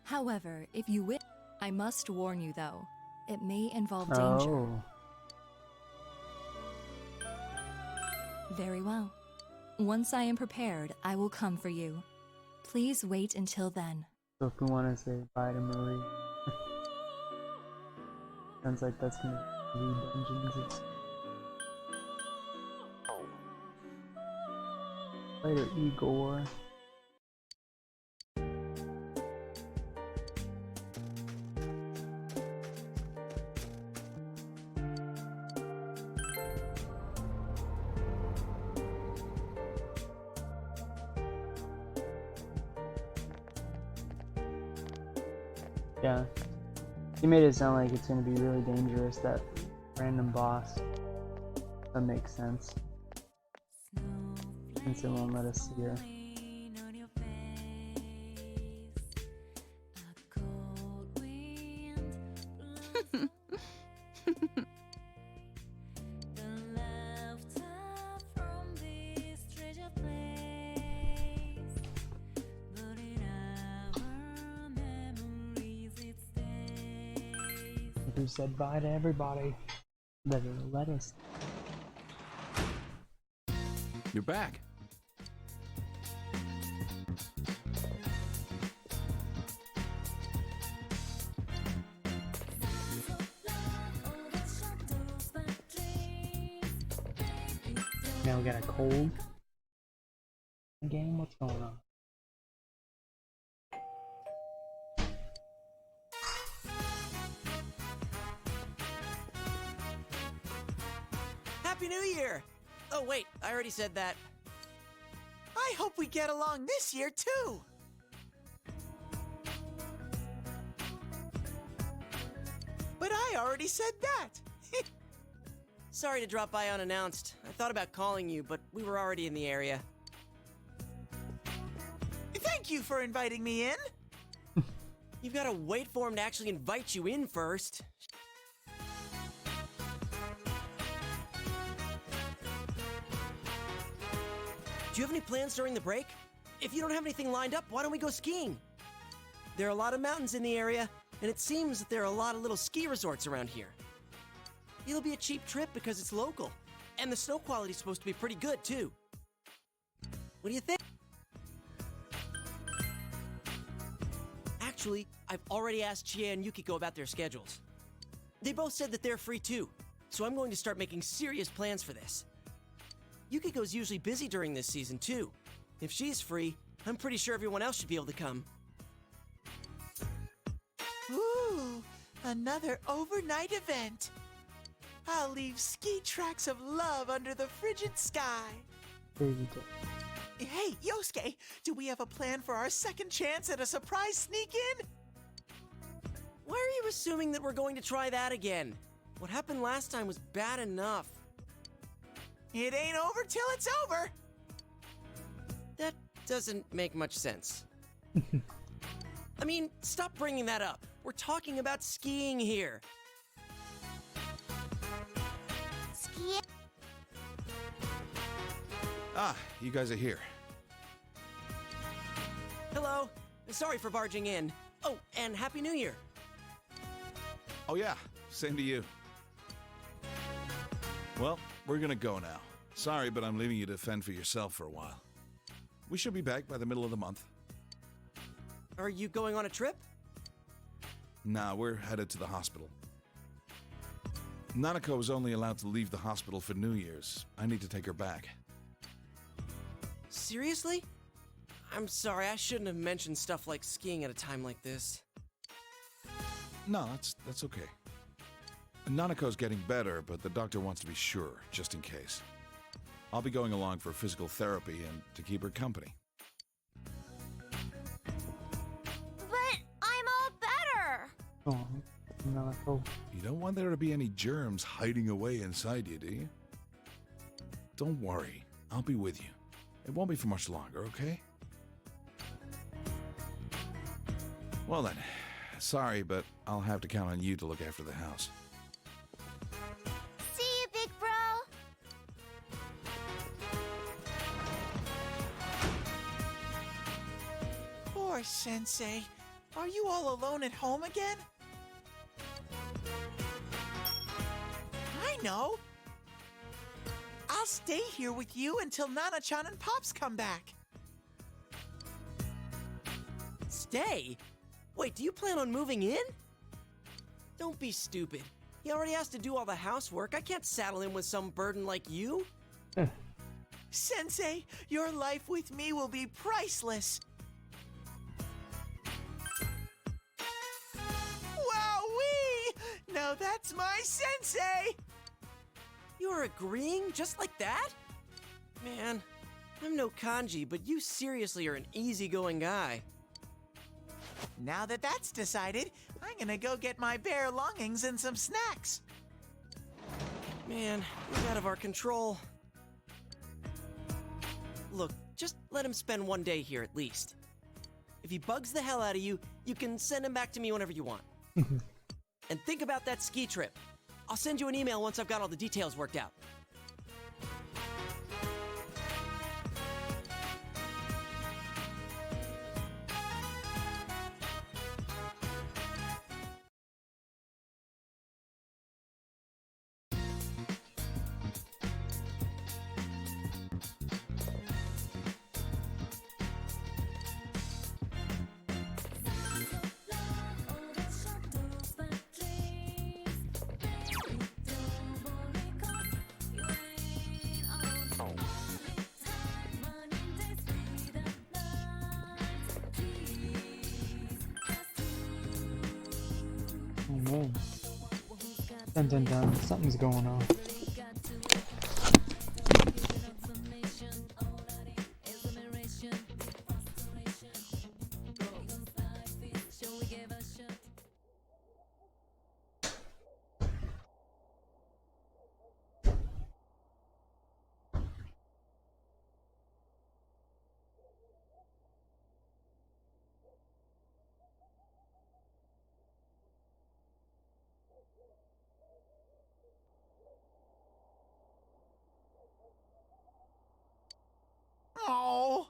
However, if you wish, I must warn you though, it may involve danger. Oh. Very well. Once I am prepared, I will come for you. Please wait until then. So if we want to say bye to Marie, sounds like that's gonna be dungeons. Later, Igor. Yeah, he made it sound like it's gonna be really dangerous, that random boss. That makes sense. Since it won't let us see her. Who said bye to everybody? Better let us. You're back. Now we got a cold game. What's going on? Happy New Year! Oh, wait, I already said that. I hope we get along this year, too. But I already said that. Sorry to drop by unannounced. I thought about calling you, but we were already in the area. Thank you for inviting me in. You've got to wait for him to actually invite you in first. Do you have any plans during the break? If you don't have anything lined up, why don't we go skiing? There are a lot of mountains in the area, and it seems that there are a lot of little ski resorts around here. It'll be a cheap trip because it's local, and the snow quality's supposed to be pretty good, too. What do you think? Actually, I've already asked Chie and Yukiko about their schedules. They both said that they're free, too, so I'm going to start making serious plans for this. Yukiko's usually busy during this season, too. If she's free, I'm pretty sure everyone else should be able to come. Ooh, another overnight event. I'll leave ski tracks of love under the frigid sky. Hey, Yosuke, do we have a plan for our second chance at a surprise sneak-in? Why are you assuming that we're going to try that again? What happened last time was bad enough. It ain't over till it's over. That doesn't make much sense. I mean, stop bringing that up. We're talking about skiing here. Ski. Ah, you guys are here. Hello. Sorry for barging in. Oh, and Happy New Year. Oh yeah, same to you. Well, we're gonna go now. Sorry, but I'm leaving you to fend for yourself for a while. We should be back by the middle of the month. Are you going on a trip? Nah, we're headed to the hospital. Nanako is only allowed to leave the hospital for New Year's. I need to take her back. Seriously? I'm sorry, I shouldn't have mentioned stuff like skiing at a time like this. No, that's okay. Nanako's getting better, but the doctor wants to be sure, just in case. I'll be going along for physical therapy and to keep her company. But I'm all better. Oh, Nanako. You don't want there to be any germs hiding away inside you, do you? Don't worry, I'll be with you. It won't be for much longer, okay? Well then, sorry, but I'll have to count on you to look after the house. See you, big bro. Poor Sensei. Are you all alone at home again? I know. I'll stay here with you until Nana-chan and Pops come back. Stay? Wait, do you plan on moving in? Don't be stupid. He already has to do all the housework. I can't saddle him with some burden like you. Sensei, your life with me will be priceless. Wowee! Now that's my Sensei! You're agreeing just like that? Man, I'm no kanji, but you seriously are an easygoing guy. Now that that's decided, I'm gonna go get my bare longings and some snacks. Man, he's out of our control. Look, just let him spend one day here at least. If he bugs the hell out of you, you can send him back to me whenever you want. And think about that ski trip. I'll send you an email once I've got all the details worked out. Oh no. Dun dun dun, something's going on. Oh.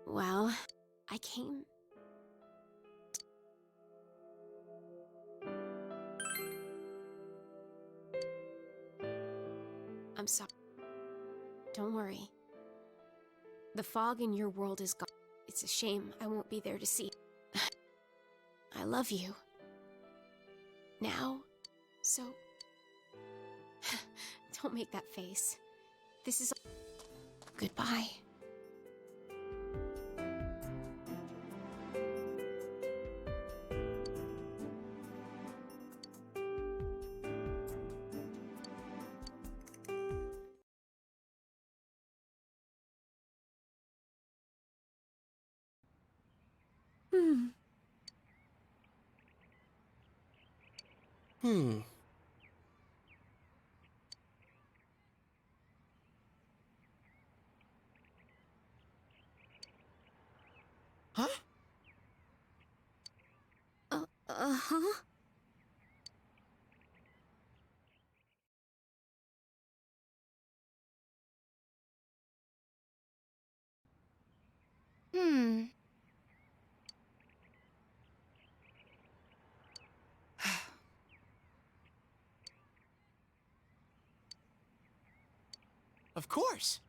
Well, I came... I'm sorry. Don't worry. The fog in your world is gone. It's a shame I won't be there to see. I love you. Now, so... Don't make that face. This is... Goodbye. Huh? Uh-huh. Of course.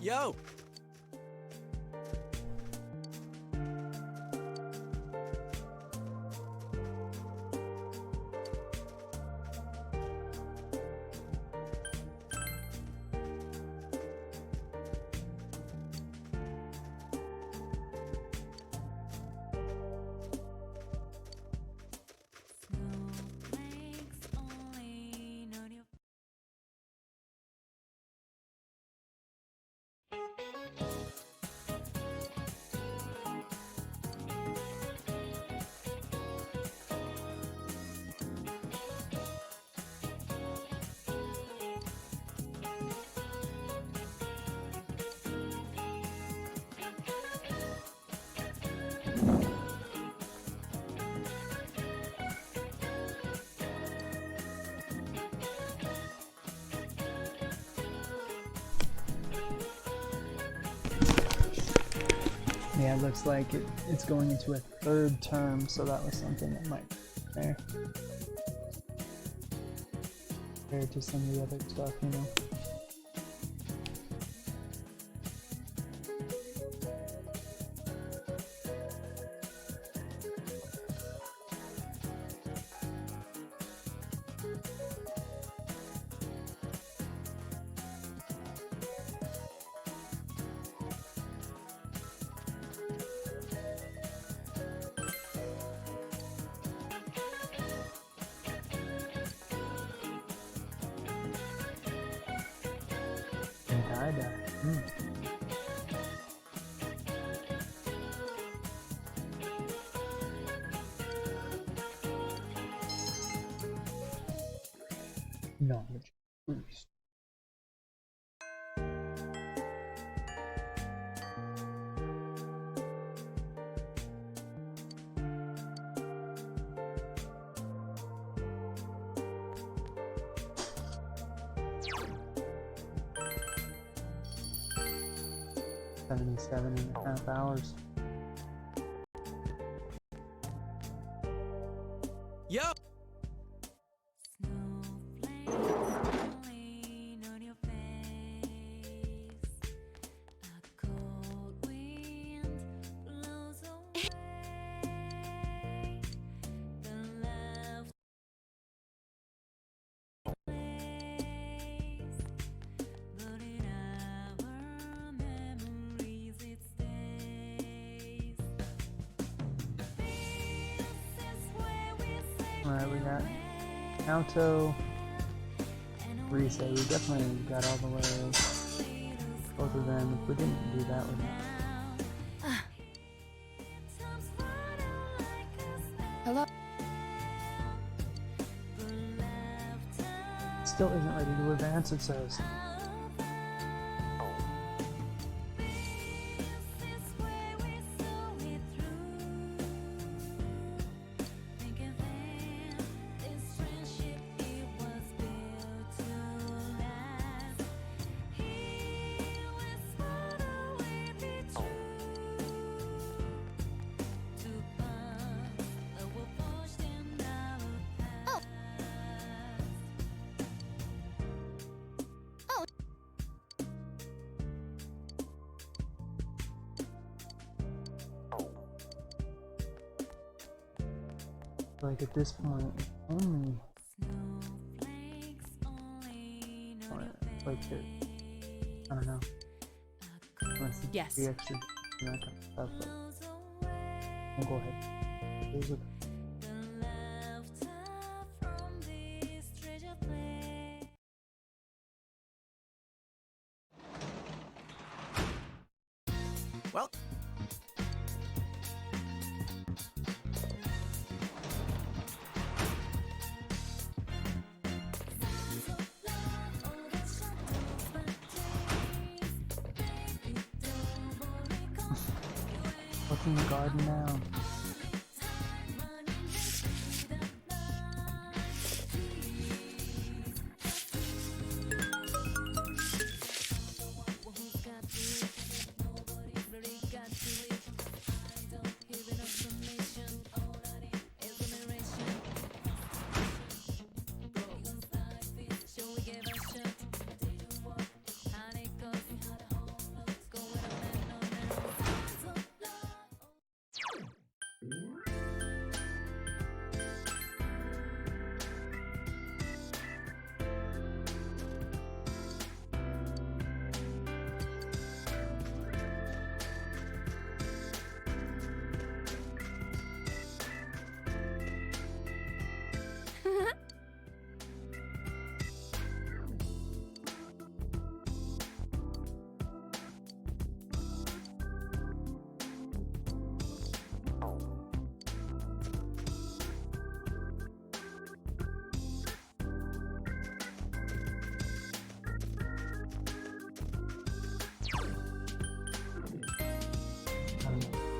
Yo! Yeah, it looks like it's going into a third term, so that was something that might be there. Compared to some of the other stuff, you know. tie-dye. Hmm. Knowledge boost. Seven and a half hours. Yo! Alright, we got Alto, Reese. We definitely got all the way. Both of them. If we didn't do that, we Hello? still isn't ready to advance, it says. Like at this point, only like it, I don't know. Yes. The extra and that kind of stuff, but we'll go ahead. Those are Well, what's in the garden now?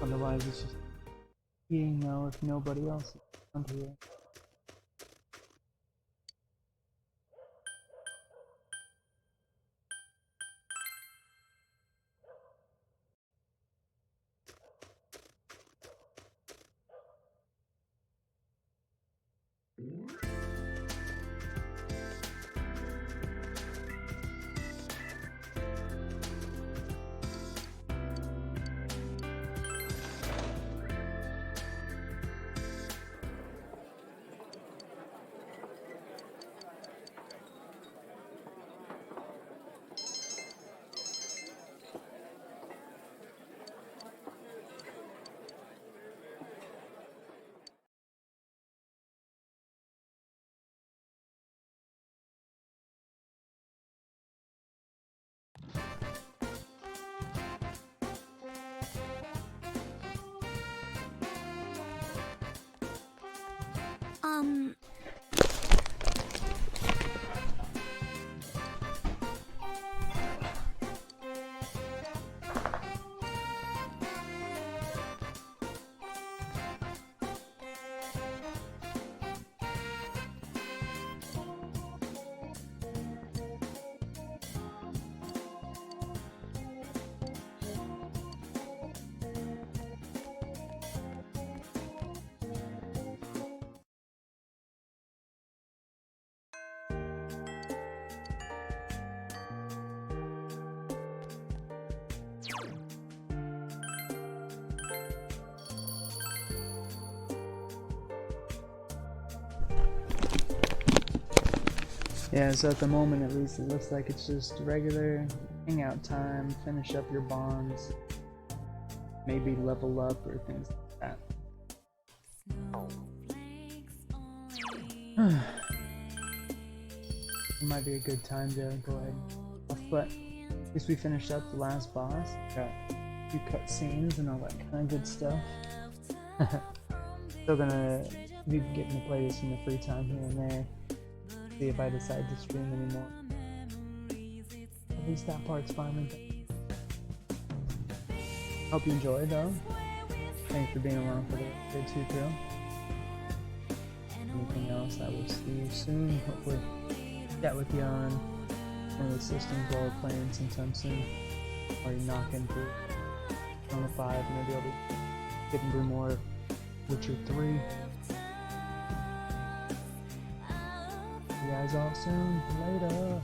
Otherwise, it's just eating now if nobody else is around here. Yeah, so at the moment at least it looks like it's just regular hangout time, finish up your bonds, maybe level up or things like that. It might be a good time to go ahead and but at least we finished up the last boss. Got a few cutscenes and all that kind of good stuff. Still gonna be getting to play this in the free time here and there. See if I decide to stream anymore. At least that part's finally done. Hope you enjoyed though. Thanks for being along for the day too. Anything else, I will see you soon. Hopefully chat with you on one of the systems while we're playing sometime soon. Or you knock into Persona 5, maybe I'll be getting through more Witcher 3. See you guys all soon. Later.